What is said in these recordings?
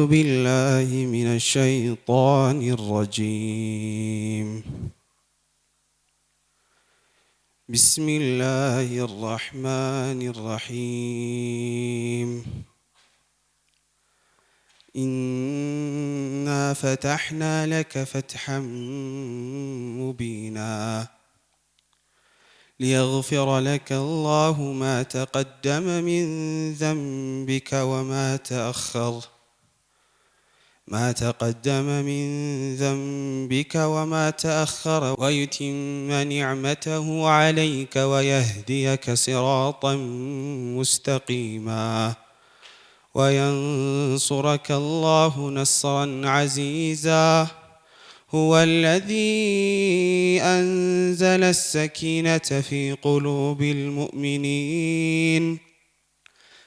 بالله من الشيطان الرجيم بسم الله الرحمن الرحيم إنا فتحنا لك فتحا مبينا ليغفر لك الله ما تقدم من ذنبك وما تأخر ويتم نعمته عليك ويهديك صراطا مستقيما وينصرك الله نصرا عزيزا هو الذي أنزل السكينة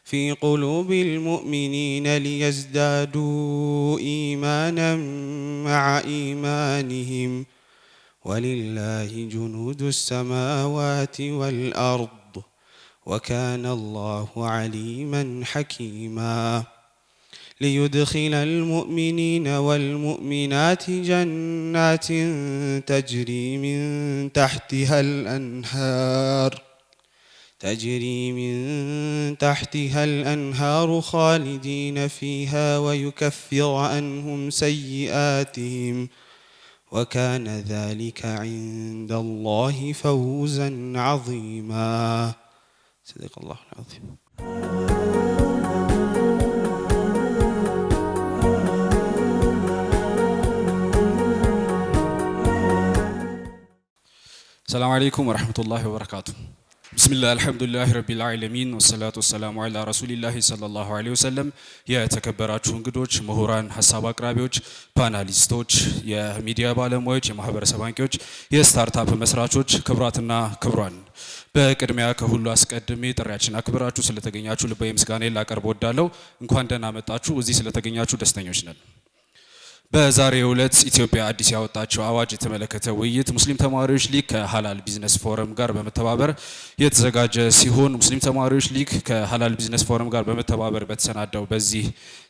في قلوب المؤمنين ليزدادوا إيمانا مع إيمانهم ولله جنود السماوات والأرض وكان الله عليما حكيما ليدخل المؤمنين والمؤمنات جنات تجري من تحتها الأنهار خالدين فيها ويكفر عنهم سيئاتهم وكان ذلك عند الله فوزا عظيما صدق الله العظيم السلام عليكم ورحمة الله وبركاته بسم الله الحمد لله رب العالمين والصلاة والسلام على رسول الله صلى الله عليه وسلم يا تكبراتشو እንግዶች ምሁራን ሐሳብ አቅራቢዎች ፓናሊስቶች የሚዲያ ባለሙያዎች የማህበረሰብ አንቂዎች የስታርታፕ መስራቾች ክብራትና ክብራን በቅድሚያ ከሁሉ አስቀድሜ ጥሪያችንን አክብራችሁ ስለተገኛችሁ ልባዊ ምስጋናዬን ላቀርብ እወዳለሁ እንኳን ደህና መጣችሁ እዚህ ስለተገኛችሁ ደስተኞች ነን በዛሬው ዕለት ኢትዮጵያ አዲስ ያወጣቸው አዋጅ የተመለከተ ውይይት ሙስሊም ተማሪዎች ሊግ ከሐላል ቢዝነስ ፎረም ጋር በመተባበር የተዘጋጀ ሲሆን ሙስሊም ተማሪዎች ሊግ ከሐላል ቢዝነስ ፎረም ጋር በመተባበር በተሰናዳው በዚህ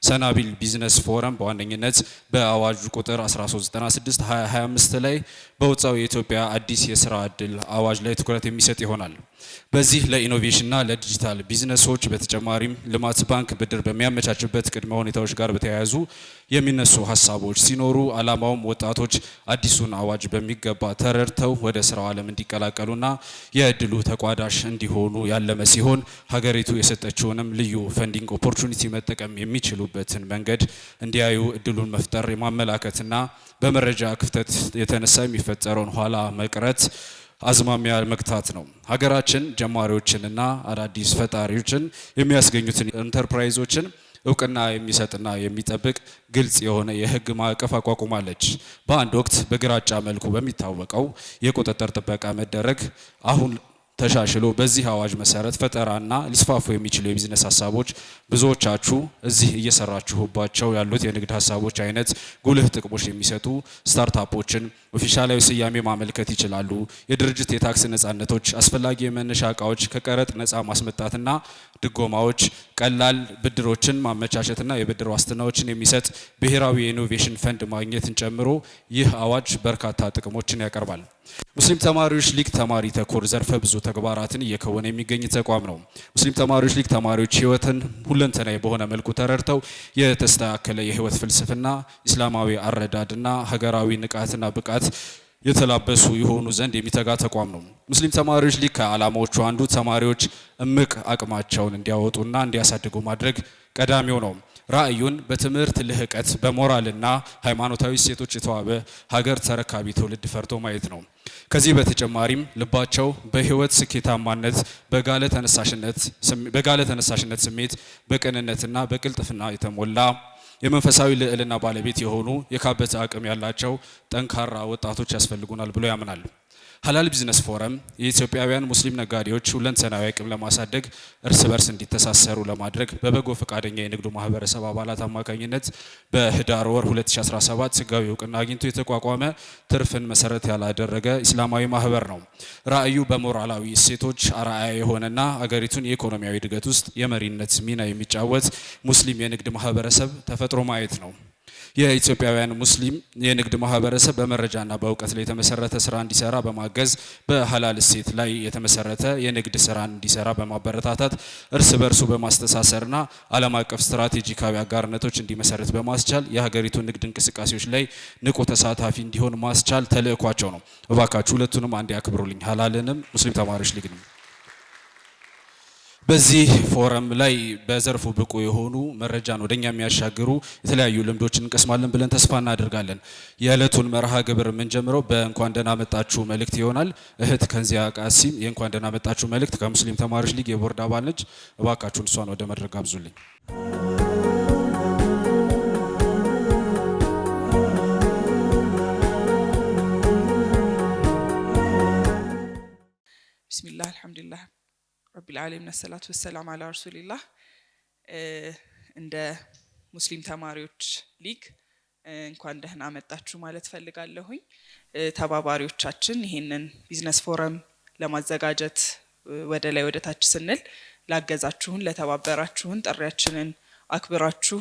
ሰናቢል ቢዝነስ ፎረም በዋነኝነት በአዋጁ ቁጥር 1396/2025 ላይ በወጣው የኢትዮጵያ አዲስ የሥራ ዕድል አዋጅ ላይ ትኩረት የሚሰጥ ይሆናል በዚህ ለኢኖቬሽንና ለዲጂታል ቢዝነሶች በተጨማሪም ልማት ባንክ ብድር በሚያመቻችበት ቅድመ ሁኔታዎች ጋር በተያያዙ የሚነሱ ሐሳቦች ሲኖሩ ዓላማውም ወጣቶች አዲሱን አዋጅ በሚገባ ተረድተው ወደ ስራው ዓለም እንዲቀላቀሉና የእድሉ ተቋዳሽ እንዲሆኑ ያለመ ሲሆን ሀገሪቱ የሰጠችውንም ልዩ ፈንዲንግ ኦፖርቹኒቲ መጠቀም የሚችሉበትን መንገድ እንዲያዩ እድሉን መፍጠር የማመላከትና በመረጃ ክፍተት የተነሳ የሚፈጠረውን ኋላ መቅረት አዝማሚያ መግታት ነው ሀገራችን ጀማሪዎችንና አዳዲስ ፈጣሪዎችን የሚያስገኙትን ኢንተርፕራይዞችን እውቅና የሚሰጥና የሚጠብቅ ግልጽ የሆነ የህግ ማዕቀፍ አቋቁማለች በአንድ ወቅት በግራጫ መልኩ በሚታወቀው የቁጥጥር ጥበቃ መደረግ አሁን ተሻሽሎ በዚህ አዋጅ መሰረት ፈጠራና ሊስፋፉ የሚችሉ የቢዝነስ ሐሳቦች ብዙዎቻችሁ እዚህ እየሰራችሁባቸው ያሉት የንግድ ሐሳቦች አይነት ጉልህ ጥቅሞች የሚሰጡ ስታርታፖችን ኦፊሻላዊ ስያሜ ማመልከት ይችላሉ የድርጅት የታክስ ነጻነቶች አስፈላጊ የመነሻ ዕቃዎች ከቀረጥ ነጻ ማስመጣትና ድጎማዎች ቀላል ብድሮችን ማመቻቸትና የብድር ዋስትናዎችን የሚሰጥ ብሔራዊ የኢኖቬሽን ፈንድ ማግኘትን ጨምሮ ይህ አዋጅ በርካታ ጥቅሞችን ያቀርባል ሙስሊም ተማሪዎች ሊግ ተማሪ ተኮር ዘርፈ ብዙ ተግባራትን እየከወነ የሚገኝ ተቋም ነው ሙስሊም ተማሪዎች ሊግ ተማሪዎች ህይወትን ሁለንተናዊ በሆነ መልኩ ተረድተው የተስተካከለ የህይወት ፍልስፍና እስላማዊ አረዳድና ሀገራዊ ንቃትና ብቃት የተላበሱ ይሆኑ ዘንድ የሚተጋ ተቋም ነው ሙስሊም ተማሪዎች ሊግ ከዓላማዎቹ አንዱ ተማሪዎች እምቅ አቅማቸውን እንዲያወጡና እንዲያሳድጉ ማድረግ ቀዳሚው ነው ራእዩን በትምህርት ልህቀት በሞራልና ሃይማኖታዊ እሴቶች የተዋበ ሀገር ተረካቢ ትውልድ ፈርቶ ማየት ነው ከዚህ በተጨማሪም ልባቸው በህይወት ስኬታማነት በጋለ ተነሳሽነት ስሜት በቅንነትና በቅልጥፍና የተሞላ የመንፈሳዊ ልዕልና ባለቤት የሆኑ የካበተ አቅም ያላቸው ጠንካራ ወጣቶች ያስፈልጉናል ብሎ ያምናል ሀላል ቢዝነስ ፎረም የኢትዮጵያውያን ሙስሊም ነጋዴዎች ሁለንተናዊ አቅም ለማሳደግ እርስ በርስ እንዲተሳሰሩ ለማድረግ በበጎ ፈቃደኛ የንግዱ ማህበረሰብ አባላት አማካኝነት በህዳር ወር 2017 ህጋዊ እውቅና አግኝቶ የተቋቋመ ትርፍን መሰረት ያላደረገ እስላማዊ ማህበር ነው። ራዕዩ በሞራላዊ እሴቶች አርአያ የሆነና አገሪቱን የኢኮኖሚያዊ እድገት ውስጥ የመሪነት ሚና የሚጫወት ሙስሊም የንግድ ማህበረሰብ ተፈጥሮ ማየት ነው። የኢትዮጵያውያን ሙስሊም የንግድ ማህበረሰብ በመረጃና በእውቀት ላይ የተመሰረተ ስራ እንዲሰራ በማገዝ በሐላል እሴት ላይ የተመሰረተ የንግድ ስራን እንዲሰራ በማበረታታት እርስ በርሱ በማስተሳሰርና ዓለም አቀፍ ስትራቴጂካዊ አጋርነቶች እንዲመሰረት በማስቻል የሀገሪቱ ንግድ እንቅስቃሴዎች ላይ ንቁ ተሳታፊ እንዲሆን ማስቻል ተልእኳቸው ነው። እባካችሁ ሁለቱንም አንድ ያክብሩልኝ፣ ሐላልንም ሙስሊም ተማሪዎች ሊግንም። በዚህ ፎረም ላይ በዘርፉ ብቁ የሆኑ መረጃን ወደኛ የሚያሻግሩ የተለያዩ ልምዶችን እንቀስማለን ብለን ተስፋ እናደርጋለን። የዕለቱን መርሃ ግብር የምንጀምረው በእንኳን ደህና መጣችሁ መልእክት ይሆናል። እህት ከንዚያ ቃሲም የእንኳን ደህና መጣችሁ መልእክት ከሙስሊም ተማሪዎች ሊግ የቦርድ አባል ነች። እባካችሁን እሷን ወደ መድረክ ጋብዙልኝ። ቢስሚላህ አልሐምዱሊላህ ረቢል ዓለሚን ሰላቱ ወሰላም አላ ረሱሊላህ። እንደ ሙስሊም ተማሪዎች ሊግ እንኳን ደህና መጣችሁ ማለት ፈልጋለሁኝ። ተባባሪዎቻችን ይሄንን ቢዝነስ ፎረም ለማዘጋጀት ወደ ላይ ወደ ታች ስንል ላገዛችሁን፣ ለተባበራችሁን፣ ጥሪያችንን አክብራችሁ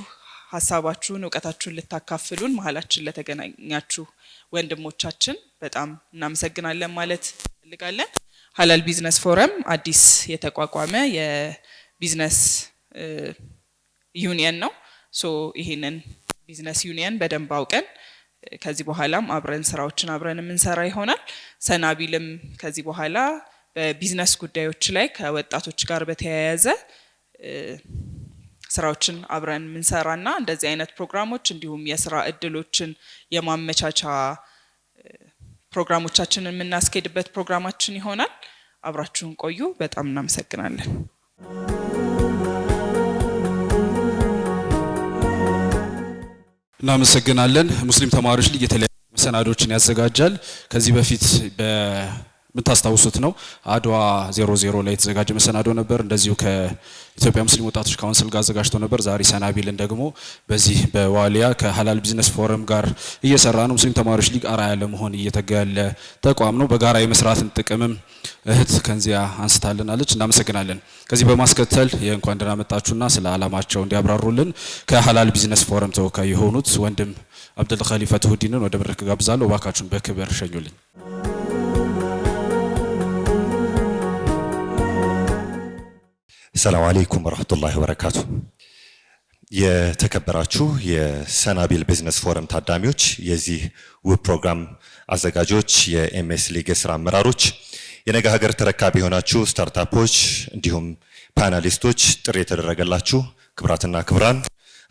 ሀሳባችሁን እውቀታችሁን ልታካፍሉን መሀላችን ለተገናኛችሁ ወንድሞቻችን በጣም እናመሰግናለን ማለት ፈልጋለን። ሀላል ቢዝነስ ፎረም አዲስ የተቋቋመ የቢዝነስ ዩኒየን ነው። ይሄንን ቢዝነስ ዩኒየን በደንብ አውቀን ከዚህ በኋላም አብረን ስራዎችን አብረን የምንሰራ ይሆናል። ሰናቢልም ከዚህ በኋላ በቢዝነስ ጉዳዮች ላይ ከወጣቶች ጋር በተያያዘ ስራዎችን አብረን የምንሰራና እንደዚህ አይነት ፕሮግራሞች እንዲሁም የስራ እድሎችን የማመቻቻ ፕሮግራሞቻችንን የምናስኬድበት ፕሮግራማችን ይሆናል። አብራችሁን ቆዩ። በጣም እናመሰግናለን። እናመሰግናለን። ሙስሊም ተማሪዎች ሊግ የተለያዩ መሰናዶችን ያዘጋጃል። ከዚህ በፊት የምታስታውሱት ነው አድዋ 00 ላይ የተዘጋጀ መሰናዶ ነበር። እንደዚሁ ከኢትዮጵያ ሙስሊም ወጣቶች ካውንስል ጋር አዘጋጅቶ ነበር። ዛሬ ሰናቢልን ደግሞ በዚህ በዋሊያ ከሀላል ቢዝነስ ፎረም ጋር እየሰራ ነው። ሙስሊም ተማሪዎች ሊግ አርአያ ለመሆን እየተጋ ያለ ተቋም ነው። በጋራ የመስራትን ጥቅምም እህት ከንዚያ አንስታልናለች። እናመሰግናለን። ከዚህ በማስከተል የእንኳን ደህና መጣችሁና ስለ ዓላማቸው እንዲያብራሩልን ከሀላል ቢዝነስ ፎረም ተወካይ የሆኑት ወንድም አብዱል ኸሊፋ ተሁዲንን ወደ መድረክ ጋብዛለሁ። እባካችሁን በክብር ሸኙልኝ። ሰላም አለይኩም ወራህመቱላሂ ወበረካቱ። የተከበራችሁ የሰናቢል ቢዝነስ ፎረም ታዳሚዎች፣ የዚህ ውብ ፕሮግራም አዘጋጆች፣ የኤምኤስ ሊግ የስራ አመራሮች፣ የነገ ሀገር ተረካቢ የሆናችሁ ስታርታፖች እንዲሁም ፓናሊስቶች፣ ጥሪ የተደረገላችሁ ክብራትና ክብራን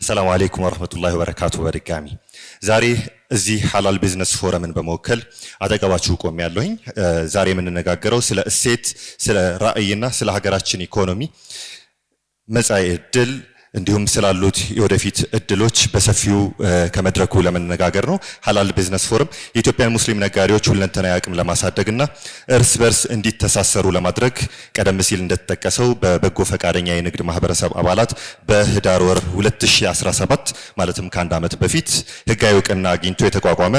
ሰላም አለይኩም ወራህመቱላሂ ወበረካቱ። በድጋሚ ዛሬ እዚህ ሀላል ቢዝነስ ፎረምን በመወከል አጠገባችሁ ቆሜያለሁኝ። ዛሬ የምንነጋገረው ስለ እሴት፣ ስለ ራዕይና ስለ ሀገራችን ኢኮኖሚ መጻኢ ዕድል እንዲሁም ስላሉት የወደፊት እድሎች በሰፊው ከመድረኩ ለመነጋገር ነው። ሀላል ቢዝነስ ፎረም የኢትዮጵያን ሙስሊም ነጋዴዎች ሁለንተናዊ አቅም ለማሳደግና እርስ በርስ እንዲተሳሰሩ ለማድረግ ቀደም ሲል እንደተጠቀሰው በበጎ ፈቃደኛ የንግድ ማህበረሰብ አባላት በህዳር ወር 2017 ማለትም ከአንድ ዓመት በፊት ህጋዊ እውቅና አግኝቶ የተቋቋመ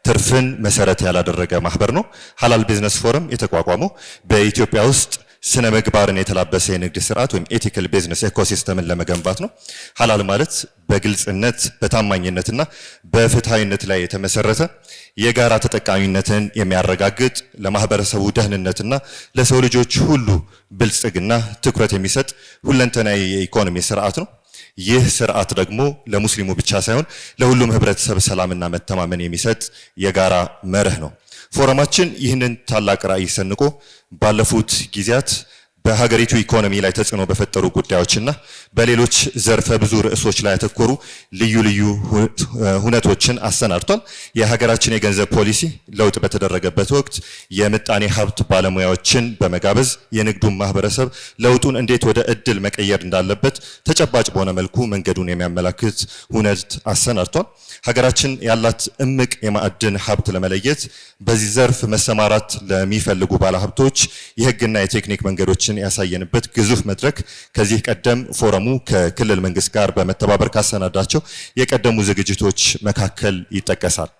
ትርፍን መሰረት ያላደረገ ማህበር ነው። ሀላል ቢዝነስ ፎረም የተቋቋመው በኢትዮጵያ ውስጥ ስነ ምግባርን የተላበሰ የንግድ ስርዓት ወይም ኤቲካል ቢዝነስ ኢኮሲስተምን ለመገንባት ነው። ሀላል ማለት በግልጽነት በታማኝነትና በፍትሃዊነት ላይ የተመሰረተ የጋራ ተጠቃሚነትን የሚያረጋግጥ ለማህበረሰቡ ደህንነትና ለሰው ልጆች ሁሉ ብልጽግና ትኩረት የሚሰጥ ሁለንተናዊ የኢኮኖሚ ስርዓት ነው። ይህ ስርዓት ደግሞ ለሙስሊሙ ብቻ ሳይሆን ለሁሉም ህብረተሰብ ሰላምና መተማመን የሚሰጥ የጋራ መርህ ነው። ፎረማችን ይህንን ታላቅ ራዕይ ሰንቆ ባለፉት ጊዜያት በሀገሪቱ ኢኮኖሚ ላይ ተጽዕኖ በፈጠሩ ጉዳዮችና በሌሎች ዘርፈ ብዙ ርዕሶች ላይ ያተኮሩ ልዩ ልዩ ሁነቶችን አሰናድቷል። የሀገራችን የገንዘብ ፖሊሲ ለውጥ በተደረገበት ወቅት የምጣኔ ሀብት ባለሙያዎችን በመጋበዝ የንግዱን ማህበረሰብ ለውጡን እንዴት ወደ እድል መቀየር እንዳለበት ተጨባጭ በሆነ መልኩ መንገዱን የሚያመላክት ሁነት አሰናድቷል። ሀገራችን ያላት እምቅ የማዕድን ሀብት ለመለየት በዚህ ዘርፍ መሰማራት ለሚፈልጉ ባለሀብቶች የህግና የቴክኒክ መንገዶችን ያሳየንበት ግዙፍ መድረክ ከዚህ ቀደም ፎረሙ ከክልል መንግስት ጋር በመተባበር ካሰናዳቸው የቀደሙ ዝግጅቶች መካከል ይጠቀሳል።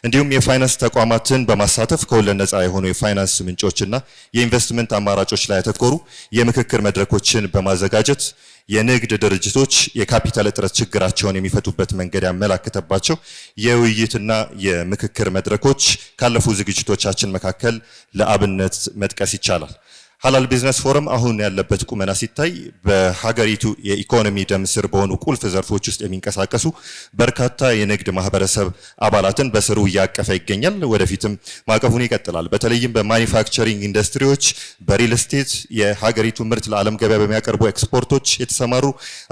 እንዲሁም የፋይናንስ ተቋማትን በማሳተፍ ከወለድ ነፃ የሆኑ የፋይናንስ ምንጮችና የኢንቨስትመንት አማራጮች ላይ ያተኮሩ የምክክር መድረኮችን በማዘጋጀት የንግድ ድርጅቶች የካፒታል እጥረት ችግራቸውን የሚፈቱበት መንገድ ያመላከተባቸው የውይይትና የምክክር መድረኮች ካለፉ ዝግጅቶቻችን መካከል ለአብነት መጥቀስ ይቻላል። ሀላል ቢዝነስ ፎረም አሁን ያለበት ቁመና ሲታይ በሀገሪቱ የኢኮኖሚ ደም ስር በሆኑ ቁልፍ ዘርፎች ውስጥ የሚንቀሳቀሱ በርካታ የንግድ ማህበረሰብ አባላትን በስሩ እያቀፈ ይገኛል። ወደፊትም ማቀፉን ይቀጥላል። በተለይም በማኒፋክቸሪንግ ኢንዱስትሪዎች፣ በሪል ስቴት፣ የሀገሪቱ ምርት ለዓለም ገበያ በሚያቀርቡ ኤክስፖርቶች የተሰማሩ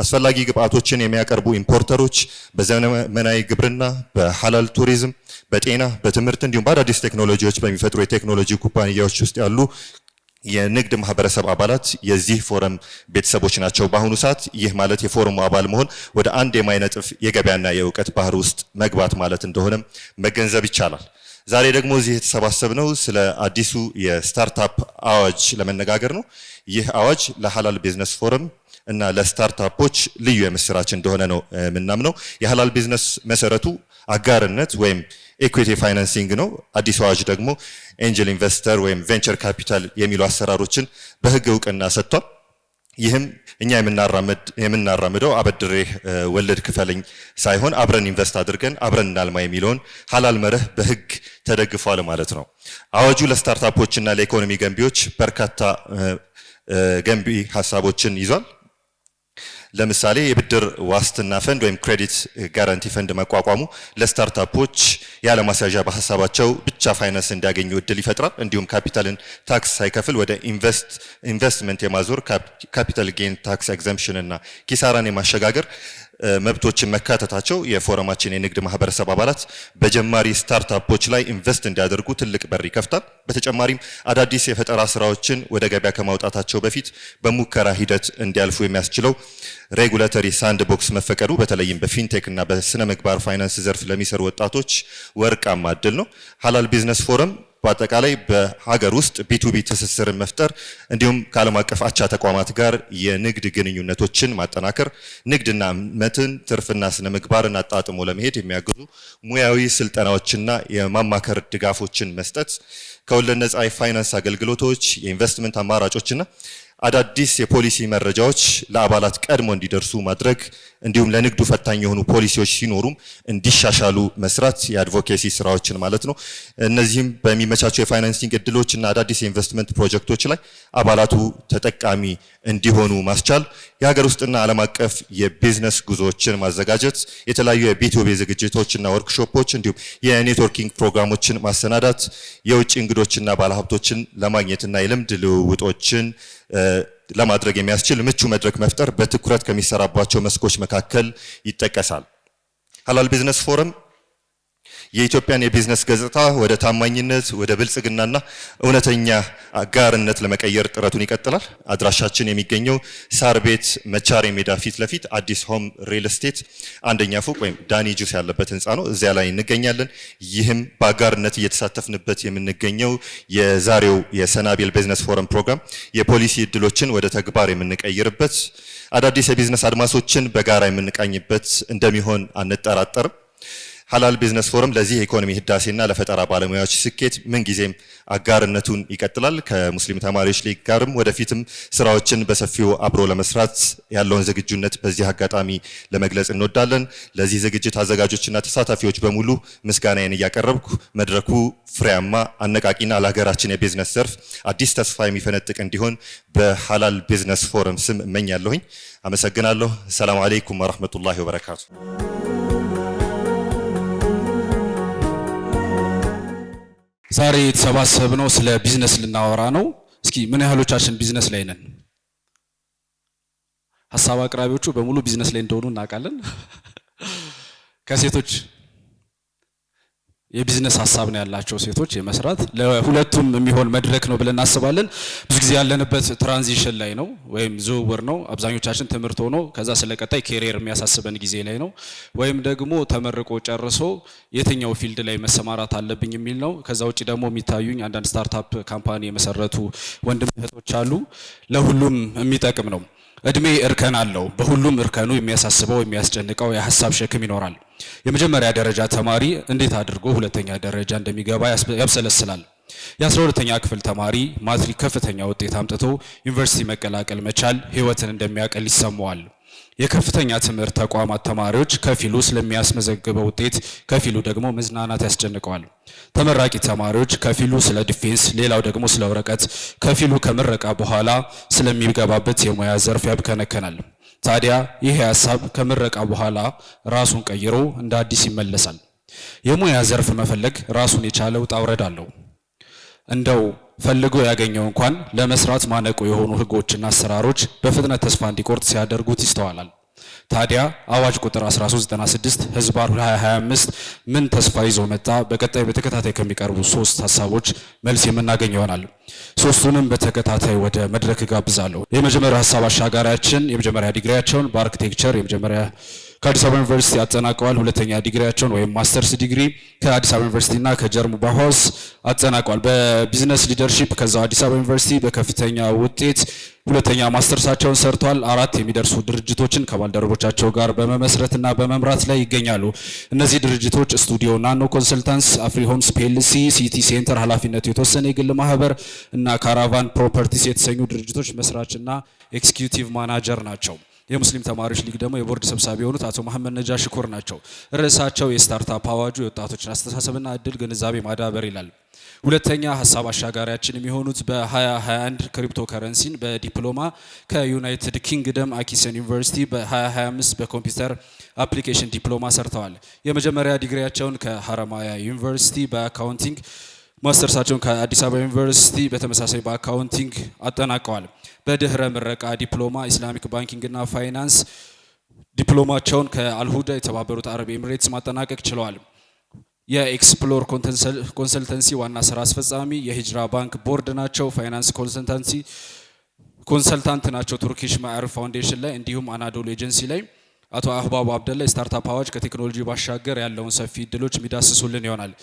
አስፈላጊ ግብአቶችን የሚያቀርቡ ኢምፖርተሮች፣ በዘመናዊ ግብርና፣ በሀላል ቱሪዝም፣ በጤና፣ በትምህርት እንዲሁም በአዳዲስ ቴክኖሎጂዎች በሚፈጥሩ የቴክኖሎጂ ኩባንያዎች ውስጥ ያሉ የንግድ ማህበረሰብ አባላት የዚህ ፎረም ቤተሰቦች ናቸው። በአሁኑ ሰዓት ይህ ማለት የፎረሙ አባል መሆን ወደ አንድ የማይነጥፍ የገበያና የእውቀት ባህር ውስጥ መግባት ማለት እንደሆነም መገንዘብ ይቻላል። ዛሬ ደግሞ እዚህ የተሰባሰብነው ስለ አዲሱ የስታርታፕ አዋጅ ለመነጋገር ነው። ይህ አዋጅ ለሀላል ቢዝነስ ፎረም እና ለስታርታፖች ልዩ የምስራች እንደሆነ ነው የምናምነው። የሀላል ቢዝነስ መሰረቱ አጋርነት ወይም ኢኩዊቲ ፋይናንሲንግ ነው። አዲስ አዋጅ ደግሞ ኤንጀል ኢንቨስተር ወይም ቬንቸር ካፒታል የሚሉ አሰራሮችን በህግ እውቅና ሰጥቷል። ይህም እኛ የምናራምደው አበድሬ ወለድ ክፈለኝ ሳይሆን አብረን ኢንቨስት አድርገን አብረን እናልማ የሚለውን ሀላል መርህ በህግ ተደግፏል ማለት ነው። አዋጁ ለስታርታፖችና ለኢኮኖሚ ገንቢዎች በርካታ ገንቢ ሀሳቦችን ይዟል። ለምሳሌ የብድር ዋስትና ፈንድ ወይም ክሬዲት ጋራንቲ ፈንድ መቋቋሙ ለስታርታፖች ያለማስያዣ በሀሳባቸው ብቻ ፋይናንስ እንዲያገኙ እድል ይፈጥራል። እንዲሁም ካፒታልን ታክስ ሳይከፍል ወደ ኢንቨስትመንት የማዞር ካፒታል ጌን ታክስ ኤግዘምፕሽን እና ኪሳራን የማሸጋገር መብቶችን መካተታቸው የፎረማችን የንግድ ማህበረሰብ አባላት በጀማሪ ስታርታፖች ላይ ኢንቨስት እንዲያደርጉ ትልቅ በር ይከፍታል። በተጨማሪም አዳዲስ የፈጠራ ስራዎችን ወደ ገበያ ከማውጣታቸው በፊት በሙከራ ሂደት እንዲያልፉ የሚያስችለው ሬጉላተሪ ሳንድ ቦክስ መፈቀዱ በተለይም በፊንቴክ እና በስነ ምግባር ፋይናንስ ዘርፍ ለሚሰሩ ወጣቶች ወርቃማ እድል ነው። ሀላል ቢዝነስ ፎረም በአጠቃላይ በሀገር ውስጥ ቢቱቢ ትስስርን መፍጠር እንዲሁም ከዓለም አቀፍ አቻ ተቋማት ጋር የንግድ ግንኙነቶችን ማጠናከር፣ ንግድና እምነትን ትርፍና ስነ ምግባርን አጣጥሞ ለመሄድ የሚያግዙ ሙያዊ ስልጠናዎችና የማማከር ድጋፎችን መስጠት፣ ከወለድ ነፃ የፋይናንስ አገልግሎቶች፣ የኢንቨስትመንት አማራጮችና አዳዲስ የፖሊሲ መረጃዎች ለአባላት ቀድሞ እንዲደርሱ ማድረግ እንዲሁም ለንግዱ ፈታኝ የሆኑ ፖሊሲዎች ሲኖሩም እንዲሻሻሉ መስራት የአድቮኬሲ ስራዎችን ማለት ነው። እነዚህም በሚመቻቸው የፋይናንሲንግ እድሎች እና አዳዲስ የኢንቨስትመንት ፕሮጀክቶች ላይ አባላቱ ተጠቃሚ እንዲሆኑ ማስቻል፣ የሀገር ውስጥና ዓለም አቀፍ የቢዝነስ ጉዞዎችን ማዘጋጀት፣ የተለያዩ የቢቱቢ ዝግጅቶችና ወርክሾፖች እንዲሁም የኔትወርኪንግ ፕሮግራሞችን ማሰናዳት፣ የውጭ እንግዶችና ባለሀብቶችን ለማግኘትና የልምድ ልውውጦችን ለማድረግ የሚያስችል ምቹ መድረክ መፍጠር በትኩረት ከሚሰራባቸው መስኮች መካከል ይጠቀሳል። ሀላል ቢዝነስ ፎረም የኢትዮጵያን የቢዝነስ ገጽታ ወደ ታማኝነት፣ ወደ ብልጽግናና እውነተኛ አጋርነት ለመቀየር ጥረቱን ይቀጥላል። አድራሻችን የሚገኘው ሳር ቤት መቻሬ ሜዳ ፊት ለፊት አዲስ ሆም ሪል ስቴት አንደኛ ፎቅ ወይም ዳኒ ጁስ ያለበት ህንፃ ነው። እዚያ ላይ እንገኛለን። ይህም በአጋርነት እየተሳተፍንበት የምንገኘው የዛሬው የሰናቢል ቢዝነስ ፎረም ፕሮግራም የፖሊሲ እድሎችን ወደ ተግባር የምንቀይርበት፣ አዳዲስ የቢዝነስ አድማሶችን በጋራ የምንቃኝበት እንደሚሆን አንጠራጠርም። ሀላል ቢዝነስ ፎረም ለዚህ የኢኮኖሚ ህዳሴና ለፈጠራ ባለሙያዎች ስኬት ምንጊዜም አጋርነቱን ይቀጥላል። ከሙስሊም ተማሪዎች ሊግ ጋርም ወደፊትም ስራዎችን በሰፊው አብሮ ለመስራት ያለውን ዝግጁነት በዚህ አጋጣሚ ለመግለጽ እንወዳለን። ለዚህ ዝግጅት አዘጋጆችና ተሳታፊዎች በሙሉ ምስጋናዬን እያቀረብኩ መድረኩ ፍሬያማ፣ አነቃቂና ለሀገራችን የቢዝነስ ዘርፍ አዲስ ተስፋ የሚፈነጥቅ እንዲሆን በሀላል ቢዝነስ ፎረም ስም እመኛለሁኝ። አመሰግናለሁ። ሰላም አለይኩም ወራህመቱላሂ ወበረካቱ። ዛሬ የተሰባሰብነው ስለ ቢዝነስ ልናወራ ነው። እስኪ ምን ያህሎቻችን ቢዝነስ ላይ ነን? ሐሳብ አቅራቢዎቹ በሙሉ ቢዝነስ ላይ እንደሆኑ እናውቃለን። ከሴቶች የቢዝነስ ሐሳብ ነው ያላቸው ሴቶች የመስራት ለሁለቱም የሚሆን መድረክ ነው ብለን እናስባለን። ብዙ ጊዜ ያለንበት ትራንዚሽን ላይ ነው ወይም ዝውውር ነው። አብዛኞቻችን ትምህርት ሆኖ ከዛ ስለቀጣይ ኬሪየር የሚያሳስበን ጊዜ ላይ ነው። ወይም ደግሞ ተመርቆ ጨርሶ የትኛው ፊልድ ላይ መሰማራት አለብኝ የሚል ነው። ከዛ ውጪ ደግሞ የሚታዩኝ አንዳንድ ስታርታፕ ካምፓኒ የመሰረቱ ወንድም እህቶች አሉ። ለሁሉም የሚጠቅም ነው። እድሜ እርከን አለው። በሁሉም እርከኑ የሚያሳስበው የሚያስጨንቀው የሐሳብ ሸክም ይኖራል። የመጀመሪያ ደረጃ ተማሪ እንዴት አድርጎ ሁለተኛ ደረጃ እንደሚገባ ያብሰለስላል። የ12ኛ ክፍል ተማሪ ማትሪክ ከፍተኛ ውጤት አምጥቶ ዩኒቨርሲቲ መቀላቀል መቻል ህይወትን እንደሚያቀል ይሰማዋል። የከፍተኛ ትምህርት ተቋማት ተማሪዎች ከፊሉ ስለሚያስመዘግበው ውጤት ከፊሉ ደግሞ መዝናናት ያስጨንቀዋል። ተመራቂ ተማሪዎች ከፊሉ ስለ ዲፌንስ ሌላው ደግሞ ስለ ወረቀት ከፊሉ ከምረቃ በኋላ ስለሚገባበት የሙያ ዘርፍ ያብከነከናል። ታዲያ ይህ ሐሳብ ከምረቃ በኋላ ራሱን ቀይሮ እንደ አዲስ ይመለሳል። የሙያ ዘርፍ መፈለግ ራሱን የቻለ ውጣ ውረድ አለው። እንደው ፈልጎ ያገኘው እንኳን ለመስራት ማነቆ የሆኑ ህጎችና አሰራሮች በፍጥነት ተስፋ እንዲቆርጥ ሲያደርጉት ይስተዋላል። ታዲያ አዋጅ ቁጥር 1396 ህዝባር 2025 ምን ተስፋ ይዞ መጣ? በቀጣይ በተከታታይ ከሚቀርቡ 3 ሐሳቦች መልስ የምናገኝ ይሆናል። ሶስቱንም በተከታታይ ወደ መድረክ ጋብዛለሁ። የመጀመሪያው ሐሳብ አሻጋሪያችን የመጀመሪያ ዲግሪያቸውን በአርኪቴክቸር የመጀመሪያ ከአዲስ አበባ ዩኒቨርሲቲ አጠናቀዋል። ሁለተኛ ዲግሪያቸውን ወይም ማስተርስ ዲግሪ ከአዲስ አበባ ዩኒቨርሲቲና ከጀርሙ ባሆስ አጠናቀዋል። በቢዝነስ ሊደርሺፕ ከዛው አዲስ አበባ ዩኒቨርሲቲ በከፍተኛ ውጤት ሁለተኛ ማስተርሳቸውን ሰርቷል። 4 የሚደርሱ ድርጅቶችን ከባልደረቦቻቸው ጋር በመመስረትና በመምራት ላይ ይገኛሉ። እነዚህ ድርጅቶች ስቱዲዮ ናኖ ኮንሰልታንስ፣ አፍሪ ሆምስ ፒኤልሲ፣ ሲቲ ሴንተር ኃላፊነቱ የተወሰነ የግል ማህበር እና ካራቫን ፕሮፐርቲስ የተሰኙ ድርጅቶች መስራችና ኤክስኪዩቲቭ ማናጀር ናቸው። የሙስሊም ተማሪዎች ሊግ ደግሞ የቦርድ ሰብሳቢ የሆኑት አቶ መሐመድ ነጃ ሽኩር ናቸው። ርዕሳቸው የስታርታፕ አዋጁ የወጣቶችን አስተሳሰብና እድል ግንዛቤ ማዳበር ይላል። ሁለተኛ ሐሳብ አሻጋሪያችን የሚሆኑት በ2021 ክሪፕቶ ከረንሲን በዲፕሎማ ከዩናይትድ ኪንግደም አኪሰን ዩኒቨርሲቲ በ2025 በኮምፒውተር አፕሊኬሽን ዲፕሎማ ሰርተዋል። የመጀመሪያ ዲግሪያቸውን ከሀረማያ ዩኒቨርሲቲ በአካውንቲንግ ማስተርሳቸውን ከአዲስ አበባ ዩኒቨርሲቲ በተመሳሳይ በአካውንቲንግ አጠናቀዋል። በድህረ ምረቃ ዲፕሎማ ኢስላሚክ ባንኪንግ እና ፋይናንስ ዲፕሎማቸውን ከአልሁዳ የተባበሩት አረብ ኤሚሬትስ ማጠናቀቅ ችለዋል። የኤክስፕሎር ኮንሰልተንሲ ዋና ስራ አስፈጻሚ፣ የሂጅራ ባንክ ቦርድ ናቸው። ፋይናንስ ኮንሰልታንት ናቸው ቱርኪሽ ማዕሩፍ ፋውንዴሽን ላይ እንዲሁም አናዶል ኤጀንሲ ላይ። አቶ አህባቡ አብደላ የስታርታፕ አዋጅ ከቴክኖሎጂ ባሻገር ያለውን ሰፊ እድሎች የሚዳስሱልን ይሆናል።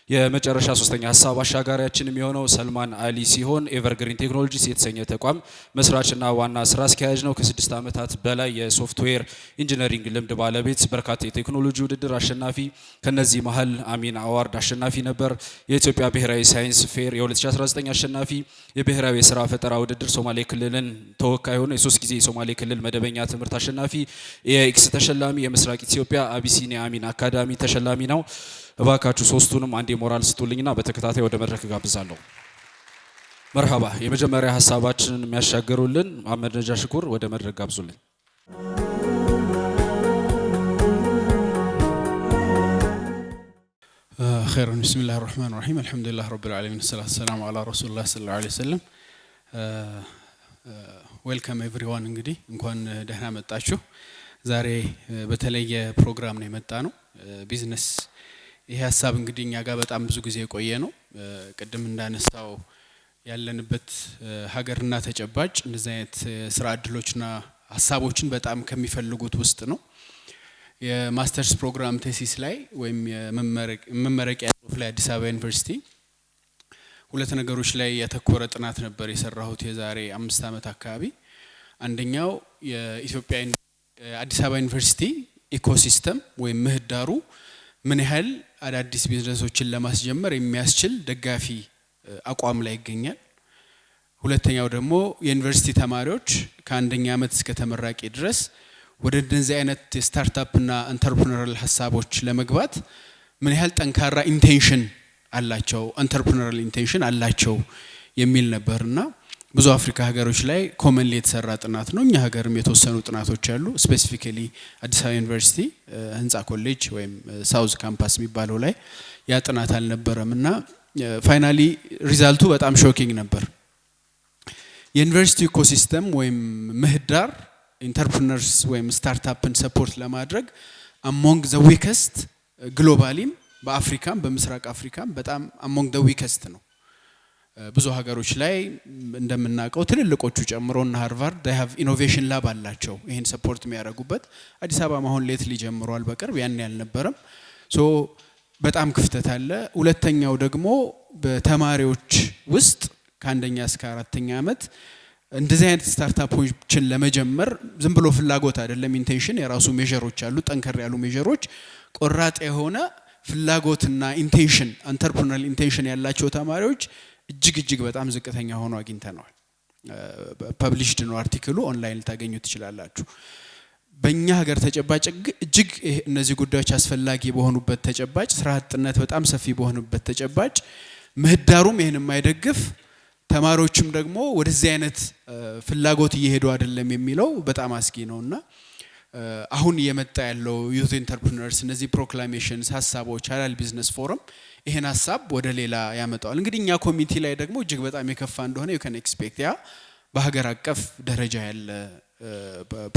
የመጨረሻ ሶስተኛ ሐሳብ አሻጋሪያችን የሚሆነው ሰልማን አሊ ሲሆን ኤቨርግሪን ቴክኖሎጂስ የተሰኘ ተቋም መስራችና ዋና ስራ አስኪያጅ ነው። ከ6 ዓመታት በላይ የሶፍትዌር ኢንጂነሪንግ ልምድ ባለቤት፣ በርካታ የቴክኖሎጂ ውድድር አሸናፊ፣ ከነዚህ መሀል አሚን አዋርድ አሸናፊ ነበር። የኢትዮጵያ ብሔራዊ ሳይንስ ፌር የ2019 አሸናፊ፣ የብሔራዊ የስራ ፈጠራ ውድድር ሶማሌ ክልልን ተወካይ ሆኖ የ3 ጊዜ የሶማሌ ክልል መደበኛ ትምህርት አሸናፊ፣ የኤክስ ተሸላሚ፣ የምስራቅ ኢትዮጵያ አቢሲኒያ አሚን አካዳሚ ተሸላሚ ነው። እባካችሁ ሶስቱንም አንዴ ሞራል ስጡልኝና በተከታታይ ወደ መድረክ ጋብዛለሁ። መርሃባ። የመጀመሪያ ሐሳባችንን የሚያሻገሩልን መሐመድ ነጃ ሽኩር ወደ መድረክ ጋብዙልኝ። ኸይረን ቢስሚላሂ ራህማኒ ራሂም አልሐምዱሊላህ ረቢል ዓለሚን ሰላቱ ሰላሙ ዐላ ረሱሊላህ ሰለላሁ ዐለይሂ ወሰለም። ዌልካም ኤቭሪዋን። እንግዲህ እንኳን ደህና መጣችሁ። ዛሬ በተለየ ፕሮግራም ነው የመጣ ነው። ቢዝነስ ይሄ ሐሳብ እንግዲህ እኛ ጋር በጣም ብዙ ጊዜ የቆየ ነው። ቅድም እንዳነሳው ያለንበት ሀገርና ተጨባጭ እንደዚህ አይነት ስራ እድሎችና ሐሳቦችን በጣም ከሚፈልጉት ውስጥ ነው። የማስተርስ ፕሮግራም ቴሲስ ላይ ወይም የመመረቂያ ጽሁፍ ላይ አዲስ አበባ ዩኒቨርሲቲ 2 ነገሮች ላይ ያተኮረ ጥናት ነበር የሰራሁት የዛሬ 5 ዓመት አካባቢ። አንደኛው የኢትዮጵያ አዲስ አበባ ዩኒቨርሲቲ ኢኮሲስተም ወይም ምህዳሩ ምን ያህል አዳዲስ ቢዝነሶችን ለማስጀመር የሚያስችል ደጋፊ አቋም ላይ ይገኛል። ሁለተኛው ደግሞ የዩኒቨርሲቲ ተማሪዎች ከአንደኛ ዓመት እስከ ተመራቂ ድረስ ወደ እንደዚህ አይነት ስታርታፕ እና ኢንተርፕረነራል ሐሳቦች ለመግባት ምን ያህል ጠንካራ ኢንቴንሽን አላቸው፣ ኢንተርፕረነራል ኢንቴንሽን አላቸው የሚል ነበርና ብዙ አፍሪካ ሀገሮች ላይ ኮመንሊ የተሰራ ጥናት ነው። እኛ ሀገርም የተወሰኑ ጥናቶች አሉ። ስፔሲፊካሊ አዲስ አበባ ዩኒቨርሲቲ ህንጻ ኮሌጅ ወይም ሳውዝ ካምፓስ የሚባለው ላይ ያ ጥናት አልነበረምና ፋይናሊ ሪዛልቱ በጣም ሾኪንግ ነበር። የዩኒቨርሲቲ ኢኮሲስተም ወይም ምህዳር ኢንተርፕረነርስ ወይም ስታርታፕን ሰፖርት ለማድረግ among the weakest ግሎባሊም በአፍሪካም በምስራቅ አፍሪካም በጣም among the weakest ነው። ብዙ ሀገሮች ላይ እንደምናውቀው ትልልቆቹ ጨምሮና ሃርቫርድ they have innovation lab አላቸው ይሄን ሰፖርት የሚያደርጉበት። አዲስ አበባ አሁን ሌትሊ ጀምሯል በቅርብ ያን ያልነበረም። ሶ በጣም ክፍተት አለ። ሁለተኛው ደግሞ በተማሪዎች ውስጥ ከአንደኛ እስከ አራተኛ ዓመት እንደዚህ አይነት ስታርታፖችን ለመጀመር ዝም ብሎ ፍላጎት አይደለም ኢንቴንሽን የራሱ ሜዠሮች አሉ ጠንከር ያሉ ሜዠሮች ቆራጥ የሆነ ፍላጎትና ኢንቴንሽን አንተርፕረነሪያል ኢንቴንሽን ያላቸው ተማሪዎች እጅግ በጣም ዝቅተኛ ሆኖ አግኝተናል። ፐብሊሽድ ነው አርቲክሉ ኦንላይን ልታገኙ ትችላላችሁ። በእኛ ሀገር ተጨባጭ እጅግ እነዚህ ጉዳዮች አስፈላጊ በሆኑበት ተጨባጭ ስራ አጥነት በጣም ሰፊ በሆኑበት ተጨባጭ ምህዳሩም ይሄን የማይደግፍ ተማሪዎችም ደግሞ ወደዚህ አይነት ፍላጎት እየሄዱ አይደለም የሚለው በጣም አስጊ ነውና አሁን የመጣ ያለው ዩዝ ኢንተርፕረነርስ እነዚህ ፕሮክላሜሽንስ ሐሳቦች ሃላል ቢዝነስ ፎረም ይሄን ሐሳብ ወደ ሌላ ያመጣዋል። እንግዲህ እኛ ኮሚቴ ላይ ደግሞ እጅግ በጣም የከፋ እንደሆነ you can expect ያ በሀገር አቀፍ ደረጃ ያለ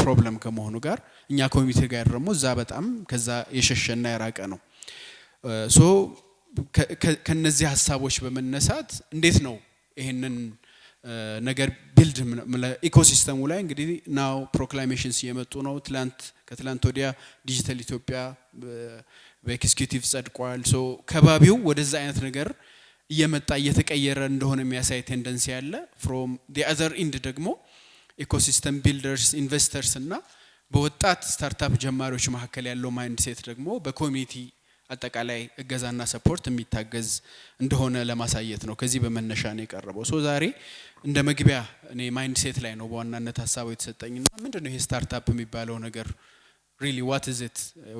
ፕሮብለም ከመሆኑ ጋር እኛ ኮሚቴ ጋር ደግሞ እዛ በጣም ከዛ የሸሸና ያራቀ ነው። ሶ ከነዚህ ሐሳቦች በመነሳት እንዴት ነው ይሄንን ነገር ቢልድ ኢኮሲስተሙ ላይ እንግዲህ ናው ፕሮክላሜሽንስ የመጡ ነው። ከትላንት ወዲያ ዲጂታል ኢትዮጵያ በኤክስኪዩቲቭ ጸድቋል። ሶ ከባቢው ወደዛ አይነት ነገር እየመጣ እየተቀየረ እንደሆነ የሚያሳይ ቴንደንሲ ያለ ፍሮም the other end ደግሞ ኢኮሲስተም ቢልደርስ ኢንቨስተርስ እና በወጣት ስታርታፕ ጀማሪዎች መካከል ያለው ማይንድ ሴት ደግሞ በኮሚኒቲ አጠቃላይ እገዛና ሰፖርት የሚታገዝ እንደሆነ ለማሳየት ነው ከዚህ በመነሻ ነው የቀረበው። ሶ ዛሬ እንደ መግቢያ እኔ ማይንድ ሴት ላይ ነው በዋናነት ሐሳቡ የተሰጠኝና ምንድነው ይሄ ስታርታፕ የሚባለው ነገር really what is it?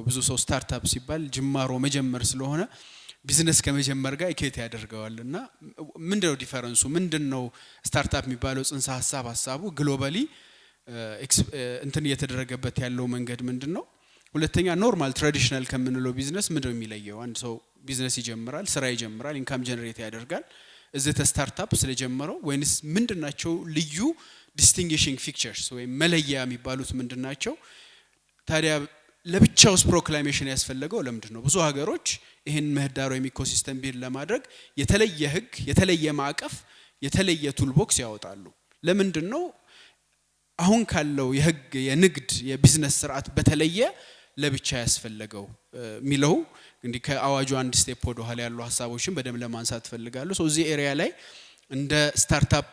ብዙ ሰው ስታርታፕ ሲባል ጅማሮ መጀመር ስለሆነ ቢዝነስ ከመጀመር ጋር ኢኬት ያደርገዋልና ምንድነው ዲፈረንሱ? ምንድነው ስታርታፕ የሚባለው ጽንሰ ሐሳቡ ግሎባሊ እንትን እየተደረገበት ያለው መንገድ ምንድነው? ሁለተኛ ኖርማል ትራዲሽናል ከምንለው ቢዝነስ ምንድነው የሚለየው? አንድ ሰው ቢዝነስ ይጀምራል፣ ስራ ይጀምራል፣ ኢንካም ጀነሬት ያደርጋል። እዚህ ስታርታፕ ስለጀመረው ወይንስ ምንድናቸው ልዩ ዲስቲንግዊሺንግ ፊቸርስ ወይም መለያ የሚባሉት ምንድናቸው? ታዲያ ለብቻውስ ፕሮክላሜሽን ያስፈልገው ለምንድነው? ብዙ ሀገሮች ይሄን ምህዳር ወይም ኢኮሲስተም ቢል ለማድረግ የተለየ ህግ፣ የተለየ ማዕቀፍ፣ የተለየ ቱል ቦክስ ያወጣሉ። ለምንድነው አሁን ካለው የህግ የንግድ የቢዝነስ ስርዓት በተለየ ለብቻ ያስፈልገው ሚለው? እንግዲህ ከአዋጁ አንድ ስቴፕ ወደ ኋላ ያሉ ሐሳቦችን በደም ለማንሳት ፈልጋለሁ። ሶ እዚህ ኤሪያ ላይ እንደ ስታርታፕ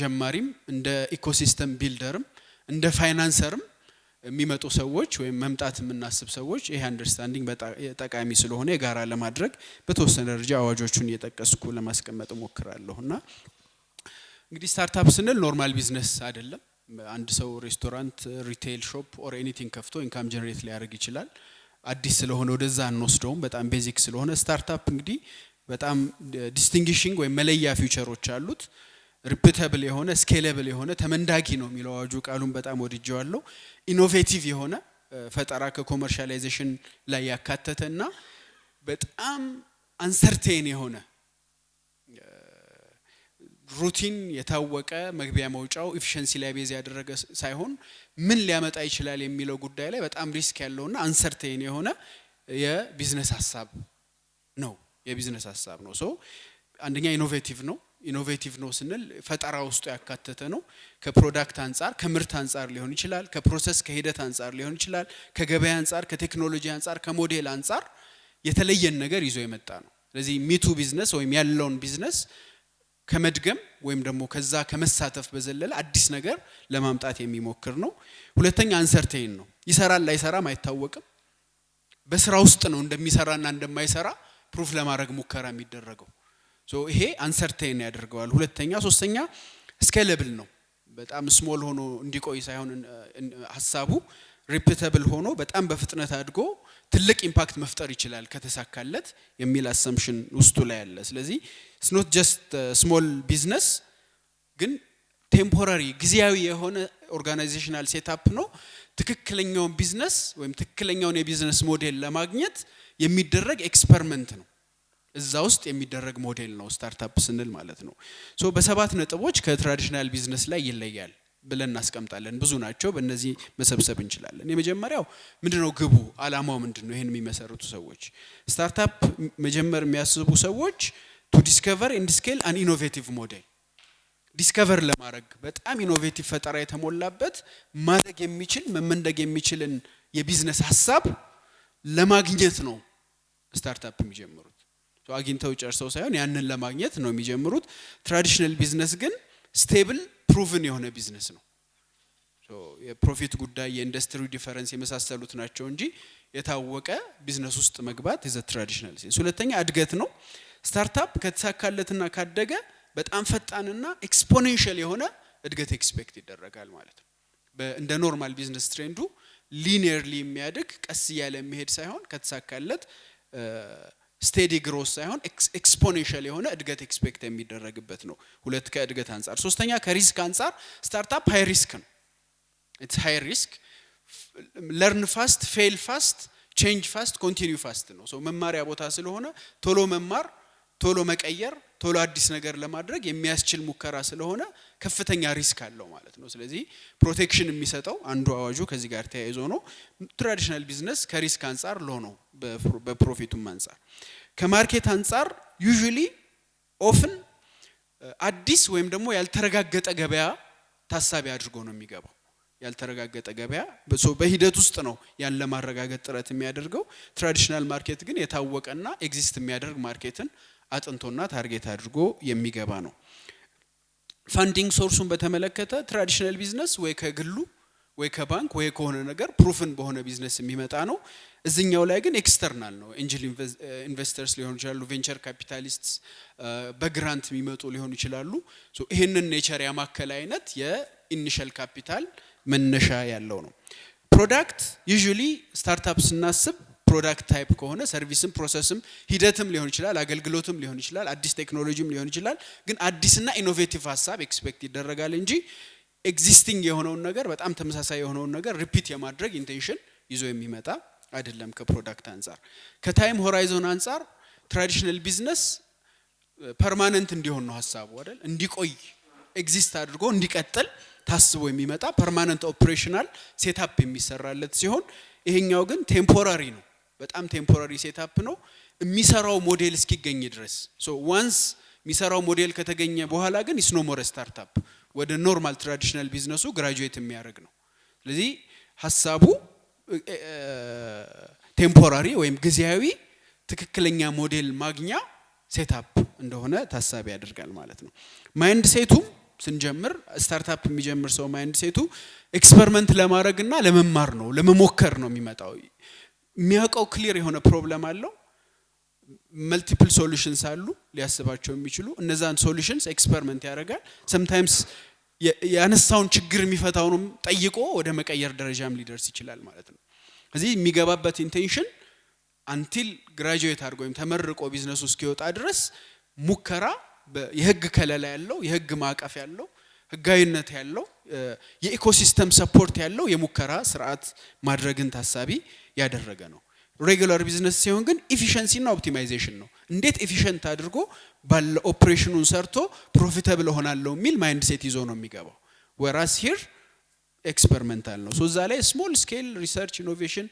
ጀማሪም እንደ ኢኮሲስተም ቢልደርም እንደ ፋይናንሰርም የሚመጡ ሰዎች ወይም መምጣት የምናስብ ሰዎች ይሄ አንደርስታንዲንግ በጣም ጠቃሚ ስለሆነ የጋራ ለማድረግ በተወሰነ ደረጃ አዋጆቹን እየጠቀስኩ ለማስቀመጥ ሞክራለሁና እንግዲህ ስታርታፕ ስንል ኖርማል ቢዝነስ አይደለም። አንድ ሰው ሬስቶራንት፣ ሪቴል ሾፕ ኦር ኤኒቲንግ ከፍቶ ኢንካም ጀነሬት ሊያደርግ ይችላል። አዲስ ስለሆነ ወደዛ አንወስደውም። በጣም ቤዚክ ስለሆነ ስታርታፕ እንግዲህ በጣም ዲስቲንግዊሺንግ ወይም መለያ ፊቸሮች አሉት። ሪፒተብል የሆነ ስኬሌብል የሆነ ተመንዳጊ ነው የሚለው አዋጁ ቃሉን በጣም ወድጄዋለሁ። ኢኖቬቲቭ የሆነ ፈጠራ ከኮመርሻላይዜሽን ላይ ያካተተና በጣም አንሰርቴን የሆነ ሩቲን የታወቀ መግቢያ መውጫው ኤፊሺየንሲ ላይ ቤዝ ያደረገ ሳይሆን ምን ሊያመጣ ይችላል የሚለው ጉዳይ ላይ በጣም ሪስክ ያለውና አንሰርቴን የሆነ የቢዝነስ ሐሳብ ነው። ሶ አንደኛ ኢኖቬቲቭ ነው ስንል ፈጠራ ውስጥ ያካተተ ነው። ከፕሮዳክት አንፃር ከምርት አንፃር ሊሆን ይችላል፣ ከፕሮሰስ ከሂደት አንፃር ሊሆን ይችላል፣ ከገበያ አንፃር፣ ከቴክኖሎጂ አንፃር፣ ከሞዴል አንፃር የተለየን ነገር ይዞ የመጣ ነው። ስለዚህ ሚቱ ቢዝነስ ወይም ያለውን ቢዝነስ ከመድገም ወይም ደግሞ ከዛ ከመሳተፍ በዘለለ አዲስ ነገር ለማምጣት የሚሞክር ነው። ሁለተኛ አንሰርቴን ነው። ይሰራል ላይሰራም አይታወቅም። በስራ ውስጥ ነው እንደሚሰራና እንደማይሰራ ፕሩፍ ለማድረግ ሙከራ የሚደረገው። ሶ ይሄ አንሰርቴን ያደርገዋል። ሁለተኛ ሶስተኛ ስኬሌብል ነው። በጣም ስሞል ሆኖ እንዲቆይ ሳይሆን ሐሳቡ ሪፒተብል ሆኖ በጣም በፍጥነት አድጎ ትልቅ ኢምፓክት መፍጠር ይችላል ከተሳካለት የሚል አሰምፕሽን ውስጡ ላይ አለ። ስለዚህ it's not just small business ግን ቴምፖራሪ ጊዜያዊ የሆነ ኦርጋናይዜሽናል ሴትአፕ ነው። ትክክለኛውን ቢዝነስ ወይም ትክክለኛውን የቢዝነስ ሞዴል ለማግኘት የሚደረግ ኤክስፐሪመንት ነው። እዛ ውስጥ የሚደረግ ሞዴል ነው ስታርታፕ ስንል ማለት ነው። ሶ በሰባት ነጥቦች ከትራዲሽናል ቢዝነስ ላይ ይለያል። ብለን እናስቀምጣለን ብዙ ናቸው በእነዚህ መሰብሰብ እንችላለን የመጀመሪያው ምንድነው ግቡ አላማው ምንድነው ይሄን የሚመሰርቱ ሰዎች ስታርታፕ መጀመር የሚያስቡ ሰዎች to discover and scale an innovative model ዲስከቨር ለማድረግ በጣም ኢኖቬቲቭ ፈጠራ የተሞላበት ማደግ የሚችል መመንደግ የሚችልን የቢዝነስ ሐሳብ ለማግኘት ነው ስታርታፕ የሚጀምሩት አግኝተው ጨርሰው ሳይሆን ያንን ለማግኘት ነው የሚጀምሩት ትራዲሽናል ቢዝነስ ግን ስቴብል ፕሩቭን የሆነ ቢዝነስ ነው የፕሮፊት ጉዳይ የኢንዱስትሪ ዲፈረንስ የመሳሰሉት ናቸው እንጂ የታወቀ ቢዝነስ ውስጥ መግባት is a traditional sense ሁለተኛ እድገት ነው ስታርታፕ ከተሳካለትና ካደገ በጣም ፈጣንና ኤክስፖኔንሻል የሆነ እድገት ኤክስፔክት ይደረጋል ማለት ነው እንደ ኖርማል ቢዝነስ ትሬንዱ ሊኒየርሊ የሚያድግ ቀስ ያለ የሚሄድ ሳይሆን ከተሳካለት ስቴዲ ግሮስ ሳይሆን ኤክስፖኔንሻል የሆነ እድገት ኤክስፔክት የሚደረግበት ነው ሁለት ከእድገት አንፃር ሶስተኛ ከሪስክ አንፃር ስታርታፕ ሃይ ሪስክ ነው it's high risk learn fast fail fast change fast continue fast ነው ሶ መማሪያ ቦታ ስለሆነ ቶሎ መማር ቶሎ መቀየር ቶሎ አዲስ ነገር ለማድረግ የሚያስችል ሙከራ ስለሆነ ከፍተኛ ሪስክ አለው ማለት ነው ስለዚህ ፕሮቴክሽን የሚሰጠው አንዱ አዋጁ ከዚህ ጋር ተያይዞ ነው ትራዲሽናል ቢዝነስ ከሪስክ አንፃር ሎ ነው በፕሮፊቱም አንፃር ከማርኬት አንፃር usually often አዲስ ወይም ደግሞ ያልተረጋገጠ ገበያ ታሳቢ አድርጎ ነው የሚገባው ያልተረጋገጠ ገበያ በሂደት ውስጥ ነው ያን ለማረጋገጥ ጥረት የሚያደርገው ትራዲሽናል ማርኬት ግን የታወቀና ኤግዚስት የሚያደርግ ማርኬትን አጥንቶና ታርጌት አድርጎ የሚገባ ነው ፋንዲንግ ሶርሱን በተመለከተ ትራዲሽናል ቢዝነስ ወይ ከግሉ ወይ ከባንክ ወይ ከሆነ ነገር ፕሩፍን በሆነ ቢዝነስ የሚመጣ ነው እዚህኛው ላይ ግን ኤክስተርናል ነው ኤንጀል ኢንቨስተርስ ሊሆኑ ይችላሉ ቬንቸር ካፒታሊስትስ በግራንት የሚመጡ ሊሆኑ ይችላሉ ሶ ይሄንን ኔቸር ያማከለ አይነት የኢኒሺያል ካፒታል መነሻ ያለው ነው ፕሮዳክት usually ስታርታፕ ስናስብ ፕሮዳክት ታይፕ ከሆነ ሰርቪስም ፕሮሰስም ሂደትም ሊሆን ይችላል አገልግሎትም ሊሆን ይችላል አዲስ ቴክኖሎጂም ሊሆን ይችላል ግን አዲስና ኢኖቬቲቭ ሐሳብ ኤክስፔክት ይደረጋል እንጂ ኤግዚስቲንግ የሆነውን ነገር በጣም ተመሳሳይ የሆነውን ነገር ሪፒት የማድረግ ኢንቴንሽን ይዞ የሚመጣ አይደለም ከፕሮዳክት አንፃር ከታይም ሆራይዞን አንፃር ትራዲሽናል ቢዝነስ ፐርማነንት እንዲሆን ነው ሐሳቡ አይደል እንዲቆይ ኤግዚስት አድርጎ እንዲቀጥል ታስቦ የሚመጣ ፐርማነንት ኦፕሬሽናል ሴትአፕ የሚሰራለት ሲሆን ይሄኛው ግን ቴምፖራሪ ነው በጣም ቴምፖራሪ ሴትአፕ ነው የሚሰራው ሞዴል እስኪገኝ ድረስ ሶ ዋንስ የሚሰራው ሞዴል ከተገኘ በኋላ ግን ኢስ ኖ ሞር ስታርታፕ ወደ ኖርማል ትራዲሽናል ቢዝነሱ ግራጁዌት የሚያደርግ ነው ስለዚህ ሐሳቡ ቴምፖራሪ ወይም ጊዜያዊ ትክክለኛ ሞዴል ማግኛ ሴትአፕ እንደሆነ ታሳቢ ያደርጋል ማለት ነው ማይንድ ሴቱ ስንጀምር ስታርታፕ የሚጀምር ሰው ማይንድ ሴቱ ኤክስፐሪመንት ለማድረግና ለመማር ነው ለመሞከር ነው የሚመጣው የሚያውቀው ክሊር የሆነ ፕሮብለም አለው መልቲፕል ሶሉሽንስ አሉ ሊያስባቸው የሚችሉ እነዛን ሶሉሽንስ ኤክስፐሪመንት ያደርጋል sometimes ያነሳውን ችግር የሚፈታውንም ጠይቆ ወደ መቀየር ደረጃም ሊደርስ ይችላል ማለት ነው ስለዚህ የሚገባበት ኢንቴንሽን አንቲል ግራጁዌት አድርጎ ወይም ተመርቆ ቢዝነሱ እስኪወጣ ድረስ ሙከራ የህግ ከለላ ያለው የህግ ማዕቀፍ ያለው ህጋዊነት ያለው የኢኮሲስተም ሰፖርት ያለው የሙከራ ስርዓት ማድረግን ታሳቢ ያደረገ ነው ሬጉላር ቢዝነስ ሲሆን ግን ኤፊሺየንሲ እና ኦፕቲማይዜሽን ነው እንዴት ኤፊሺየንት አድርጎ ባለ ኦፕሬሽኑን ሰርቶ ፕሮፊታብል ሆናለው ሚል ማይንድ ሴት ይዞ ነው የሚገባው whereas here ኤክስፐሪመንታል ነው ሶ ዛሬ ስሞል ስኬል ሪሰርች ኢኖቬሽን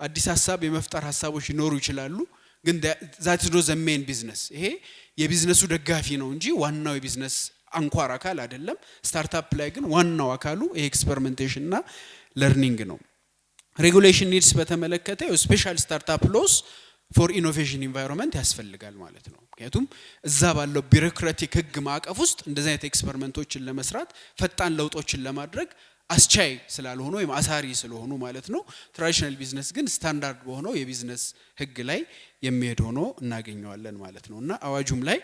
አዲስ ሐሳብ የመፍጠር ሐሳቦች ይኖሩ ይችላሉ ግን that is not the main business ይሄ የቢዝነሱ ደጋፊ ነው እንጂ ዋናው የቢዝነስ አንኳር አካል አይደለም ስታርታፕ ላይ ግን ዋናው አካሉ ኤክስፐሪመንቴሽን እና ለርኒንግ ነው ሬጉሌሽን ኒድስ በተመለከተ ስፔሻል ስታርታፕ ሎስ ፎር ኢኖቬሽን ኢንቫይሮንመንት ያስፈልጋል ማለት ነው ምክንያቱም እዛ ባለው ቢሮክራቲክ ህግ ማዕቀፍ ውስጥ እንደዚህ አይነት ኤክስፐሪመንቶችን ለመስራት ፈጣን ለውጦችን ለማድረግ አስቻይ ስላልሆነ ወይም አሳሪ ስለሆኑ ማለት ነው ትራዲሽናል ቢዝነስ ግን ስታንዳርድ በሆነው የቢዝነስ ህግ ላይ የሚሄድ ሆኖ እናገኘዋለን ማለት ነውና አዋጁም ላይ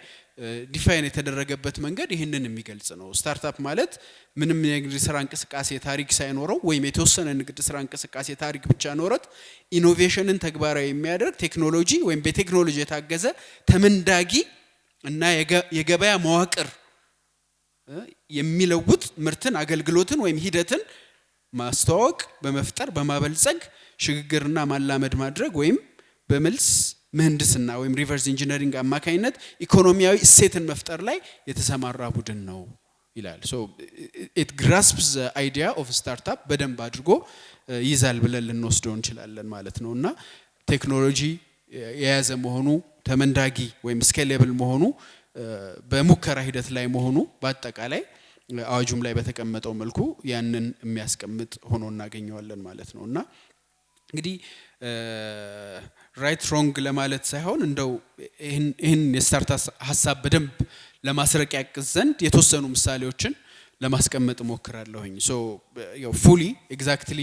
ዲፋይን የተደረገበት መንገድ ይሄንን የሚገልጽ ነው ስታርታፕ ማለት ምንም የንግድ ስራ እንቅስቃሴ ታሪክ ሳይኖረው ወይም የተወሰነ ንግድ ስራ እንቅስቃሴ ታሪክ ብቻ ኖረት ኢኖቬሽንን ተግባራዊ የሚያደርግ ቴክኖሎጂ ወይም በቴክኖሎጂ የታገዘ ተመንዳጊ እና የገበያ መዋቅር የሚለውጥ ምርትን አገልግሎትን ወይም ሂደትን ማስተዋወቅ በመፍጠር በማበልጸግ ሽግግርና ማላመድ ማድረግ ወይም በመልስ ምህንድስና ወይም ሪቨርስ ኢንጂነሪንግ አማካኝነት ኢኮኖሚያዊ እሴትን መፍጠር ላይ የተሰማራ ቡድን ነው ይላል so it grasps the idea of startup በደንብ አድርጎ ይዛል ብለን ልንወስደው እንችላለን ማለት ነውና ቴክኖሎጂ የያዘ መሆኑ ተመንዳጊ ወይም ስኬሌብል መሆኑ በሙከራ ሂደት ላይ መሆኑ በአጠቃላይ አዋጁም ላይ በተቀመጠው መልኩ ያንን የሚያስቀምጥ ሆኖ እናገኘዋለን ማለት ነውና እንግዲህ ራይት ሮንግ ለማለት ሳይሆን እንደው ይሄን የስታርታፕ ሐሳብ በደንብ ለማስረቅ ያቅዝ ዘንድ የተወሰኑ ምሳሌዎችን ለማስቀመጥ ሞክራለሁኝ ሶ ያው ፉሊ ኤግዛክትሊ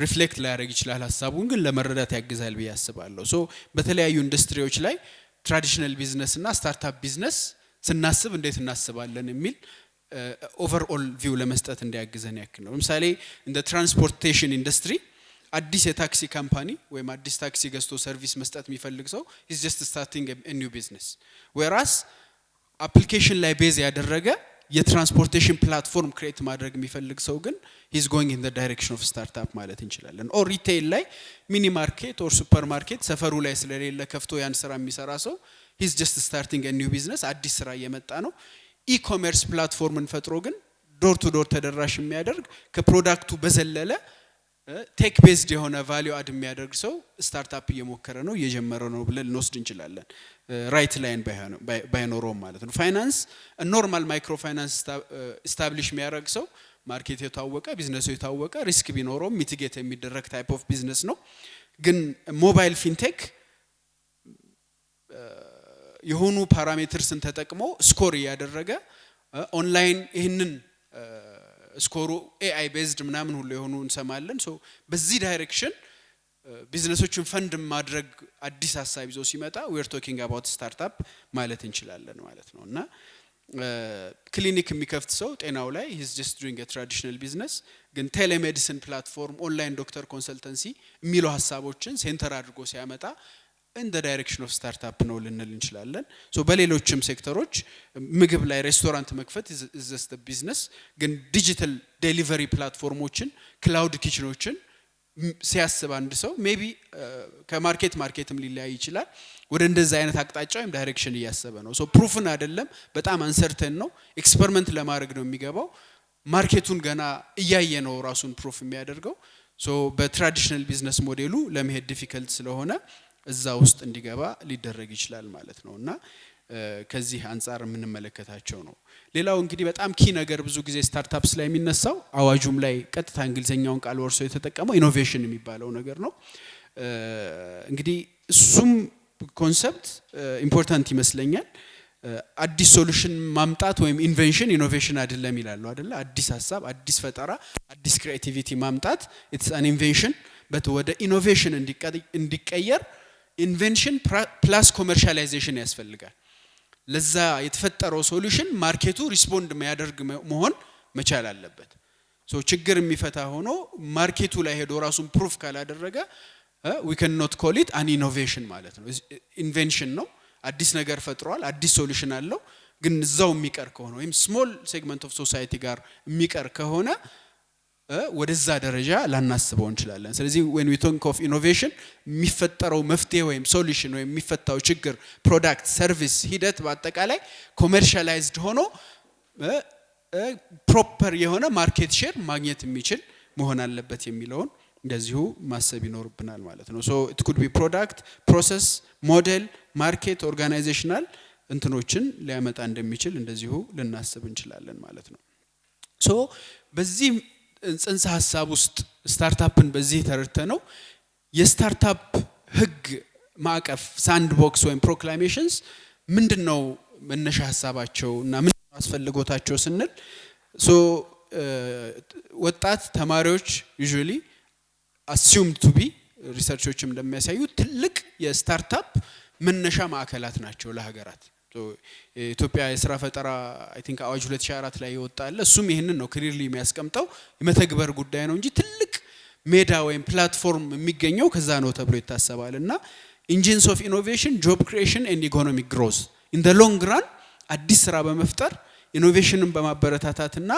ሪፍሌክት ላያደርግ ይችላል ሐሳቡን ግን ለመረዳት ያግዛል ብዬ አስባለሁ ሶ በተለያዩ ኢንዱስትሪዎች ላይ ትራዲሽናል ቢዝነስ እና ስታርታፕ ቢዝነስ ስናስብ እንዴት እናስባለን የሚል ኦቨርኦል ቪው ለመስጠት እንዲያግዘን ያክል ነው ለምሳሌ እንደ ትራንስፖርቴሽን ኢንዱስትሪ አዲስ የታክሲ ካምፓኒ ወይም አዲስ ታክሲ ገዝቶ ሰርቪስ መስጠት የሚፈልግ ሰው is just starting a new business whereas application ላይ ቤዝ ያደረገ የትራንስፖርቴሽን ፕላትፎርም ክሬት ማድረግ የሚፈልግ ሰው ግን he's going in the direction of startup ማለት እንችላለን or retail ላይ ሚኒ ማርኬት or ሱፐር ማርኬት ሰፈሩ ላይ ስለሌለ ከፍቶ ያን ስራ የሚሰራ ሰው he's just starting a new business አዲስ ስራ እየመጣ ነው ኢኮሜርስ ፕላትፎርምን ፈጥሮ ግን ዶር ቱ ዶር ተደራሽ የሚያደርግ ከፕሮዳክቱ በዘለለ ቴክ ቤዝድ የሆነ ቫልዩ አድ የሚያደርግ ሰው ስታርታፕ እየሞከረ ነው እየጀመረ ነው ብለን ልንወስድ እንችላለን ራይት ላይን ባይኖረው ማለት ነው ፋይናንስ ኖርማል ማይክሮ ፋይናንስ ስታብሊሽ የሚያደርግ ሰው ማርኬት የታወቀ ቢዝነሱ የታወቀ ሪስክ ቢኖረው ሚቲጌት የሚደረግ ታይፕ ኦፍ ቢዝነስ ነው ግን ሞባይል ፊንቴክ የሆኑ ፓራሜትርስን ተጠቅሞ ስኮር ያደረገ ኦንላይን ይሄንን ስኮሩ ኤአይ ቤዝድ ምናምን ሁሉ የሆኑ እንሰማለን ሶ በዚህ ዳይሬክሽን ቢዝነሶችን ፈንድ ማድረግ አዲስ ሐሳብ ይዞ ሲመጣ we are talking about startup ማለት እንችላለን ማለት ነውና ክሊኒክ የሚከፍት ሰው ጤናው ላይ he's just doing a traditional business ግን ቴሌሜዲሲን ፕላትፎርም ኦንላይን ዶክተር ኮንሰልተንሲ የሚለው ሐሳቦችን ሴንተር አድርጎ ሲያመጣ in the direction of startup ነው ልንል እንችላለን ሶ በሌሎችም ሴክተሮች ምግብ ላይ ሬስቶራንት መክፈት is just the business ግን ዲጂታል ዴሊቨሪ ፕላትፎርሞችን ክላውድ ኪችኖችን ሲያስብ አንድ ሰው ሜቢ ከማርኬትም ሊለያይ ይችላል ወደ እንደዛ አይነት አቅጣጫ ወይም ዳይሬክሽን እያሰበ ነው ሶ ፕሩፍን አይደለም በጣም አንሰርተን ነው ኤክስፐሪመንት ለማድረግ ነው የሚገባው ማርኬቱን ገና እያየ ነው ራሱን ፕሩፍ የሚያደርገው ሶ በትራዲሽናል ቢዝነስ ሞዴሉ ለመሄድ ዲፊከልት ስለሆነ እዛ ውስጥ እንዲገባ ሊደረግ ይችላል ማለት ነውና ከዚህ አንፃር የምንመለከታቸው ነው ሌላው እንግዲህ በጣም ኪ ነገር ብዙ ጊዜ ስታርታፕስ ላይ የሚነሳው አዋጁም ላይ ቀጥታ እንግሊዘኛውን ቃል ወርሶ የተጠቀመው ኢኖቬሽን የሚባለው ነገር ነው እንግዲህ እሱም ኮንሰፕት ኢምፖርታንት ይመስለኛል አዲስ ሶሉሽን ማምጣት ወይም ኢንቨንሽን ኢኖቬሽን አይደለም ይላሉ አይደለ አዲስ ሐሳብ አዲስ ፈጠራ አዲስ ክሪኤቲቪቲ ማምጣት it's an invention but ወደ ኢኖቬሽን እንዲቀየር ኢንቨንሽን ፕላስ ኮመርሻላይዜሽን ያስፈልጋል ለዛ የተፈጠረው ሶሉሽን ማርኬቱ ሪስፖንድ የሚያደርግ መሆን መቻል አለበት ሶ ችግር የሚፈታ ሆኖ ማርኬቱ ላይ ሄዶ ራሱን ፕሩፍ ካላደረገ we cannot call it an innovation ማለት ነው ኢንቨንሽን ነው አዲስ ነገር ፈጥሯል አዲስ ሶሉሽን አለው ግን እዛው የሚቀር ከሆነ ወይም ስሞል ሴግመንት ኦፍ ሶሳይቲ ጋር የሚቀር ከሆነ ወደዛ ደረጃ ላናስበው እንችላለን ስለዚህ when we think of innovation የሚፈጠረው መፍትሄ ወይም ሶሉሽን ወይም የሚፈታው ችግር ፕሮዳክት ሰርቪስ ሂደት በአጠቃላይ ኮመርሻላይዝድ ሆኖ ፕሮፐር የሆነ ማርኬት ሼር ማግኘት የሚችል መሆን አለበት የሚለውን እንደዚሁ ማሰብ ይኖርብናል ማለት ነው so it could be product process model market organizational እንትኖችን ሊያመጣ እንደሚችል እንደዚሁ ልናስብ እንችላለን ማለት ነው so በዚህ ጽንሰ ሐሳብ ውስጥ ስታርታፕን በዚህ ተረድተ ነው የስታርታፕ ህግ ማዕቀፍ ሳንድ ቦክስ ወይም ፕሮክላሜሽንስ ምንድነው መነሻ ሐሳባቸውና ምን አስፈልጎታቸው ስንል ሶ ወጣት ተማሪዎች usually assumed to be ሪሰርቾችም እንደሚያሳዩ ትልቅ የስታርታፕ መነሻ ማዕከላት ናቸው ለሀገራት ኢትዮጵያ የሥራ ፈጠራ አይ ቲንክ አዋጅ 2004 ላይ ይወጣል እሱም ይሄንን ነው ክሊርሊ የሚያስቀምጠው የመተግበር ጉዳይ ነው እንጂ ትልቅ ሜዳ ወይም ፕላትፎርም የሚገኘው ከዛ ነው ተብሎ ይታሰባልና ኢንጂንስ ኦፍ ኢኖቬሽን ጆብ ክሪኤሽን ኤንድ ኢኮኖሚክ ግሮዝ ኢን ዘ ሎንግ ራን አዲስ ስራ በመፍጠር ኢኖቬሽንን በማበረታታትና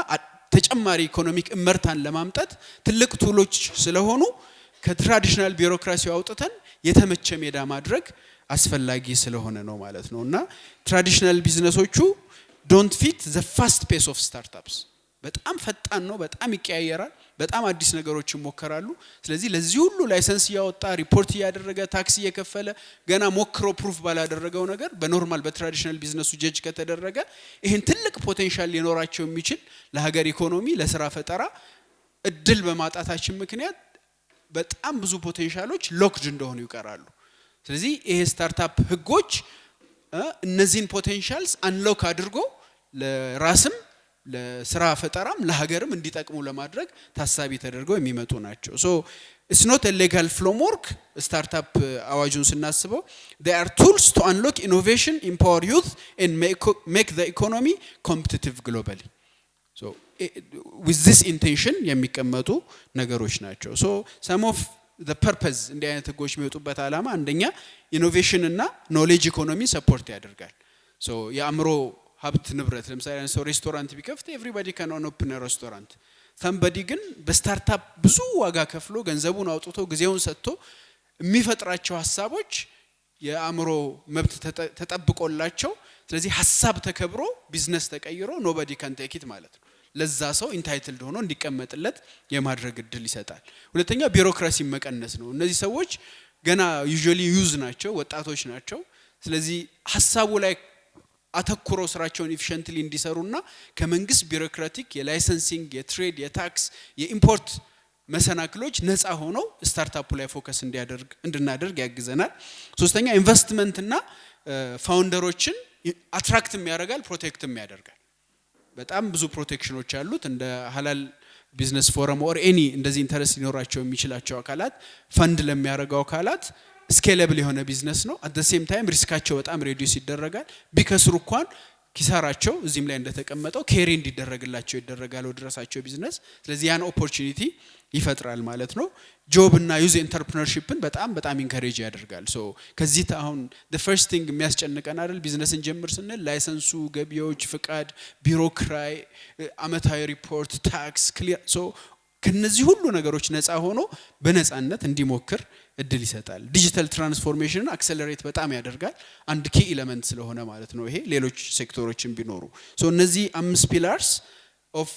ተጨማሪ ኢኮኖሚክ እመርታን ለማምጣት ትልቅ ቱሎች ስለሆኑ ከትራዲሽናል ቢሮክራሲ አውጥተን የተመቸ ሜዳ ማድረግ አስፈላጊ ስለሆነ ነው ማለት ነውና ትራዲሽናል ቢዝነሶቹ don't fit the fast pace of startups በጣም ፈጣን ነው በጣም ይቀያየራል በጣም አዲስ ነገሮች ይሞከራሉ ስለዚህ ለዚህ ሁሉ ላይሰንስ ያወጣ ሪፖርት ያደረገ ታክስ እየከፈለ ገና ሞክሮ ፕሩፍ ባላደረገው ነገር በኖርማል በትራዲሽናል ቢዝነሱ ጀጅ ከተደረገ ይሄን ትልቅ ፖቴንሻል ሊኖራቸው የሚችል ለሀገር ኢኮኖሚ ለስራ ፈጠራ እድል በማጣታችን ምክንያት በጣም ብዙ ፖቴንሻሎች ሎክድ እንደሆኑ ይቀራሉ ስለዚህ ይሄ ስታርታፕ ህጎች እነዚህን ፖቴንሻልስ አንሎክ አድርጎ ለራስም ለስራ ፈጠራም ለሀገርም እንዲጠቅሙ ለማድረግ ታሳቢ ተደርገው የሚመጡ ናቸው so it's not a legal framework startup አዋጁን ስናስበው they are tools to unlock innovation empower youth and make the economy competitive globally so with this intention የሚቀመጡ ነገሮች ናቸው so some of the purpose እንደ አይነት ህጎች የሚወጡበት ዓላማ አንደኛ ኢኖቬሽን እና ኖሌጅ ኢኮኖሚ ሰፖርት ያደርጋል so የአምሮ ሀብት ንብረት ለምሳሌ አንሰው ሬስቶራንት ቢከፍት everybody can open a restaurant somebody ግን በስታርታፕ ብዙ ዋጋ ከፍሎ ገንዘቡን አውጥቶ ጊዜውን ሰጥቶ የሚፈጥራቸው ሐሳቦች የአምሮ መብት ተጠብቆላቸው ስለዚህ ሐሳብ ተከብሮ ቢዝነስ ተቀይሮ nobody can take it ማለት ነው ለዛ ሰው ኢንታይትልድ ሆኖ እንዲቀመጥለት የማድረግ እድል ይሰጣል ሁለተኛ ቢሮክራሲ መቀነስ ነው እነዚህ ሰዎች ገና usually ዩዝ ናቸው ወጣቶች ናቸው ስለዚህ ሐሳቡ ላይ አተኩረው ስራቸውን ኢፊሺየንትሊ እንዲሰሩና ከመንግስት ቢሮክራቲክ የላይሰንሲንግ የትሬድ የታክስ የኢምፖርት መሰናክሎች ነፃ ሆነው ስታርታፑ ላይ ፎከስ እንድናደርግ ያግዘናል ሶስተኛ ኢንቨስትመንት እና ፋውንደሮችን አትራክትም ያደርጋል ፕሮቴክትም ያደርጋል በጣም ብዙ ፕሮቴክሽኖች አሉት እንደ ሐላል ቢዝነስ ፎረም ኦር ኤኒ እንደዚህ ኢንተረስት ሊኖራቸው የሚችላቸው አካላት ፈንድ ለሚያደርገው አካላት ስኬሌብል የሆነ ቢዝነስ ነው at the same time ሪስካቸው በጣም ሬዲዩስ ይደረጋል ቢከስሩ እንኳን ኪሳራቸው እዚህም ላይ እንደተቀመጠው ኬሪ እንዲደረግላቸው ይደረጋል ወድረሳቸው ቢዝነስ ስለዚህ ያን ኦፖርቹኒቲ ይፈጥራል ማለት ነው ጆብ እና ዩዝ ኢንተርፕረነርሺፕን በጣም ኢንካሬጅ ያደርጋል ሶ ከዚህ አሁን the first thing የሚያስጨንቀን አይደል ቢዝነስን ጀምር ስንል ላይሰንሱ ገቢዎች ፍቃድ ቢሮክራሲ አመታዊ ሪፖርት ታክስ ክሊር ሶ ከነዚህ ሁሉ ነገሮች ነፃ ሆኖ በነፃነት እንዲሞክር እድል ይሰጣል ዲጂታል ትራንስፎርሜሽንን አክሰለሬት በጣም ያደርጋል አንድ ኪ ኤሌመንት ስለሆነ ማለት ነው ይሄ ሌሎች ሴክተሮችን ቢኖሩ ሶ እነዚህ 5 ፒላርስ ኦፍ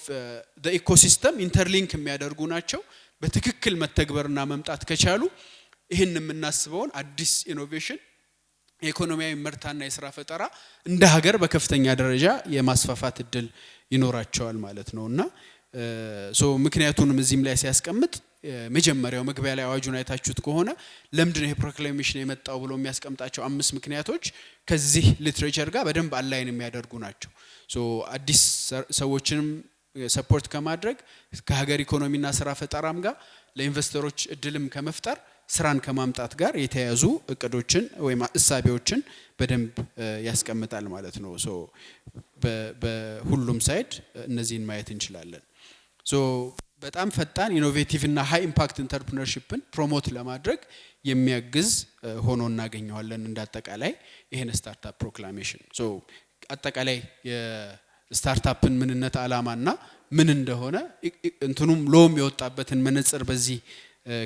the ecosystem ኢንተርሊንክ የሚያደርጉ ናቸው በትክክል መተግበርና መምጣት ከቻሉ ይሄን የምናስበውን አዲስ ኢኖቬሽን ኢኮኖሚያዊ ምርታና የሥራ ፈጠራ እንደ ሀገር በከፍተኛ ደረጃ የማስፋፋት እድል ይኖራቸዋል ማለት ነውና ሶ ምክንያቱንም እዚህም ላይ ሲያስቀምጥ መጀመሪያው መግቢያ ላይ አዋጁን አይታችሁት ከሆነ ለምንድነው ይሄ ፕሮክላሜሽን የመጣው ብሎ የሚያስቀምጣቸው 5 ምክንያቶች ከዚህ ሊትሬቸር ጋር በደንብ አላይን የሚያደርጉ ናቸው ሶ አዲስ ሰዎችንም ሰፖርት ከማድረግ ከሀገር ኢኮኖሚና ስራ ፈጠራም ጋር ለኢንቨስተሮች እድልም ከመፍጠር ስራን ከማምጣት ጋር የተያዙ እቅዶችን ወይ እሳቤዎችን በደንብ ያስቀምጣል ማለት ነው ሶ በሁሉም ሳይድ እነዚህን ማየት እንችላለን ሶ በጣም ፈጣን ኢኖቬቲቭ እና ሃይ ኢምፓክት ኢንተርፕረነርሺፕን ፕሮሞት ለማድረግ የሚያግዝ ሆኖ እናገኘዋለን እንዳጠቃላይ ይሄን ስታርታፕ ፕሮክላሜሽን ሶ አጠቃላይ የስታርታፕን ምንነት ዓላማና ምን እንደሆነ እንትኑም ሎም የወጣበትን መነጽር በዚህ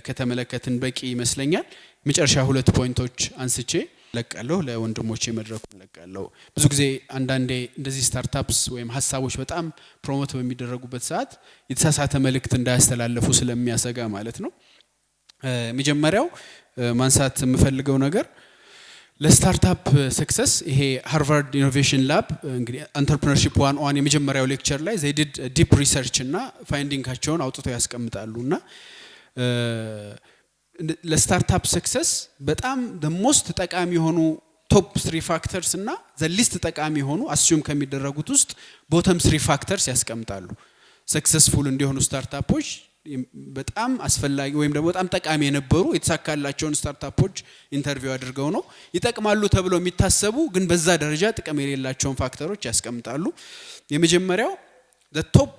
ከተመለከትን በቂ ይመስለኛል መጨረሻ 2 ፖይንቶች አንስቼ ለቀለው ለወንድሞቼ መድረኩ ለቀለው ብዙ ጊዜ አንዳንዴ እንደዚህ ስታርታፕስ ወይም ሐሳቦች በጣም ፕሮሞት በሚደረጉበት ሰዓት የተሳሳተ መልእክት እንዳያስተላልፉ ስለሚያሰጋ ማለት ነው መጀመሪያው ማንሳት የምፈልገው ነገር ለስታርታፕ ሰክሰስ ይሄ ሃርቫርድ ኢኖቬሽን ላብ እንግዲህ ኢንተርፕረነርሺፕ 101 የመጀመሪያው ሌክቸር ላይ they did deep research እና ፋይንዲንጋቸውን አውጥተው ያስቀምጣሉና ለስታርታፕ ሰክሰስ በጣም the most ጠቃሚ የሆኑ ቶፕ 3 ፋክተርስ እና the least ጠቃሚ የሆኑ አስዩም ከሚደረጉት ውስጥ ቦተም 3 ፋክተርስ ያስቀምጣሉ ሰክሰስፉል እንዲሆኑ ስታርታፖች በጣም አስፈላጊ ወይም ደግሞ በጣም ጠቃሚ የነበሩ የተሳካላቸውን ስታርታፖች ኢንተርቪው አድርገው ነው ይጠቅማሉ ተብሎ የሚታሰቡ ግን በዛ ደረጃ ጥቅም የሌላቸውን ፋክተሮች ያስቀምጣሉ የመጀመሪያው the top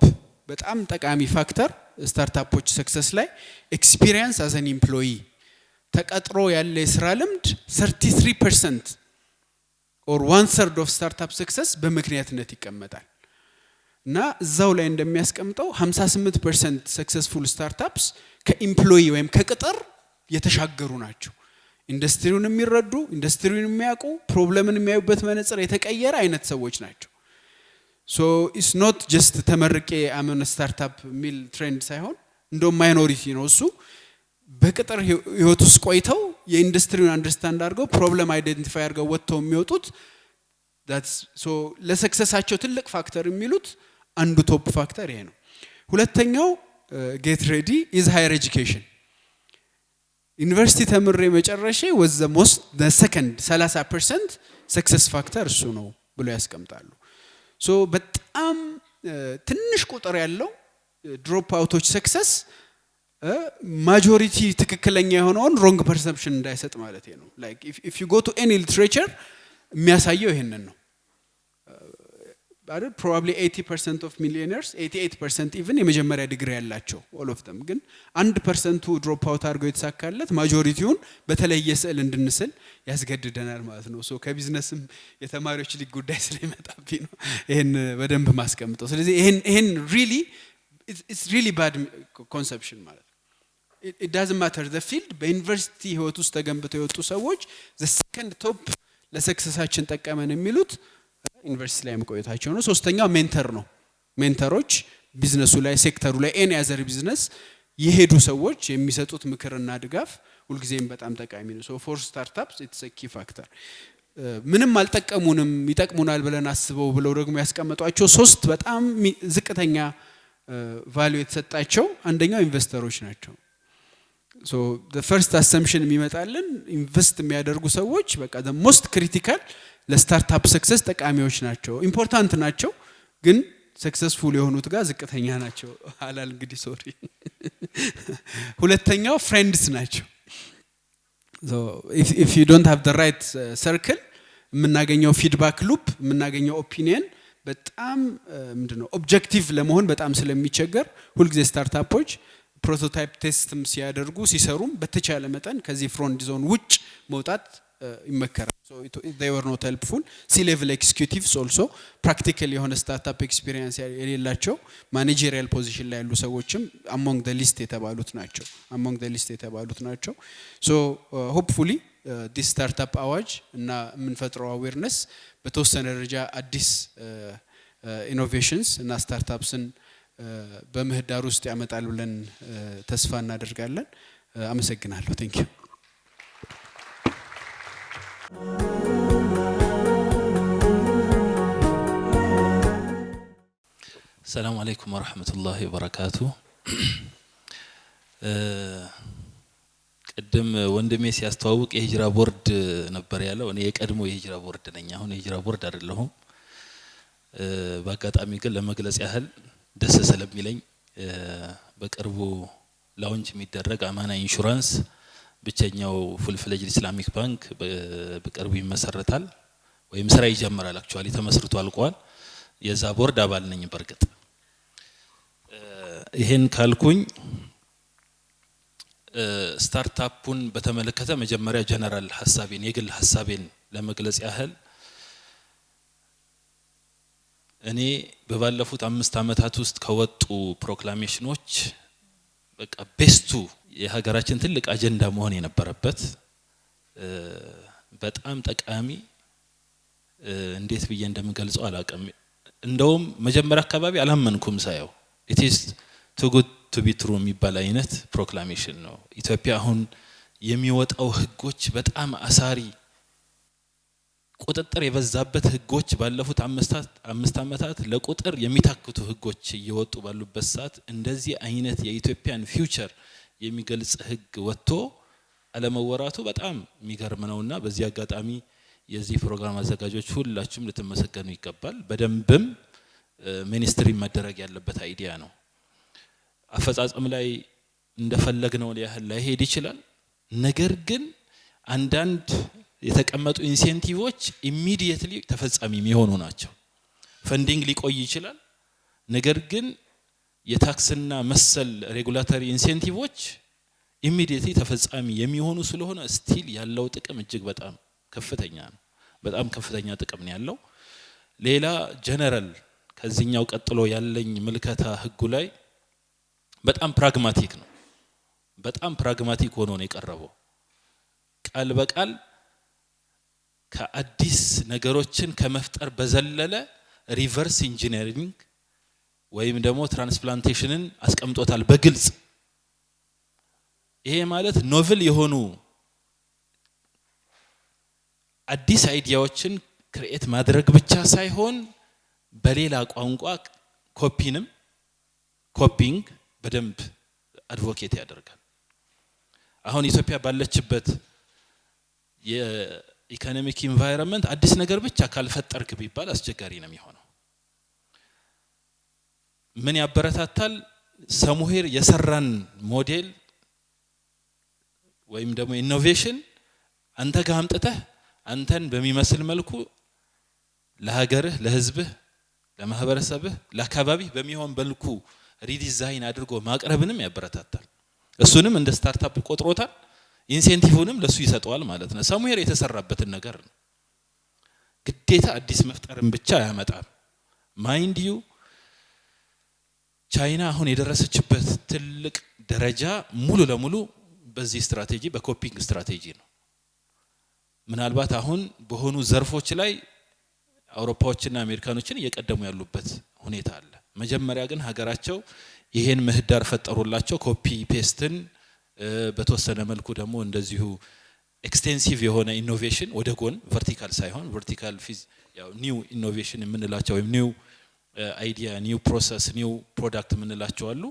በጣም ጠቃሚ ፋክተር ስታርታፖች ሰክሰስ ላይ ኤክስፒሪየንስ as an employee ተቀጥሮ ያለ የሥራ ልምድ 33% or 1/3 of startup success በምክንያትነት ይቀመጣል እና እዛው ላይ እንደሚያስቀምጠው 58% ሰክሰስፉል ስታርታፕስ ከኤምፕሎይ ወይም ከቅጥር የተሻገሩ ናቸው ኢንዱስትሪውን የሚረዱ ኢንዱስትሪውን የሚያውቁ ፕሮብለምን የሚያዩበት መነጽር የተቀየረ አይነት ሰዎች ናቸው ሶ ኢትስ ኖት ጀስት ተመርቄ አመን ስታርታፕ ሚል ትሬንድ ሳይሆን እንደው ማይኖሪቲ ነው እሱ በቅጥር ህይወት ውስጥ ቆይተው የኢንዱስትሪውን አንደርስታንድ አድርገው ፕሮብለም አይደንቲፋይ አድርገው ወጥተው የሚወጡት that's so ለሰክሰሳቸው ትልቅ ፋክተር የሚሉት አንዱ ቶፕ ፋክተር ይሄ ነው ሁለተኛው get ready is higher education ዩኒቨርሲቲ ተምሬ መጨረሻ was the second 30% success factor እሱ ነው ብሎ ያስቀምጣሉ ሶ በጣም ትንሽ ቁጥር ያለው ድሮፕ አውቶች ሰክሰስ ማጆሪቲ ትክክለኛ የሆነውን ሮንግ ፐርሰፕሽን እንዳይሰጥ ማለት ነው ላይክ if you go to any literature የሚያሳየው ይሄንን ነው probably 80% of millionaires 88% even የመጀመሪያ ዲግሪ ያላቸው all of them ግን 1% ድሮፕ አውት አድርገው የተሳካለት ማጆሪቲውን በተለየ ስዕል እንድንስል ያስገድደናል ማለት ነው ሶ ከቢዝነስም የተማሪዎች ሊግ ጉዳይ ስለሚመጣብኝ ነው ይሄን በደንብ ማስቀምጠው ስለዚህ ይሄን really it's really bad conception ማለት it doesn't matter the field በዩኒቨርሲቲ ህይወት ውስጥ ተገንብተው የወጡ ሰዎች the second top ለሰክሰሳችን ጠቀመን የሚሉት ዩኒቨርሲቲ ላይ መቆየታቸው ነው ሶስተኛው ሜንተር ነው ሜንተሮች ቢዝነሱ ላይ ሴክተሩ ላይ ኤኒ አዘር ቢዝነስ የሄዱ ሰዎች የሚሰጡት ምክርና ድጋፍ ሁልጊዜም በጣም ጠቃሚ ነው ሶ ፎር ስታርታፕስ ኢትስ አ ኪ ፋክተር ምንም አልጠቀሙንም ይጠቅሙናል ብለን አስበው ብለው ደግሞ ያስቀመጧቸው ሶስት በጣም ዝቅተኛ ቫልዩ የተሰጣቸው አንደኛው ኢንቨስተሮች ናቸው so the first assumption የሚመጣልን ኢንቨስት የሚያደርጉ ሰዎች በቃ the most critical ለስታርታፕ ሰክሰስ ጠቃሚዎች ናቸው ኢምፖርታንት ናቸው ግን ሰክሰስፉል የሆኑት ጋር ዝቅተኛ ናቸው አላል እንግዲህ ሶሪ ሁለተኛው ፍሬንድስ ናቸው so if you don't have the right circle የምናገኘው ፊድባክ ሉፕ የምናገኘው ኦፒኒየን በጣም ምንድነው ኦብጀክቲቭ ለመሆን በጣም ስለሚቸገር ሁልጊዜ ስታርታፖች ፕሮቶታይፕ ቴስትም ሲያደርጉ ሲሰሩም በተቻለ መጠን ከዚህ ፍሮንት ዞን ውጭ መውጣት ይመከራል so they were not helpful C level executives also practical የሆነ ስታርታፕ ኤክስፒሪየንስ የሌላቸው ማኔጀሪያል ፖዚሽን ላይ ያሉ ሰዎችም among the list የተባሉት ናቸው so hopefully this startup አዋጅ እና የምንፈጥረው awareness በተወሰነ ደረጃ አዲስ ኢኖቬሽንስ እና ስታርታፕስን በምህዳር ውስጥ ያመጣል ብለን ተስፋ እናደርጋለን አመሰግናለሁ thank you السلام عليكم ورحمة الله وبركاته قدم ወንድሜ ሲያስተዋውቅ የሂጅራ ቦርድ ነበር ያለው እኔ የቀድሞ የሂጅራ ቦርድ ነኝ አሁን የሂጅራ ቦርድ አይደለሁም በአጋጣሚ ግን ለመግለጽ ያህል ደስ ስለሚለኝ በቅርቡ ላውንች የሚደረግ አማና ኢንሹራንስ ብቸኛው ፉል ፍሌጅድ ኢስላሚክ ባንክ በቅርቡ ይመሰረታል ወይም ስራ ይጀምራል አክቹአሊ ተመስርቶ አልቋል የዛ ቦርድ አባል ነኝ በርግጥ ይሄን ካልኩኝ ስታርታፑን በተመለከተ መጀመሪያ ጀነራል ሐሳቤን የግል ሐሳቤን ለመግለጽ ያህል እኔ በባለፉት 5 አመታት ውስጥ ከወጡ ፕሮክላሜሽኖች በቃ ቤስቱ የሀገራችን ትልቅ አጀንዳ መሆን የነበረበት በጣም ጠቃሚ እንዴት ብዬ እንደምገልጸው አላቀም እንደውም መጀመሪያ አካባቢ አላመንኩም ሳየው it is too good to be true የሚባል አይነት ፕሮክላሜሽን ነው ኢትዮጵያ አሁን የሚወጣው ህጎች በጣም አሳሪ ቁጥጥር የበዛበት ህጎች ባለፉት 5 አመታት ለቁጥር የሚታክቱ ህጎች እየወጡ ባሉበት ሰዓት እንደዚህ አይነት የኢትዮጵያን ፊውቸር የሚገልጽ ህግ ወጥቶ አለመወራቱ በጣም የሚገርም ነውና በዚህ አጋጣሚ የዚህ ፕሮግራም አዘጋጆች ሁላችሁም ልትመሰገኑ ይገባል በደንብም ሚኒስትሪ መደረግ ያለበት አይዲያ ነው አፈጻጸም ላይ እንደፈለግነው ያህል ላይ ሄድ ይችላል ነገር ግን አንዳንድ የተቀመጡ ኢንሴንቲቮች ኢሚዲየትሊ ተፈጻሚ የሚሆኑ ናቸው ፈንዲንግ ሊቆይ ይችላል ነገር ግን የታክስና መሰል ሬጉላቶሪ ኢንሴንቲቮች ኢሚዲየትሊ ተፈጻሚ የሚሆኑ ስለሆነ ስቲል ያለው ጥቅም እጅግ በጣም ከፍተኛ ነው በጣም ከፍተኛ ጥቅም ነው ያለው ሌላ ጀነራል ከዚህኛው ቀጥሎ ያለኝ መልከታ ህጉ ላይ በጣም ፕራግማቲክ ነው በጣም ፕራግማቲክ ሆኖ ነው የቀረበው ቃል በቃል ከአዲስ ነገሮችን ከመፍጠር በዘለለ ሪቨርስ ኢንጂነሪንግ ወይም ደግሞ ትራንስፕላንቴሽንን አስቀምጦታል በግልጽ። ይሄ ማለት ኖቨል የሆኑ አዲስ አይዲያዎችን ክሬት ማድረግ ብቻ ሳይሆን በሌላ ቋንቋ ኮፒንግ በደንብ አድቮኬት ያደርጋል። አሁን ኢትዮጵያ ባለችበት የኢኮኖሚክ ኢንቫይሮንመንት አዲስ ነገር ብቻ ካልፈጠርክ ቢባል አስቸጋሪ ነው የሚሆነው። ምን ያበረታታል? ሰሙሄር የሰራን ሞዴል ወይም ደግሞ ኢኖቬሽን አንተ ጋር አምጥተህ አንተን በሚመስል መልኩ ለሀገርህ፣ ለህዝብህ፣ ለማህበረሰብህ፣ ለአካባቢ በሚሆን መልኩ ሪዲዛይን አድርጎ ማቅረብንም ያበረታታል። እሱንም እንደ ስታርታፕ ቆጥሮታል። ኢንሴንቲቭንም ለሱ ይሰጠዋል ማለት ነው። ሰሙሄር የተሰራበትን ነገር ነው። ግዴታ አዲስ መፍጠርን ብቻ ያመጣል። ማይንድ ዩ ቻይና አሁን የደረሰችበት ትልቅ ደረጃ ሙሉ ለሙሉ በዚህ ስትራቴጂ በኮፒንግ ስትራቴጂ ነው። ምናልባት አሁን በሆኑ ዘርፎች ላይ አውሮፓዎችና አሜሪካኖችን እየቀደሙ ያሉበት ሁኔታ አለ። መጀመሪያ ግን ሀገራቸው ይሄን ምህዳር ፈጠሩላቸው። ኮፒ ፔስትን በተወሰነ መልኩ ደግሞ እንደዚሁ ኤክስቴንሲቭ የሆነ ኢኖቬሽን ወደ ጎን ቨርቲካል ሳይሆን ቨርቲካል ያው ኒው ኢኖቬሽን የምንላቸው ወይም ኒው አይዲያ፣ ኒው ፕሮሰስ፣ ኒው ፕሮዳክት የምንላቸው አሉ።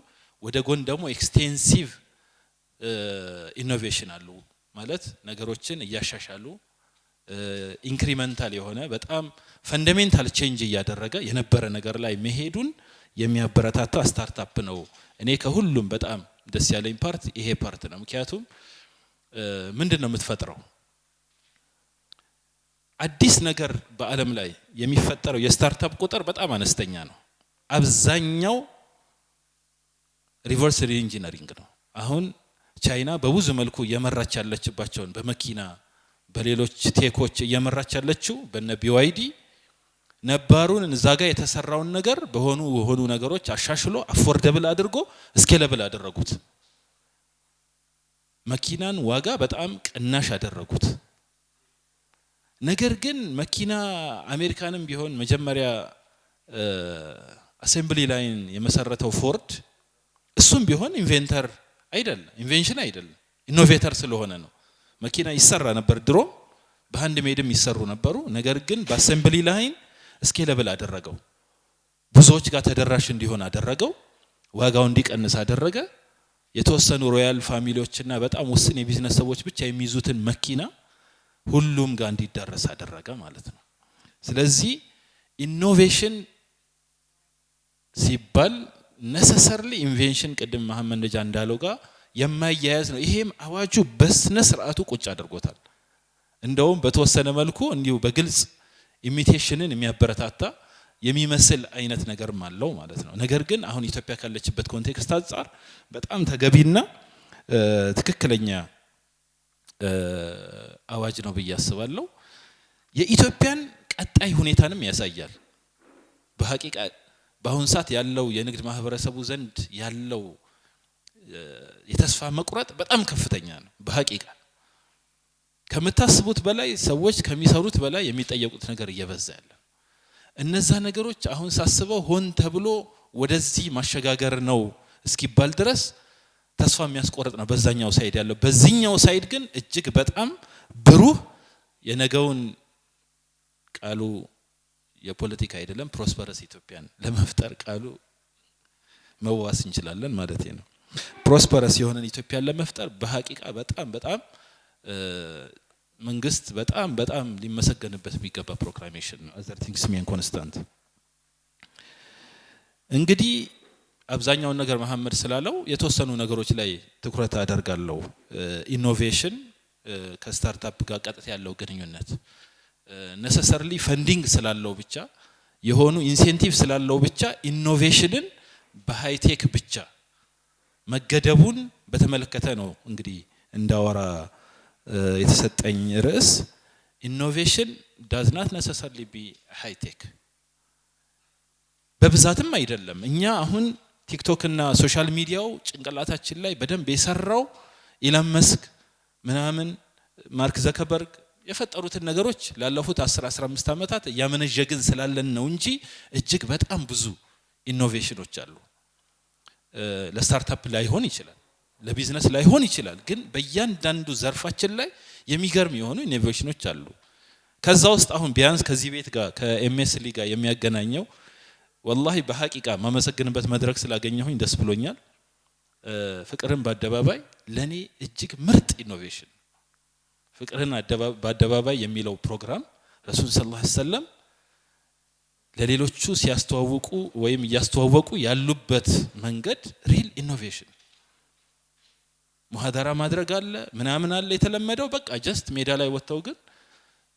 ወደ ጎን ደግሞ ኤክስቴንሲቭ ኢኖቬሽን አሉ። ማለት ነገሮችን እያሻሻሉ ኢንክሪመንታል የሆነ በጣም ፈንዳሜንታል ቼንጅ እያደረገ የነበረ ነገር ላይ መሄዱን የሚያበረታታ ስታርታፕ ነው። እኔ ከሁሉም በጣም ደስ ያለኝ ፓርት ይሄ ፓርት ነው። ምክንያቱም ምንድነው የምትፈጥረው? አዲስ ነገር በአለም ላይ የሚፈጠረው የስታርታፕ ቁጥር በጣም አነስተኛ ነው። አብዛኛው ሪቨርስ ኢንጂነሪንግ ነው። አሁን ቻይና በብዙ መልኩ እየመራች ያለችባቸውን በመኪና በሌሎች ቴኮች እየመራች ያለችው በነ BYD ነባሩን እዛ ጋር የተሰራውን ነገር በሆኑ ነገሮች አሻሽሎ አፎርደብል አድርጎ ስኬለብል አደረጉት። መኪናን ዋጋ በጣም ቅናሽ አደረጉት። ነገር ግን መኪና አሜሪካንም ቢሆን መጀመሪያ አሴምብሊ ላይን የመሰረተው ፎርድ እሱም ቢሆን ኢንቨንተር አይደለም፣ ኢንቬንሽን አይደለም፣ ኢኖቬተር ስለሆነ ነው። መኪና ይሰራ ነበር ድሮ፣ በሃንድ ሜድም ይሰሩ ነበሩ። ነገር ግን በአሴምብሊ ላይን ስኬለብል አደረገው፣ ብዙዎች ጋር ተደራሽ እንዲሆን አደረገው፣ ዋጋው እንዲቀንስ አደረገ። የተወሰኑ ሮያል ፋሚሊዎችና በጣም ውስን የቢዝነስ ሰዎች ብቻ የሚይዙትን መኪና ሁሉም ጋር እንዲዳረስ አደረገ ማለት ነው። ስለዚህ ኢኖቬሽን ሲባል necessarily ኢንቬንሽን ቅድም መሐመድ ነጃ እንዳለው ጋር የማያያዝ ነው። ይሄም አዋጁ በስነ ስርዓቱ ቁጭ አድርጎታል። እንደውም በተወሰነ መልኩ እንዲሁ በግልጽ ኢሚቴሽንን የሚያበረታታ የሚመስል አይነት ነገርም አለው ማለት ነው። ነገር ግን አሁን ኢትዮጵያ ካለችበት ኮንቴክስት አንፃር በጣም ተገቢና ትክክለኛ አዋጅ ነው ብዬ አስባለሁ። የኢትዮጵያን ቀጣይ ሁኔታንም ያሳያል። በሐቂቃ በአሁን ሰዓት ያለው የንግድ ማህበረሰቡ ዘንድ ያለው የተስፋ መቁረጥ በጣም ከፍተኛ ነው። በሐቂቃ ከምታስቡት በላይ ሰዎች ከሚሰሩት በላይ የሚጠየቁት ነገር እየበዛ ያለ። እነዛ ነገሮች አሁን ሳስበው ሆን ተብሎ ወደዚህ ማሸጋገር ነው እስኪባል ድረስ ተስፋ የሚያስቆርጥ ነው በዛኛው ሳይድ ያለው። በዚህኛው ሳይድ ግን እጅግ በጣም ብሩህ የነገውን ቃሉ የፖለቲካ አይደለም ፕሮስፐረስ ኢትዮጵያን ለመፍጠር ቃሉ መዋስ እንችላለን ማለት ነው። ፕሮስፐረስ የሆነን ኢትዮጵያን ለመፍጠር በሐቂቃ በጣም መንግስት በጣም ሊመሰገንበት የሚገባ ፕሮክላሜሽን ነው። other things mean constant። እንግዲህ አብዛኛውን ነገር መሐመድ ስላለው የተወሰኑ ነገሮች ላይ ትኩረት አደርጋለሁ። ኢኖቬሽን ከስታርታፕ ጋር ቀጥታ ያለው ግንኙነት necessarily ፈንዲንግ ስላለው ብቻ የሆኑ ኢንሴንቲቭ ስላለው ብቻ ኢኖቬሽንን በሃይቴክ ብቻ መገደቡን በተመለከተ ነው እንግዲህ እንዳወራ የተሰጠኝ ርዕስ። ኢኖቬሽን does not necessarily be high tech በብዛትም አይደለም። እኛ አሁን ቲክቶክ እና ሶሻል ሚዲያው ጭንቅላታችን ላይ በደንብ የሰራው ኢላን መስክ ምናምን ማርክ ዘከርበርግ የፈጠሩትን ነገሮች ላለፉት 10-15 ዓመታት ያመነጀግን ስላለን ነው እንጂ እጅግ በጣም ብዙ ኢኖቬሽኖች አሉ። ለስታርታፕ ላይሆን ይችላል፣ ለቢዝነስ ላይሆን ይችላል፣ ግን በእያንዳንዱ ዘርፋችን ላይ የሚገርም የሆኑ ኢኖቬሽኖች አሉ። ከዛ ውስጥ አሁን ቢያንስ ከዚህ ቤት ጋር ከኤምኤስሊ ጋር የሚያገናኘው ወላሂ በሐቂቃ ማመሰግንበት መድረክ ስላገኘሁኝ ደስ ብሎኛል። ፍቅርን በአደባባይ ለኔ እጅግ ምርጥ ኢኖቬሽን። ፍቅርን በአደባባይ የሚለው ፕሮግራም ረሱል ሰለላሁ ዐለይሂ ወሰለም ለሌሎቹ ሲያስተዋውቁ ወይም ያስተዋወቁ ያሉበት መንገድ ሪል ኢኖቬሽን። ሙሐደራ ማድረግ አለ ምናምን አለ የተለመደው በቃ ጀስት ሜዳ ላይ ወጥተው ግን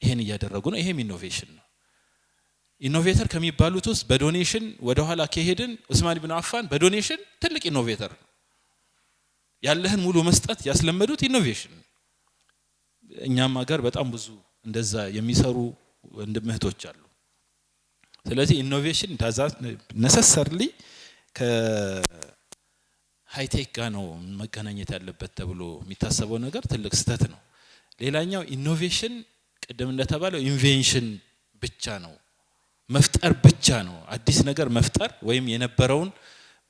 ይሄን ያደረጉ ነው። ይሄም ኢኖቬሽን ነው። ኢኖቬተር ከሚባሉት ውስጥ በዶኔሽን ወደ ኋላ ከሄድን ዑስማን ኢብኑ አፋን በዶኔሽን ትልቅ ኢኖቬተር ነው። ያለህን ሙሉ መስጠት ያስለመዱት ኢኖቬሽን። እኛም ሀገር በጣም ብዙ እንደዛ የሚሰሩ ወንድም እህቶች አሉ። ስለዚህ ኢኖቬሽን ዳዛ ነሰሰርሊ ከሃይቴክ ጋር ነው መገናኘት ያለበት ተብሎ የሚታሰበው ነገር ትልቅ ስህተት ነው። ሌላኛው ኢኖቬሽን ቅድም እንደተባለው ኢንቬንሽን ብቻ ነው፣ መፍጠር ብቻ ነው። አዲስ ነገር መፍጠር ወይም የነበረውን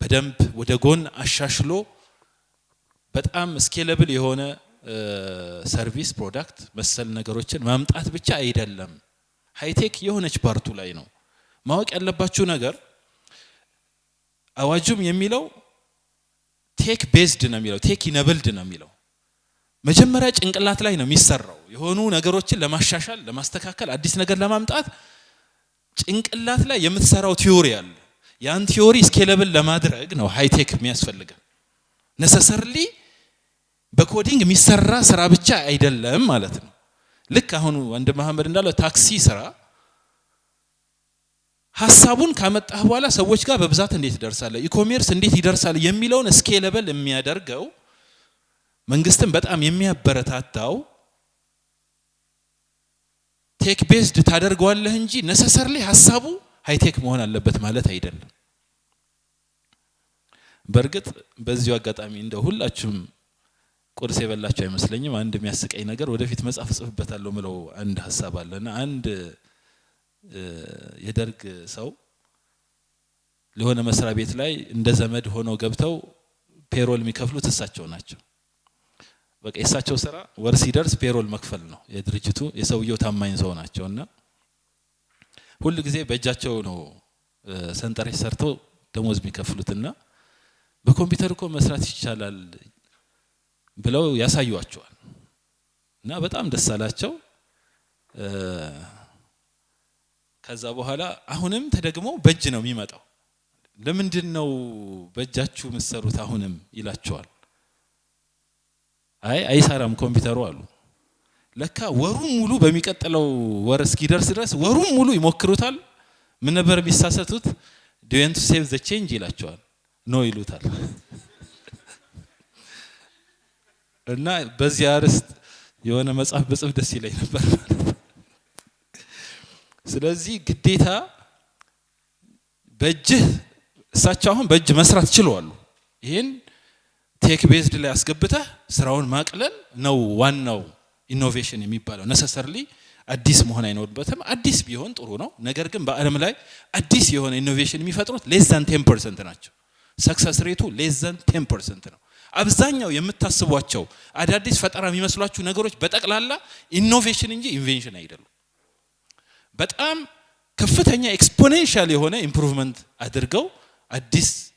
በደንብ ወደ ጎን አሻሽሎ በጣም ስኬለብል የሆነ ሰርቪስ ፕሮዳክት መሰል ነገሮችን ማምጣት ብቻ አይደለም። ሃይቴክ የሆነች ፓርቱ ላይ ነው። ማወቅ ያለባችሁ ነገር አዋጁም የሚለው ቴክ ቤዝድ ነው የሚለው፣ ቴክ ኢነብልድ ነው የሚለው። መጀመሪያ ጭንቅላት ላይ ነው የሚሰራው። የሆኑ ነገሮችን ለማሻሻል ለማስተካከል አዲስ ነገር ለማምጣት ጭንቅላት ላይ የምትሰራው ቲዮሪ አለ። ያን ቲዮሪ ስኬለብል ለማድረግ ነው ሃይቴክ የሚያስፈልገው። ነሰሰርሊ በኮዲንግ የሚሰራ ስራ ብቻ አይደለም ማለት ነው። ልክ አሁን ወንድም መሐመድ እንዳለው ታክሲ ስራ ሐሳቡን ካመጣህ በኋላ ሰዎች ጋር በብዛት እንዴት ይደርሳል፣ ኢኮሜርስ እንዴት ይደርሳል የሚለውን ስኬለብል የሚያደርገው መንግስትን በጣም የሚያበረታታው ቴክ ቤዝድ ታደርገዋለህ እንጂ ነሰሰርሊ ሐሳቡ ሃይቴክ መሆን አለበት ማለት አይደለም። በርግጥ በዚሁ አጋጣሚ እንደ ሁላችሁም ቁርስ የበላችሁ አይመስለኝም። አንድ የሚያስቀኝ ነገር ወደፊት መጽሐፍ ጽፍበታለሁ ምለው አንድ ሐሳብ አለና አንድ የደርግ ሰው ለሆነ መስሪያ ቤት ላይ እንደ ዘመድ ሆነው ገብተው ፔሮል የሚከፍሉት እሳቸው ናቸው። በቃ የእሳቸው ስራ ወር ሲደርስ ፔሮል መክፈል ነው። የድርጅቱ የሰውየው ታማኝ ሰው ናቸውና ሁሉ ጊዜ በእጃቸው ነው ሰንጠረዥ ሰርተው ደሞዝ የሚከፍሉትና በኮምፒውተር እኮ መስራት ይቻላል ብለው ያሳዩዋቸዋል እና በጣም ደስ አላቸው። ከዛ በኋላ አሁንም ተደግሞ በእጅ ነው የሚመጣው። ለምንድነው በእጃችሁ መስሩት አሁንም ይላቸዋል። አይሰራም ኮምፒውተሩ አሉ። ለካ ወሩን ሙሉ በሚቀጥለው ወር እስኪደርስ ድረስ ወሩን ሙሉ ይሞክሩታል። ምን ነበር የሚሳሰቱት? do you want to save the change ይላቸዋል። ኖ ይሉታል። እና በዚህ አርስት የሆነ መጽሐፍ በጽፍ ደስ ይለኝ ነበር ማለት። ስለዚህ ግዴታ በእጅህ እሳቸው አሁን በእጅ መስራት ችለዋል። ይሄን ቴክ ቤዝድ ላይ አስገብተህ ስራውን ማቅለል ነው ዋናው ኢኖቬሽን የሚባለው። ነሰሰርሊ አዲስ መሆን አይኖርበትም። አዲስ ቢሆን ጥሩ ነው። ነገር ግን በአለም ላይ አዲስ የሆነ ኢኖቬሽን የሚፈጥሩት less than 10% ናቸው። ሰክሰስ ሬቱ less than 10% ነው። አብዛኛው የምታስቧቸው አዳዲስ ፈጠራ የሚመስሏችሁ ነገሮች በጠቅላላ ኢኖቬሽን እንጂ ኢንቬንሽን አይደሉም። በጣም ከፍተኛ ኤክስፖኔንሻል የሆነ ኢምፕሩቭመንት አድርገው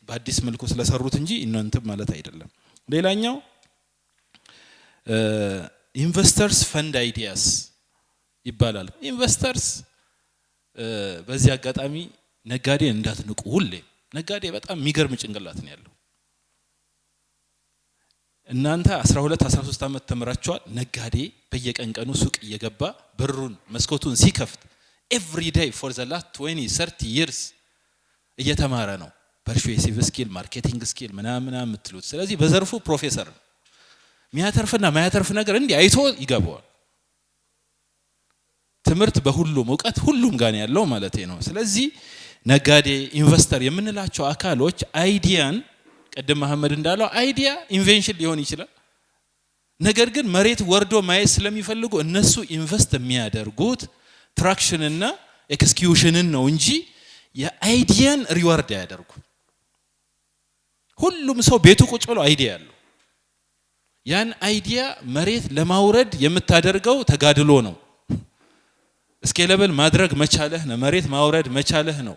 በአዲስ መልኩ ስለሰሩት እንጂ ኢኖንት ማለት አይደለም። ሌላኛው ኢንቨስተርስ ፈንድ አይዲያስ ይባላል። ኢንቨስተርስ በዚህ አጋጣሚ ነጋዴ እንዳትንቁ። ሁሌ ነጋዴ በጣም የሚገርም ጭንቅላት ነው ያለው። እናንተ 12-13 ዓመት ተምራችኋል። ነጋዴ በየቀንቀኑ ሱቅ እየገባ በሩን መስኮቱን ሲከፍት every day for the last 20-30 years እየተማረ ነው። ፐርሱዌሲቭ ስኪል፣ ማርኬቲንግ ስኪል ምናምን የምትሉት። ስለዚህ በዘርፉ ፕሮፌሰር ሚያተርፍና ማያተርፍ ነገር እንዲህ አይቶ ይገባዋል። ትምህርት በሁሉም እውቀት ሁሉም ጋር ያለው ማለት ነው። ስለዚህ ነጋዴ ኢንቨስተር የምንላቸው አካሎች አይዲያን ቅድም መሐመድ እንዳለው አይዲያ ኢንቬንሽን ሊሆን ይችላል። ነገር ግን መሬት ወርዶ ማየት ስለሚፈልጉ እነሱ ኢንቨስት የሚያደርጉት ትራክሽን እና ኤክስኪዩሽንን ነው እንጂ የአይዲያን ሪዋርድ ያደርጉ። ሁሉም ሰው ቤቱ ቁጭ ብሎ አይዲያ ያለው ያን አይዲያ መሬት ለማውረድ የምታደርገው ተጋድሎ ነው። ስኬለብል ማድረግ መቻለህ ነው፣ መሬት ማውረድ መቻለህ ነው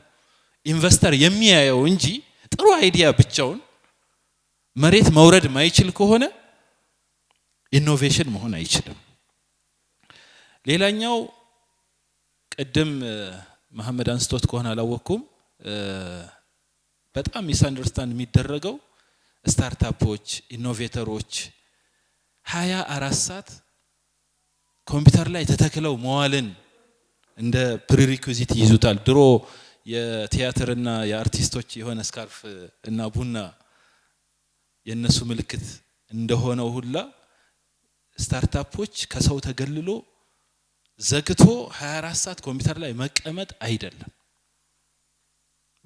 ኢንቨስተር የሚያየው እንጂ ጥሩ አይዲያ ብቻውን መሬት ማውረድ ማይችል ከሆነ ኢኖቬሽን መሆን አይችልም። ሌላኛው ቀደም መሐመድ አንስቶት ከሆነ አላወኩም በጣም ሚስ አንደርስታንድ የሚደረገው ስታርታፖች ኢኖቬተሮች 24 ሰዓት ኮምፒውተር ላይ ተተክለው መዋልን እንደ ፕሪሪኩዊዚት ይዙታል። ድሮ የቲያትርና የአርቲስቶች የሆነ ስካርፍ እና ቡና የነሱ ምልክት እንደሆነው ሁላ ስታርታፖች ከሰው ተገልሎ ዘግቶ 24 ሰዓት ኮምፒውተር ላይ መቀመጥ አይደለም።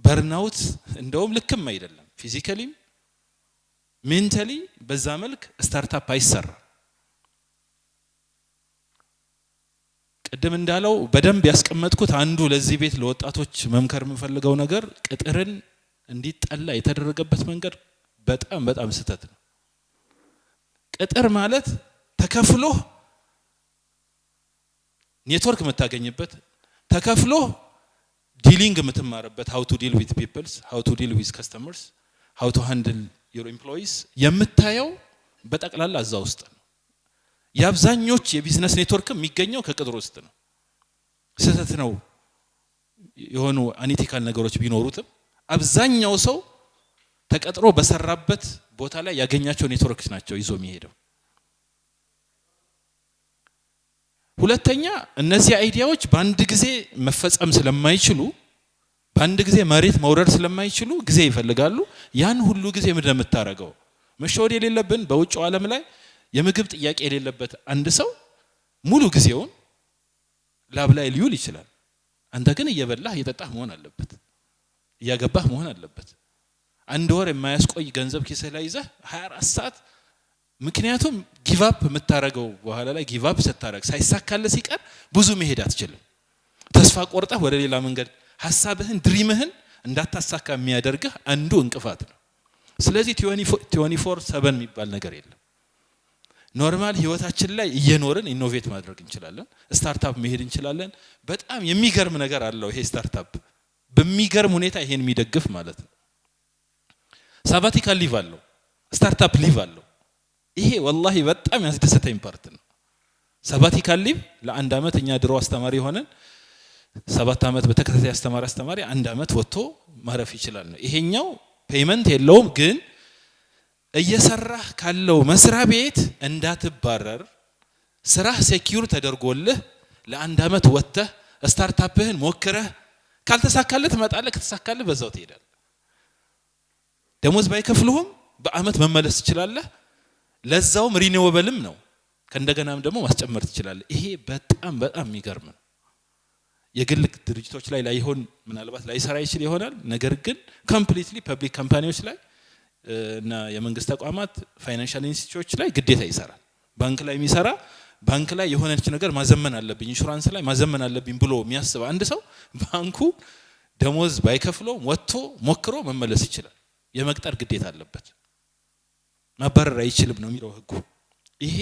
በርናውት እንደውም ልክም አይደለም። ፊዚካሊም ሜንታሊ በዛ መልክ ስታርታፕ አይሰራ። ቀደም እንዳለው በደንብ ያስቀመጥኩት አንዱ ለዚህ ቤት ለወጣቶች መምከር የምፈልገው ነገር ቅጥርን እንዲጠላ የተደረገበት መንገድ በጣም በጣም ስህተት ነው። ቅጥር ማለት ተከፍሎ ኔትወርክ የምታገኝበት ተከፍሎ ዲሊንግ የምትማርበት how to deal with people, how to deal with customers, how to handle your employees የምታየው በጠቅላላ እዛ ውስጥ ነው። የአብዛኞች የቢዝነስ ኔትወርክ የሚገኘው ከቅጥር ውስጥ ነው። ስህተት ነው የሆኑ አኒቲካል ነገሮች ቢኖሩትም አብዛኛው ሰው ተቀጥሮ በሰራበት ቦታ ላይ ያገኛቸው ኔትወርክስ ናቸው ይዞ የሚሄደው። ሁለተኛ እነዚህ አይዲያዎች በአንድ ጊዜ መፈጸም ስለማይችሉ በአንድ ጊዜ መሬት መውረድ ስለማይችሉ ጊዜ ይፈልጋሉ። ያን ሁሉ ጊዜ ምን እንደምታረገው መሸወድ የሌለብን በውጭው ዓለም ላይ የምግብ ጥያቄ የሌለበት አንድ ሰው ሙሉ ጊዜውን ላብ ላይ ሊውል ይችላል። አንተ ግን እየበላህ እየጠጣህ መሆን አለበት፣ እያገባህ መሆን አለበት። አንድ ወር የማያስቆይ ገንዘብ ኪስህ ላይ ይዘህ 24 ሰዓት ምክንያቱም ጊቭ አፕ የምታረገው በኋላ ላይ ጊቭ አፕ ስታረግ ሳይሳካለ ሲቀር ብዙ መሄድ አትችልም። ተስፋ ቆርጠህ ወደ ሌላ መንገድ ሐሳብህን ድሪምህን እንዳታሳካ የሚያደርግህ አንዱ እንቅፋት ነው። ስለዚህ 24/7 የሚባል ነገር የለም። ኖርማል ህይወታችን ላይ እየኖርን ኢኖቬት ማድረግ እንችላለን። ስታርታፕ መሄድ እንችላለን። በጣም የሚገርም ነገር አለው ይሄ ስታርታፕ በሚገርም ሁኔታ ይሄን የሚደግፍ ማለት ነው። ሳባቲካል ሊቭ አለው፣ ስታርታፕ ሊቭ አለው። ይሄ ወላሂ በጣም ያስደሰተኝ ፓርት ነው። ሳባቲካል ሊቭ ለአንድ አመት እኛ ድሮ አስተማሪ ሆነን 7 አመት በተከታታይ አስተማሪ 1 አመት ወጥቶ ማረፍ ይችላል ነው። ይሄኛው ፔመንት የለውም ግን እየሰራህ ካለው መስሪያ ቤት እንዳትባረር ስራህ ሴኩር ተደርጎልህ ለአንድ አመት ወጥተህ ስታርታፕህን ሞክረህ ካልተሳካለ ትመጣለህ፣ ከተሳካለ በዛው ትሄዳለህ። ደሞዝ ባይከፍሉህም በአመት መመለስ ትችላለህ። ለዛውም ሪኒዌብልም ነው። ከእንደገናም ደግሞ ማስጨመር ትችላለህ። ይሄ በጣም በጣም የሚገርም ነው። የግል ድርጅቶች ላይ ላይሆን ምናልባት ላይሰራ ይችል ይሆናል። ነገር ግን ኮምፕሊትሊ ፐብሊክ ካምፓኒዎች ላይ እና የመንግስት ተቋማት ፋይናንሻል ኢንስቲትዩቶች ላይ ግዴታ ይሰራል። ባንክ ላይ የሚሰራ ባንክ ላይ የሆነች ነገር ማዘመን አለብኝ፣ ኢንሹራንስ ላይ ማዘመን አለብኝ ብሎ የሚያስብ አንድ ሰው ባንኩ ደሞዝ ባይከፍለው ወጥቶ ሞክሮ መመለስ ይችላል። የመቅጠር ግዴታ አለበት፣ ማባረር አይችልም ነው የሚለው ህጉ። ይሄ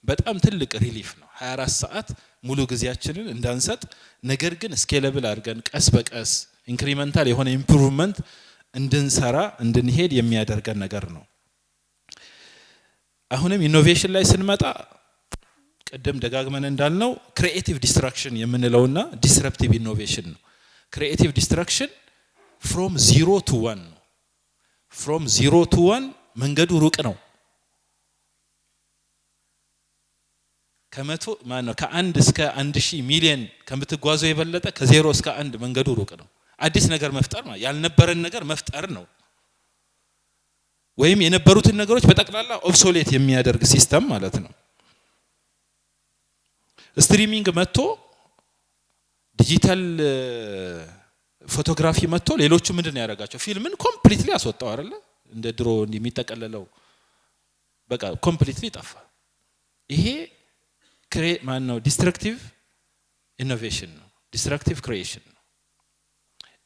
በጣም ትልቅ ሪሊፍ ነው። 24 ሰዓት ሙሉ ጊዜያችንን እንዳንሰጥ፣ ነገር ግን ስኬለብል አድርገን ቀስ በቀስ ኢንክሪመንታል የሆነ ኢምፕሩቭመንት እንድንሰራ እንድንሄድ የሚያደርገን ነገር ነው። አሁንም ኢኖቬሽን ላይ ስንመጣ ቀደም ደጋግመን እንዳልነው ክሪኤቲቭ ዲስትራክሽን የምንለውና ዲስረፕቲቭ ኢኖቬሽን ነው። ክሪኤቲቭ ዲስትራክሽን ፍሮም 0 to 1 ነው። ፍሮም 0 to 1 መንገዱ ሩቅ ነው። ከመቶ ማነው ከ1 እስከ 1000 ሚሊዮን ከምትጓዘው የበለጠ ከ0 እስከ 1 መንገዱ ሩቅ ነው። አዲስ ነገር መፍጠር ነው፣ ያልነበረን ነገር መፍጠር ነው። ወይም የነበሩትን ነገሮች በጠቅላላ ኦብሶሌት የሚያደርግ ሲስተም ማለት ነው። ስትሪሚንግ መጥቶ ዲጂታል ፎቶግራፊ መጥቶ ሌሎቹ ምንድነው ያደረጋቸው? ፊልምን ኮምፕሊትሊ አስወጣው አይደለ? እንደ ድሮ የሚጠቀለለው በቃ ኮምፕሊትሊ ጠፋ። ይሄ ማን ነው ዲስትራክቲቭ ኢኖቬሽን ነው ዲስትራክቲቭ ክሪኤሽን ነው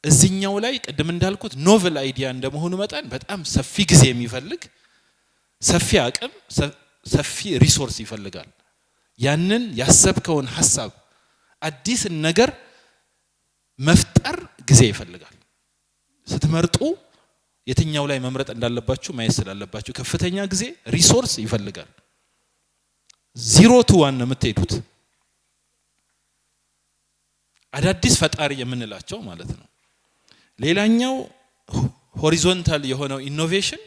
እዚህኛው ላይ ቀደም እንዳልኩት ኖቨል አይዲያ እንደመሆኑ መጣን በጣም ሰፊ ጊዜ የሚፈልግ ሰፊ አቅም ሰፊ ሪሶርስ ይፈልጋል ያንን ያሰብከውን ሐሳብ አዲስ ነገር መፍጠር ጊዜ ይፈልጋል ስትመርጡ የትኛው ላይ መምረጥ እንዳለባችሁ ማየት ስላለባችሁ ከፍተኛ ጊዜ ሪሶርስ ይፈልጋል 0 to 1 ነው የምትሄዱት አዳዲስ ፈጣሪ የምንላቸው ማለት ነው ሌላኛው ሆሪዞንታል የሆነው ኢኖቬሽን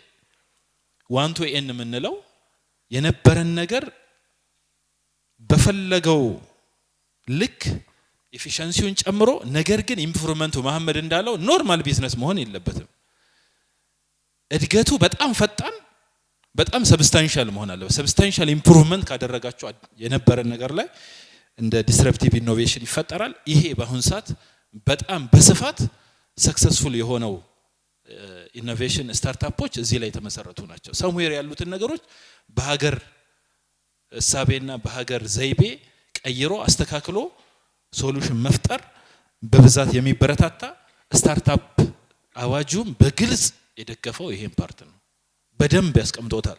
1 to n የምንለው የነበረን ነገር በፈለገው ልክ ኤፊሺየንሲውን ጨምሮ ነገር ግን ኢምፕሩቭመንቱ መሐመድ እንዳለው ኖርማል ቢዝነስ መሆን የለበትም እድገቱ በጣም ፈጣን በጣም ሰብስታንሻል መሆን አለበት ሰብስታንሻል ኢምፕሩቭመንት ካደረጋችሁ የነበረን ነገር ላይ እንደ ዲስረፕቲቭ ኢኖቬሽን ይፈጠራል ይሄ በአሁን ሰዓት በጣም በስፋት ሰክሰስፉል የሆነው ኢኖቬሽን ስታርታፖች እዚህ ላይ ተመሰረቱ ናቸው ሰምዌር ያሉትን ነገሮች በሀገር እሳቤና በሀገር ዘይቤ ቀይሮ አስተካክሎ ሶሉሽን መፍጠር በብዛት የሚበረታታ ስታርታፕ አዋጁም በግልጽ የደገፈው ይሄን ፓርት ነው በደንብ ያስቀምጦታል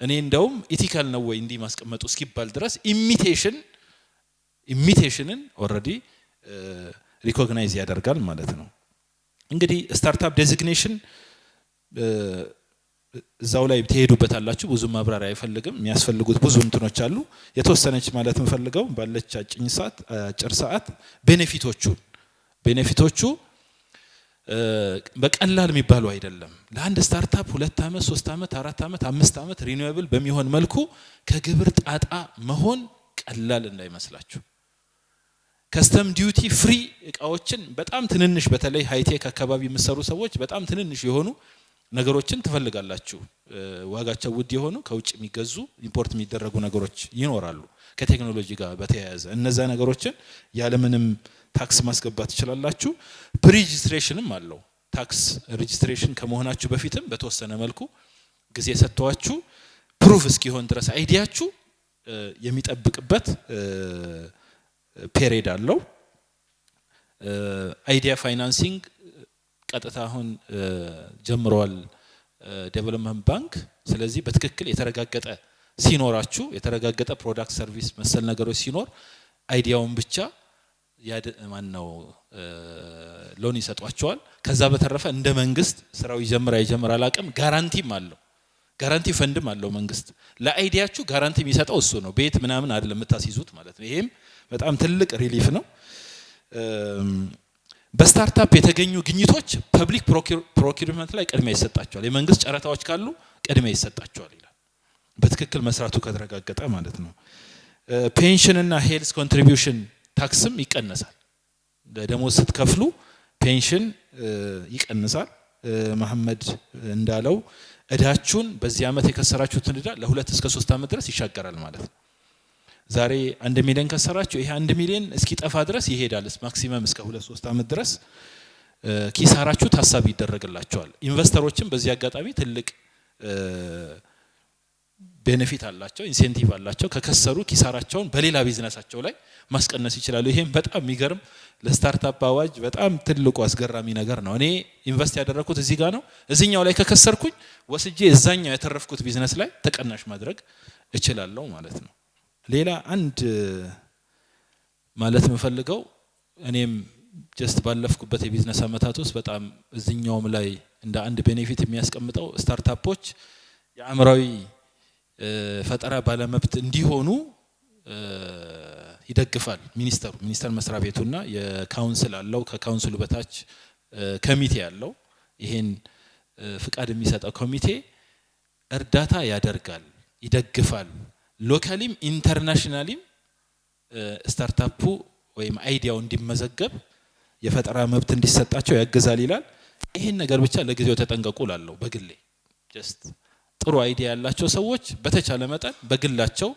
እኔ እንደውም ኢቲካል ነው ወይ እንዲ ማስቀመጡ እስኪባል ድረስ ኢሚቴሽንን ኦሬዲ ሪኮግናይዝ ያደርጋል ማለት ነው እንግዲህ ስታርታፕ ዴዚግኔሽን እዛው ላይ ተሄዱበታላችሁ ብዙ ማብራሪያ አይፈልግም የሚያስፈልጉት ብዙ እንትኖች አሉ የተወሰነች ማለት እንፈልገው ባለች አጭር ሰዓት ቤኔፊቶቹ በቀላል የሚባሉ አይደለም ለአንድ ስታርታፕ 2 አመት 3 አመት 4 አመት 5 አመት ሪኒዌብል በሚሆን መልኩ ከግብር ጣጣ መሆን ቀላል እንዳይመስላችሁ ከስተም ዲዩቲ ፍሪ እቃዎችን በጣም ትንንሽ በተለይ ሃይቴክ አካባቢ የሚሰሩ ሰዎች በጣም ትንንሽ የሆኑ ነገሮችን ትፈልጋላችሁ ዋጋቸው ውድ የሆኑ ከውጭ የሚገዙ ኢምፖርት የሚደረጉ ነገሮች ይኖራሉ ከቴክኖሎጂ ጋር በተያያዘ እነዛ ነገሮችን ያለምንም ታክስ ማስገባት ይችላልላችሁ ፕሪሬጅስትሬሽንም አለው ታክስ ሬጅስትሬሽን ከመሆናችሁ በፊትም በተወሰነ መልኩ ጊዜ ሰጥቷችሁ ፕሩፍ እስኪሆን ድረስ አይዲያችሁ የሚጠብቅበት ፔሪድ አለው አይዲያ ፋይናንሲንግ ቀጥታ አሁን ጀምሯል ዴቨሎፕመንት ባንክ ስለዚህ በትክክል የተረጋገጠ ሲኖራችሁ የተረጋገጠ ፕሮዳክት ሰርቪስ መሰል ነገሮች ሲኖር አይዲያውን ብቻ ማነው ሎን ይሰጧቸዋል ከዛ በተረፈ እንደ መንግስት ስራው ይጀምራል አቅም ጋራንቲም አለው ጋራንቲ ፈንድም አለው መንግስት ለአይዲያችሁ ጋራንቲ የሚሰጠው እሱ ነው ቤት ምናምን አይደለም የምታስይዙት ማለት ነው ይሄም በጣም ትልቅ ሪሊፍ ነው በስታርታፕ የተገኙ ግኝቶች ፐብሊክ ፕሮኪውርመንት ላይ ቅድሚያ ይሰጣቸዋል የመንግስት ጨረታዎች ካሉ ቅድሚያ ይሰጣቸዋል ይላል በትክክል መስራቱ ከተረጋገጠ ማለት ነው ፔንሽን እና ሄልዝ ኮንትሪቢዩሽን ታክስም ይቀነሳል ለደሞዝ ስትከፍሉ ፔንሽን ይቀንሳል መሐመድ እንዳለው እዳችሁን በዚህ አመት የከሰራችሁትን እዳ ለ2 እስከ 3 አመት ድረስ ይሻገራል ማለት ነው ዛሬ 1 ሚሊዮን ከሰራችሁ ይሄ 1 ሚሊዮን እስኪጠፋ ድረስ ይሄዳል ማክሲመም እስከ 2-3 አመት ድረስ ኪሳራችሁ ታሳቢ ይደረግላችኋል ኢንቨስተሮችም በዚህ አጋጣሚ ትልቅ ቤኔፊት አላቸው ኢንሴንቲቭ አላቸው ከከሰሩ ኪሳራቸውን በሌላ ቢዝነሳቸው ላይ ማስቀነስ ይችላሉ ይሄም በጣም የሚገርም ለስታርታፕ አዋጅ በጣም ትልቁ አስገራሚ ነገር ነው እኔ ኢንቨስት ያደረኩት እዚህ ጋር ነው እዚህኛው ላይ ከከሰርኩኝ ወስጄ እዛኛው ያተረፍኩት ቢዝነስ ላይ ተቀናሽ ማድረግ እችላለሁ ማለት ነው ሌላ አንድ ማለት የምፈልገው እኔም ጀስት ባለፍኩበት የቢዝነስ አመታት ውስጥ በጣም እዚህኛውም ላይ እንደ አንድ ቤኔፊት የሚያስቀምጠው ስታርታፖች የአምራዊ ፈጠራ ባለመብት እንዲሆኑ ይደግፋል ሚኒስተር መስሪያ ቤቱና የካውንስል አለው ከካውንስሉ በታች ኮሚቴ አለው ይሄን ፍቃድ የሚሰጠው ኮሚቴ እርዳታ ያደርጋል ይደግፋል ሎካሊም ኢንተርናሽናሊም ስታርታፑ ወይም አይዲያው እንዲመዘገብ የፈጠራ መብት እንዲሰጣቸው ያገዛል ይላል ይሄን ነገር ብቻ ለጊዜው ተጠንቀቁ ላለው በግሌ ጀስት ጥሩ አይዲያ ያላቸው ሰዎች በተቻለ መጠን በግላቸው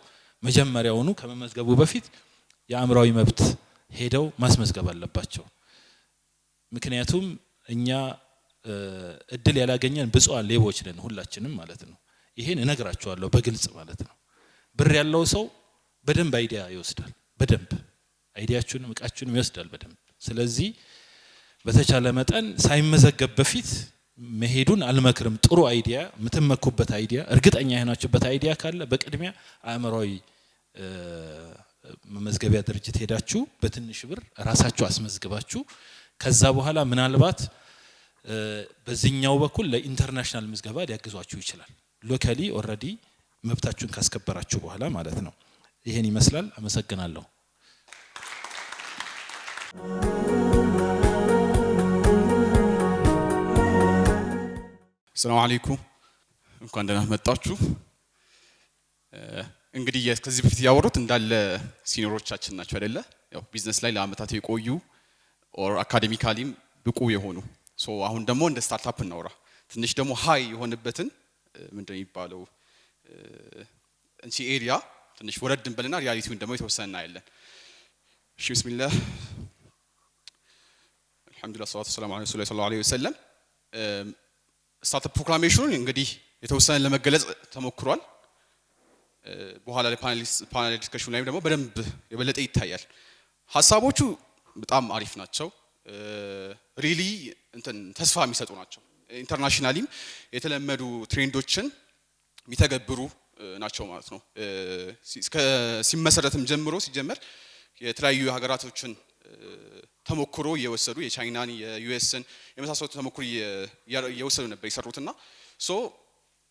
መጀመሪያውኑ ከመመዝገቡ በፊት የአምራዊ መብት ሄደው ማስመዝገብ አለባቸው ምክንያቱም እኛ እድል ያላገኘን ብፁዓን ሌቦች ነን ሁላችንም ማለት ነው ይሄን እነግራቸዋለሁ በግልጽ ማለት ነው ብር ያለው ሰው በደንብ አይዲያ ይወስዳል በደንብ አይዲያችሁንም እቃችሁንም ይወስዳል በደንብ ስለዚህ በተቻለ መጠን ሳይመዘገብ በፊት መሄዱን አልመክርም ጥሩ አይዲያ ምትመኩበት አይዲያ እርግጠኛ የሆናችሁበት አይዲያ ካለ በቅድሚያ አእምሮይ መመዝገቢያ ድርጅት ሄዳችሁ በትንሽ ብር ራሳችሁ አስመዝግባችሁ ከዛ በኋላ ምናልባት በዚህኛው በኩል ለኢንተርናሽናል ምዝገባ ሊያግዟችሁ ይችላል ሎካሊ ኦሬዲ መብታችሁን ካስከበራችሁ በኋላ ማለት ነው ይሄን ይመስላል አመሰግናለሁ ሰላም አለይኩም እንኳን ደህና መጣችሁ እንግዲህ ከዚህ በፊት ያወሩት እንዳለ ሲኒሮቻችን ናቸው አይደለ ያው ቢዝነስ ላይ ለአመታት የቆዩ ኦር አካዴሚካሊም ብቁ የሆኑ ሶ አሁን ደግሞ እንደ ስታርታፕ እናወራ ትንሽ ደግሞ ሃይ የሆነበትን ምንድነው ይባለው እንቺ ኤሪያ ትንሽ ወረድ እንበልና ሪያሊቲውን ደግሞ የተወሰነና ያለን እሺ ቢስሚላህ አልহামዱሊላህ ሰላቱ ሰላም ዐለይሂ ሰለላሁ ዐለይሂ ወሰለም ስታርታፕ ፕሮክላሜሽኑን እንግዲህ የተወሰነ ለመገለጽ ተሞክሯል በኋላ ላይ ፓናል ዲስከሽን ላይ ደግሞ በደንብ የበለጠ ይታያል ሐሳቦቹ በጣም አሪፍ ናቸው ሪሊ እንትን ተስፋ የሚሰጡ ናቸው ኢንተርናሽናሊም የተለመዱ ትሬንዶችን የሚተገብሩ ናቸው ማለት ነው ሲመሰረትም ጀምሮ ሲጀመር የተለያዩ ሀገራቶችን ተሞክሮ እየወሰዱ የቻይናን የዩኤስን የመሳሰሉት ተሞክሮ እየወሰዱ ነበር ይሰሩትና ሶ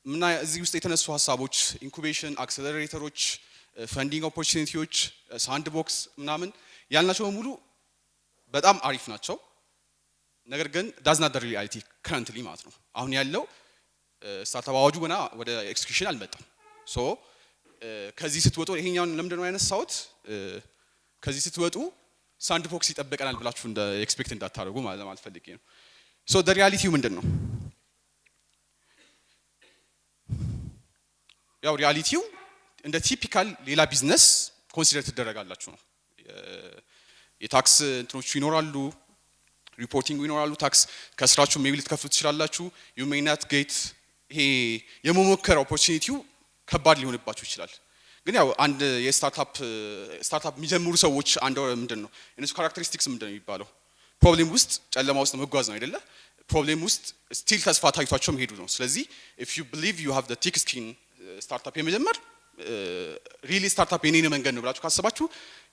ምና እዚህ ውስጥ የተነሱ ሐሳቦች ኢንኩቤሽን አክሰለሬተሮች ፈንዲንግ ኦፖርቹኒቲዎች ሳንድ ቦክስ ምናምን ያልናቸው በሙሉ በጣም አሪፍ ናቸው ነገር ግን ዳዝ ናት ዘ ሪያሊቲ ከረንትሊ ማለት ነው አሁን ያለው ስታርታፕ አዋጁ ገና ወደ ኤክስኪዩሽን አልመጣም ሶ ከዚህ ስትወጡ ይሄኛውን ለምንድነው ያነሳሁት ከዚህ ስትወጡ ሳንድ ቦክስ ይጠበቀናል ብላችሁ እንደ ኤክስፔክት እንዳታደርጉ ማለት ፈልጌ ነው ሶ ዘ ሪያሊቲው ምንድነው ያው ሪያሊቲው እንደ ቲፒካል ሌላ ቢዝነስ ኮንሲደር ተደረጋላችሁ ነው የታክስ እንትኖች ይኖራሉ ሪፖርቲንግ ይኖራሉ ታክስ ከስራችሁ ሜቢ ልትከፍሉ ትችላላችሁ ዩ ሜይ ናት ጌት ይሄ የመሞከር ኦፖርቹኒቲው ከባድ ሊሆንባችሁ ይችላል ግን ያው አንድ የስታርታፕ የሚጀምሩ ሰዎች አንድ ምንድነው እነሱ ካራክተሪስቲክስ ምንድነው የሚባለው ፕሮብሌም ውስጥ ጨለማ ውስጥ መጓዝ ነው አይደለ ፕሮብሌም ውስጥ ስቲል ተስፋ ታይቷቸው መሄዱ ነው ስለዚህ if you believe you have the thick skin ስታርታፕ የመጀመር ሪሊ ስታርታፕ የኔ መንገድ ነው ብላችሁ ካሰባችሁ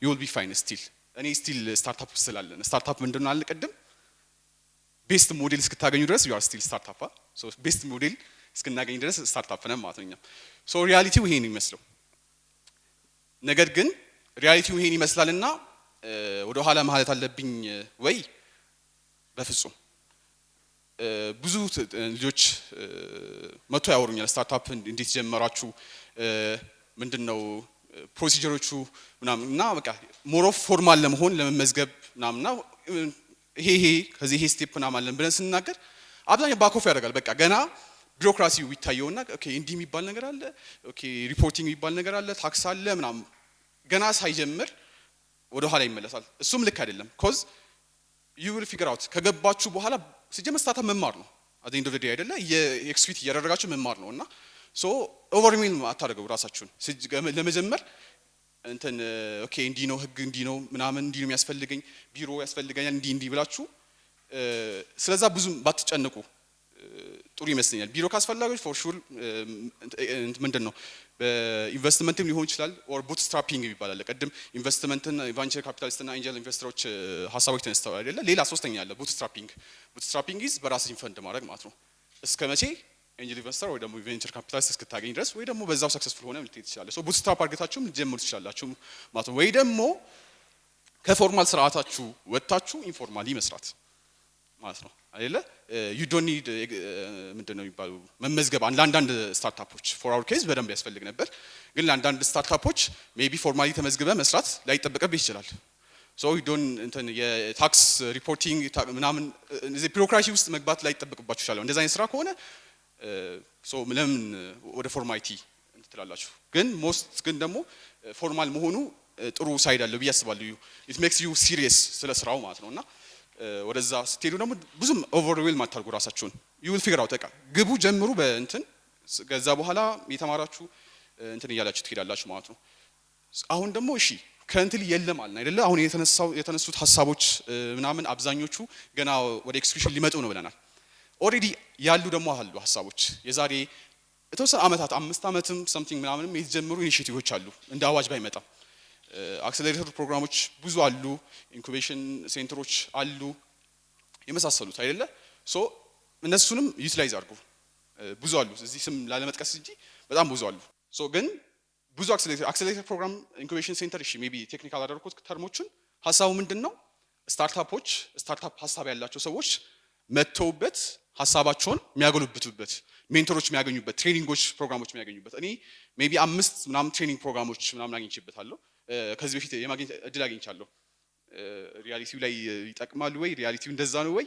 you will be fine still እኔ ስቲል ስታርታፕ ስላለን ስታርታፕ ምንድነው አልቀድም ቤስት ሞዴል እስክታገኙ ድረስ you are still startup so ቤስት ሞዴል እስክናገኝ ድረስ ስታርታፕ ነን ማለት ነው so ሪያሊቲው ይሄን ይመስለው ነገር ግን ሪያሊቲው ይሄን ይመስላልና ወደ ኋላ ማለት አለብኝ ወይ በፍጹም ብዙ ልጆች መቶ ያወሩኛል ስታርታፕ እንዴት ጀመራችሁ ምንድነው ፕሮሲጀሮቹ ምናምንና በቃ ሞር ኦፍ ፎርማል ለመሆን ለመመዝገብ ምናምንና ይሄ ከዚህ ስቴፕ ምናምን ብለን ስንናገር አብዛኛው ባክ ኦፍ ያደርጋል በቃ ገና ቢሮክራሲው ይታየውና ኦኬ እንዲ የሚባል ነገር አለ ኦኬ ሪፖርቲንግ የሚባል ነገር አለ ታክስ አለ ምናምን ገና ሳይጀምር ወደ ኋላ ይመለሳል እሱም ልክ አይደለም ኮዝ you will figure out ከገባችሁ በኋላ ሲጀመር ስታርታፕ መማር ነው at the end of the day አይደለ የኤክስኪዩት እያደረጋችሁ መማር ነውና ሶ ኦቨርዌልም አታደርጉ ራሳችሁን ለመጀመር እንትን ኦኬ እንዲ ነው ህግ እንዲ ነው ምናምን እንዲ ነው የሚያስፈልገኝ ቢሮ ያስፈልገኛል እንዲ ብላችሁ ስለዛ ብዙም ባትጨነቁ ጥሩ ይመስለኛል ቢሮ ካስፈላጊዎች ፎር ሹር ምንድነው በኢንቨስትመንትም ሊሆን ይችላል ኦር ቡትስትራፒንግ ይባላል ቀደም ኢንቨስትመንትን ቬንቸር ካፒታሊስት እና ኤንጀል ኢንቨስተሮች ሐሳቦች ተነስተዋል አይደለ ሌላ ሶስተኛ አለ ቡትስትራፒንግ ኢዝ በራስህ ፈንድ ማድረግ ማለት ነው እስከ መቼ ኤንጀል ኢንቨስተር ወይ ደግሞ ቬንቸር ካፒታሊስት እስክታገኝ ድረስ ወይ ደግሞ በዛው ሰክሰስፉል ሆነ ልትሄድ ትችላለህ ሶ ቡትስትራፕ አድርጋችሁም ልትጀምሩ ትችላላችሁ ማለት ነው ወይ ደግሞ ከፎርማል ስርዓታችሁ ወጣችሁ ኢንፎርማሊ መስራት ማለት ነው አይደለ you don't need ምንድነው የሚባሉ መመዝገብ አንዳንድ ስታርታፖች for our case በደንብ ያስፈልግ ነበር ግን ለአንዳንድ ስታርታፖች ሜቢ ፎርማሊ ተመዝግበ መስራት ላይጠበቅብህ ይችላል so you don't እንትን የታክስ ሪፖርቲንግ ምናምን እዚህ ቢሮክራሲ ውስጥ መግባት ላይጠበቅባችሁ ይችላል እንደዛ አይነት ስራ ከሆነ so ለምን ወደ ፎርማሊቲ እንትላላችሁ ግን ሞስት ግን ደግሞ ፎርማል መሆኑ ጥሩ ሳይድ አለው ብያስባለሁ it makes you serious ስለ ስራው ማለት ነውና ወደዛ ስትሄዱ ደግሞ ብዙም ኦቨርዌል ማታርጉ ራሳችሁን you will figure out ግቡ ጀምሩ በእንትን ከዛ በኋላ የተማራችሁ እንትን እያላችሁ ትሄዳላችሁ ማለት ነው። አሁን ደግሞ እሺ ከረንትሊ የለም አልን አይደለ? አሁን የተነሱት ሐሳቦች ምናምን አብዛኞቹ ገና ወደ ኤክስኪዩሽን ሊመጡ ነው ብለናል። ኦሬዲ ያሉ ደግሞ አሉ ሐሳቦች የዛሬ የተወሰነ ዓመታት 5 ዓመትም ሰምቲንግ ምናምንም የተጀመሩ ኢኒሺዬቲቮች አሉ እንደ አዋጅ ባይመጣም አክሰለሬተር ፕሮግራሞች ብዙ አሉ፣ ኢንኩቤሽን ሴንተሮች አሉ የመሳሰሉት አይደለ? ሶ እነሱንም ዩቲላይዝ አድርጉ። ብዙ አሉ እዚህ ስም ላለመጥቀስ እንጂ በጣም ብዙ አሉ። ሶ ግን ብዙ አክሰለሬተር ፕሮግራም ኢንኩቤሽን ሴንተር እሺ ሜቢ ቴክኒካል አደረኩት ተርሞችን ሐሳቡ ምንድነው? ስታርታፕ ሐሳብ ያላቸው ሰዎች መተውበት ሐሳባቸውን የሚያገሉብቱበት ሜንተሮች የሚያገኙበት ትሬኒንጎች ፕሮግራሞች የሚያገኙበት እኔ ሜቢ 5 ምናምን ትሬኒንግ ፕሮግራሞች ምናምን አግኝቼበታለሁ። ከዚህ በፊት የማግኘት እድል አግኝቻለሁ። ሪያሊቲው ላይ ይጠቅማሉ ወይ ሪያሊቲው እንደዛ ነው ወይ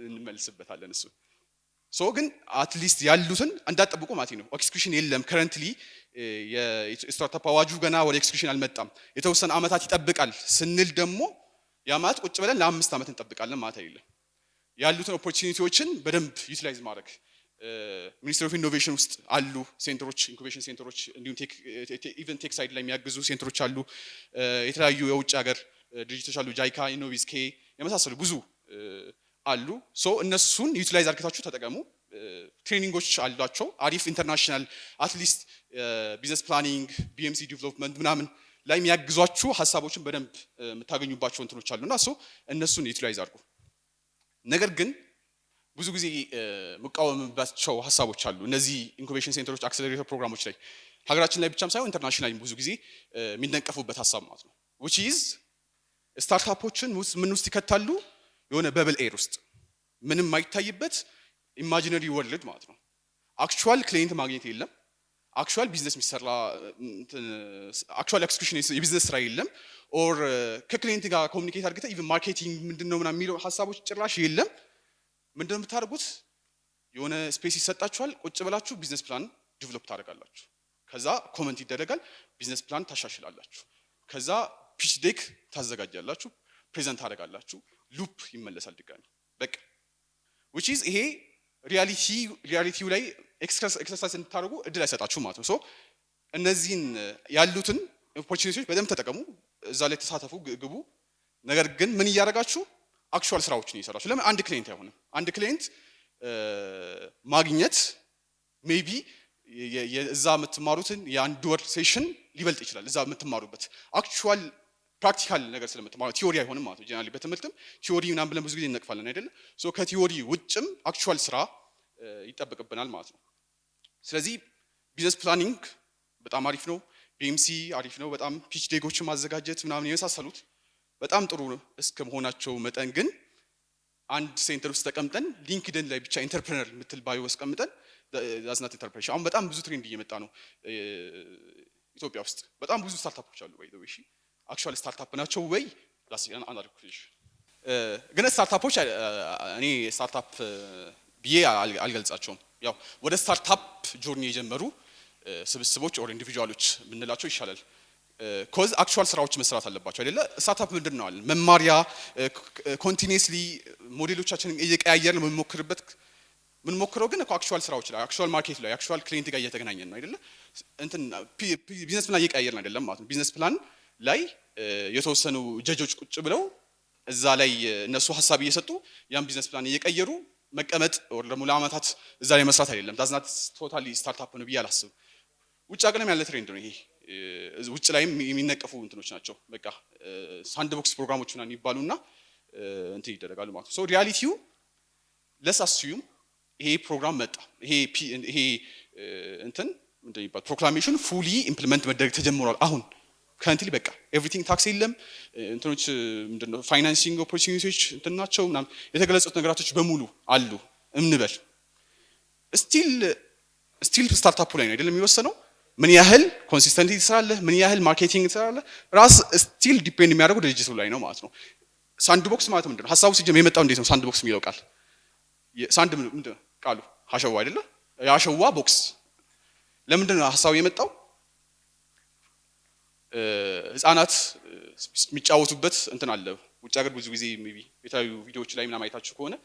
እንመልስበታለን እሱ። ሶ ግን አትሊስት ያሉትን እንዳትጠብቁ ማለት ነው። ኤክስኪዩሽን የለም ከረንትሊ የስታርታፕ አዋጁ ገና ወደ ኤክስኪዩሽን አልመጣም። የተወሰነ ዓመታት ይጠብቃል ስንል ደግሞ ያ ማለት ቁጭ ብለን ለ5 ዓመት እንጠብቃለን ማለት አይደለም። ያሉትን ኦፖርቹኒቲዎችን በደንብ ዩቲላይዝ ማድረግ ሚኒስትሪ ኦፍ ኢኖቬሽን ውስጥ አሉ ሴንተሮች ኢንኩቤሽን ሴንተሮች እንዲሁም ኢቨን ቴክ ሳይድ ላይ የሚያግዙ ሴንተሮች አሉ። የተለያዩ የውጭ ሀገር ድርጅቶች አሉ ጃይካ ኢኖቪስኬ የመሳሰሉ ብዙ አሉ። ሶ እነሱን ዩቲላይዝ አድርጋችሁ ተጠቀሙ። ትሬኒንጎች አሏቸው አሪፍ ኢንተርናሽናል አትሊስት ቢዝነስ ፕላኒንግ ቢኤምሲ ዲቨሎፕመንት ምናምን ላይ የሚያግዟችሁ ሐሳቦችን በደንብ የምታገኙባቸው እንትኖች አሉና ሶ እነሱን ዩቲላይዝ አድርጉ። ነገር ግን ብዙ ጊዜ መቃወምባቸው ሐሳቦች አሉ እነዚህ ኢንኩቤሽን ሴንተሮች አክሰለሬተር ፕሮግራሞች ላይ ሀገራችን ላይ ብቻም ሳይሆን ኢንተርናሽናል ብዙ ጊዜ የሚነቀፉበት ሐሳብ ማለት ነው። which is ስታርታፖችን ምን ውስጥ ይከታሉ? የሆነ በብል ኤር ውስጥ ምንም የማይታይበት ኢማጂነሪ ወርልድ ማለት ነው። አክቹዋል ክላይንት ማግኘት የለም፣ አክቹዋል ቢዝነስ የሚሰራ አክቹዋል ኤክስኪዩሽን የቢዝነስ ስራ የለም። ኦር ከክላይንት ጋር ኮሚኒኬት አድርገህ ኢቭን ማርኬቲንግ ምንድነው ምናምን የሚለው ሐሳቦች ጭራሽ የለም። ምንድነው የምታደርጉት? የሆነ ስፔስ ይሰጣችኋል፣ ቁጭ ብላችሁ ቢዝነስ ፕላን ዲቨሎፕ ታደርጋላችሁ። ከዛ ኮመንት ይደረጋል፣ ቢዝነስ ፕላን ታሻሽላላችሁ። ከዛ ፒች ዴክ ታዘጋጃላችሁ፣ ፕሬዘንት ታደርጋላችሁ፣ ሉፕ ይመለሳል ድጋሚ በቃ። which is ይሄ ሪያሊቲው ላይ ኤክሰርሳይዝ እንድታደርጉ እድል አይሰጣችሁ ማለት ነው። ሶ እነዚህን ያሉትን ኦፖርቹኒቲዎች በደንብ ተጠቀሙ፣ እዛ ላይ ተሳተፉ፣ ግቡ። ነገር ግን ምን እያደረጋችሁ አክቹዋል ስራዎችን እየሰራችሁ። ለምን አንድ ክላይንት አይሆንም? አንድ ክላይንት ማግኘት ሜቢ እዛ የምትማሩትን የአንድ ወር ሴሽን ሊበልጥ ይችላል። እዛ የምትማሩበት አክቹዋል ፕራክቲካል ነገር ስለምትማሩ ቲዮሪ አይሆንም ማለት ነው። ጀነራሊ በትምህርትም ቲዮሪ ምናምን ብለን ብዙ ጊዜ እንነቅፋለን አይደለ? ሶ ከቲዮሪ ውጭም አክቹዋል ስራ ይጠበቅብናል ማለት ነው። ስለዚህ ቢዝነስ ፕላኒንግ በጣም አሪፍ ነው፣ ቢኤምሲ አሪፍ ነው በጣም ፒች ዴጎችን ማዘጋጀት ምናምን የመሳሰሉት በጣም ጥሩ ነው እስከ መሆናቸው መጠን ግን አንድ ሴንተር ውስጥ ተቀምጠን ሊንክድን ላይ ብቻ ኢንተርፕረነር የምትል ባዮ አስቀምጠን ዳዝናት ኢንተርፕሬሽን። አሁን በጣም ብዙ ትሬንድ እየመጣ ነው ኢትዮጵያ ውስጥ በጣም ብዙ ስታርታፖች አሉ። ወይ እሺ አክቹዋሊ ስታርታፕ ናቸው ወይ አንዳንድ ግን ስታርታፖች እኔ ስታርታፕ ብዬ አልገልጻቸውም። ያው ወደ ስታርታፕ ጆርኒ የጀመሩ ስብስቦች ኦር ኢንዲቪጁዋሎች ምንላቸው ይሻላል። ኮዝ አክቹዋል ስራዎች መስራት አለባቸው አይደለ? ስታርታፕ ምንድነው አለ መማሪያ ኮንቲኒየስሊ ሞዴሎቻችንን እየቀያየርን የምንሞክረው ግን አክቹዋል ስራዎች ላይ አክቹዋል ማርኬት ላይ አክቹዋል ክላይንት ጋር እየተገናኘን ነው አይደለ? እንትን ቢዝነስ ፕላን እየቀያየርን አይደለም ማለት ነው። ቢዝነስ ፕላን ላይ የተወሰኑ ጀጆች ቁጭ ብለው እዛ ላይ እነሱ ሐሳብ እየሰጡ ያን ቢዝነስ ፕላን እየቀየሩ መቀመጥ ወር ደግሞ ለአመታት እዛ ላይ መስራት አይደለም። ዳዝናት ቶታሊ ስታርታፕ ነው ብዬ አላስብም። ውጭ ሀገርም ያለ ትሬንድ ነው ይሄ። ውጭ ላይም የሚነቀፉ እንትኖች ናቸው። በቃ ሳንድ ቦክስ ፕሮግራሞች ምናምን ይባሉና እንትን ይደረጋሉ ማለት ነው። ሶ ሪያሊቲው ለስ አስዩም ይሄ ፕሮግራም መጣ፣ ይሄ እንትን ምንድን ይባል ፕሮክላሜሽን ፉሊ ኢምፕሊመንት መደረግ ተጀምሯል። አሁን ከረንትሊ በቃ ኤቭሪቲንግ ታክስ የለም እንትኖች ምንድነው ፋይናንሲንግ ኦፖርቹኒቲዎች እንትን ናቸው ምናምን የተገለጹት ነገራቶች በሙሉ አሉ እንበል። ስቲል ስታርታፑ ላይ ነው አይደለም የሚወሰነው። ምን ያህል ኮንሲስተንት ትሰራለህ፣ ምን ያህል ማርኬቲንግ ትሰራለህ፣ ራስ ስቲል ዲፔንድ የሚያደርገው ድርጅቱ ላይ ነው ማለት ነው። ሳንድ ቦክስ ማለት ምንድነው? ሐሳቡ ሲጀምር የመጣው እንዴት ነው? ሳንድ ቦክስ የሚለው ቃል ሳንድ ምንድነው ቃሉ? አሸዋ አይደለ? የአሸዋ ቦክስ ለምንድነው ሐሳቡ የመጣው? ህፃናት የሚጫወቱበት እንትን አለ ውጭ ሀገር ብዙ ጊዜ ሜቢ የተለያዩ ቪዲዮዎች ላይ ምናምን አይታችሁ ከሆነ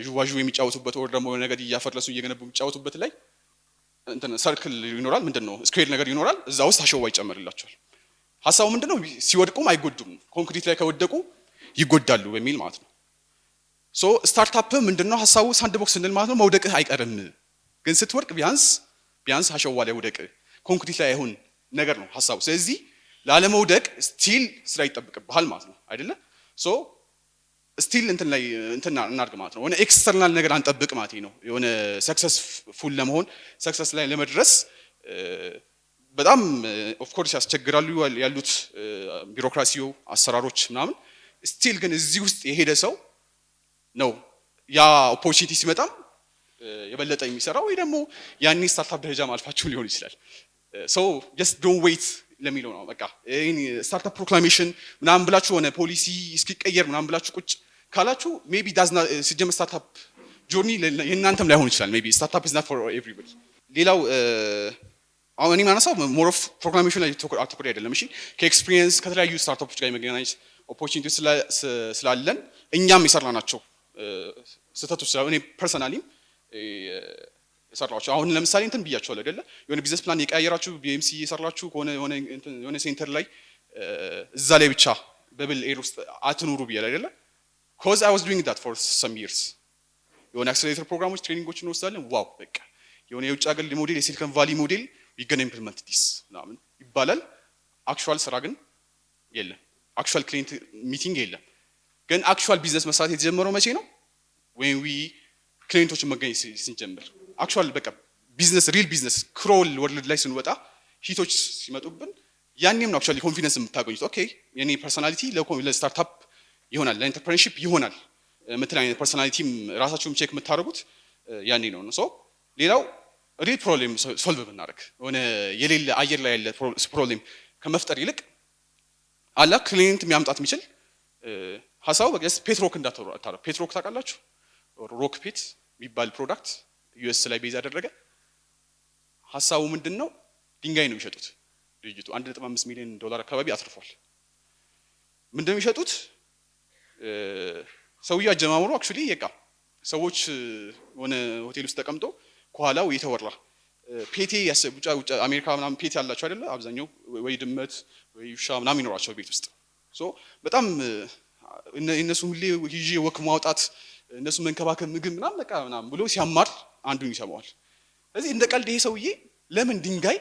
ዥዋዥው የሚጫወቱበት ወር ደግሞ ነገር እያፈረሱ እየገነቡ የሚጫወቱበት ላይ እንትን ሰርክል ይኖራል ምንድነው ስኩዌር ነገር ይኖራል እዛ ውስጥ አሸዋ ይጨመርላቸዋል ሐሳቡ ምንድነው ሲወድቁም አይጎዱም ኮንክሪት ላይ ከወደቁ ይጎዳሉ በሚል ማለት ነው ሶ ስታርታፕ ምንድነው ሐሳቡ ሳንድቦክስ እንል ማለት ነው መውደቅህ አይቀርም ግን ስትወድቅ ቢያንስ አሸዋ ላይ ወደቅ ኮንክሪት ላይ አይሆን ነገር ነው ሐሳቡ ስለዚህ ላለመውደቅ ስቲል ስራ ይጠብቅብሃል ማለት ነው አይደለ ሶ ስቲል እንትን ላይ እንትን እናድርግ ማለት ነው ወነ ኤክስተርናል ነገር አንጠብቅ ማለት ነው የሆነ ሰክሰስፉል ለመሆን ሰክሰስ ላይ ለመድረስ በጣም ኦፍ ኮርስ ያስቸግራሉ ያሉት ቢሮክራሲው አሰራሮች ምናምን ስቲል ግን እዚህ ውስጥ የሄደ ሰው ነው ያ ኦፖርቹኒቲ ሲመጣም የበለጠ የሚሰራው ወይ ደግሞ ያኔ ስታርታፕ ደረጃ ማልፋችሁ ሊሆን ይችላል ሶ ጀስት ዶንት ዌይት ለሚለው ነው በቃ እኔ ስታርታፕ ፕሮክላሜሽን ምናምን ብላችሁ ሆነ ፖሊሲ እስኪቀየር ምናምን ብላችሁ ቁጭ ካላችሁ ሜቢ ዳዝና ሲጀም ስታርታፕ ጆርኒ የእናንተም ላይሆን ይችላል ሜቢ ስታርታፕ ኢዝ ናት ፎር ኤቭሪባዲ ሌላው አሁን እኔ ማነሳው ሞር ኦፍ ፕሮክላሜሽን ላይ አትኩሬ አይደለም እሺ ከኤክስፒሪየንስ ከተለያዩ ስታርታፖች ጋር የመገናኘት ኦፖርቹኒቲ ስላለን እኛም የሰራናቸው ስህተቶች ስላሉ እኔ ፐርሰናሊም የሰራችሁ አሁን ለምሳሌ እንትን ብያችኋል አይደለ የሆነ ቢዝነስ ፕላን የቀያየራችሁ ቢኤምሲ የሰራችሁ የሆነ ሴንተር ላይ እዛ ላይ ብቻ በብል ኤር ውስጥ አትኑሩ ብያለሁ አይደለ cause I was doing that for some years የሆነ አክሰለሬተር ፕሮግራሞች ትሬኒንጎች እንወስዳለን ዋው በቃ የሆነ የውጭ ሀገር ሞዴል የሲሊኮን ቫሊ ሞዴል we can implement this ምናምን ይባላል አክቹዋል ስራ ግን የለም አክቹዋል ክሊየንት ሚቲንግ የለም ግን አክቹዋል ቢዝነስ መስራት የተጀመረው መቼ ነው when we ክሊየንቶችን መገኘት ስንጀምር አክቹዋል በቃ ቢዝነስ ሪል ቢዝነስ ክሮል ወርልድ ላይ ስንወጣ ሂቶች ሲመጡብን ያኔም ነው አክቹዋሊ ኮንፊደንስ የምታገኙት ኦኬ የኔ ፐርሰናሊቲ ለስታርታፕ ይሆናል ለኢንተርፕረነርሺፕ ይሆናል ምትል አይነት ፐርሰናሊቲም ራሳችሁም ቼክ የምታደርጉት ያኔ ነው ሶ ሌላው ሪል ፕሮብሌም ሶልቭ ብናደርግ ሆነ የሌለ አየር ላይ ያለ ፕሮብሌም ከመፍጠር ይልቅ አላ ክሊየንት የሚያምጣት የሚችል ሐሳቡ በቃ ፔትሮክ እንዳታረጉ ፔትሮክ ታውቃላችሁ ሮክ ፒት የሚባል ፕሮዳክት ዩኤስ ላይ ቤዝ ያደረገ ሐሳቡ ምንድነው ድንጋይ ነው የሚሸጡት ድርጅቱ 1.5 ሚሊዮን ዶላር አካባቢ አትርፏል ምንድነው የሚሸጡት ሰውዬው አጀማምሮ አክቹሊ የቃ ሰዎች ሆነ ሆቴል ውስጥ ተቀምጦ ከኋላው እየተወራ ፔቴ ያሰቡጫ አሜሪካ ምናምን ፔቴ ያላቸው አይደለ አብዛኛው ወይ ድመት ወይ ውሻ ምናምን ይኖራቸው ቤት ውስጥ ሶ በጣም እነሱ ሁሌ ሂጂ ወክ ማውጣት እነሱ መንከባከብ ምግብ ምናምን በቃ ምናምን ብሎ ሲያማር አንዱን ይሰማዋል ስለዚህ እንደ ቀልድ ይሄ ሰውዬ ለምን ድንጋይ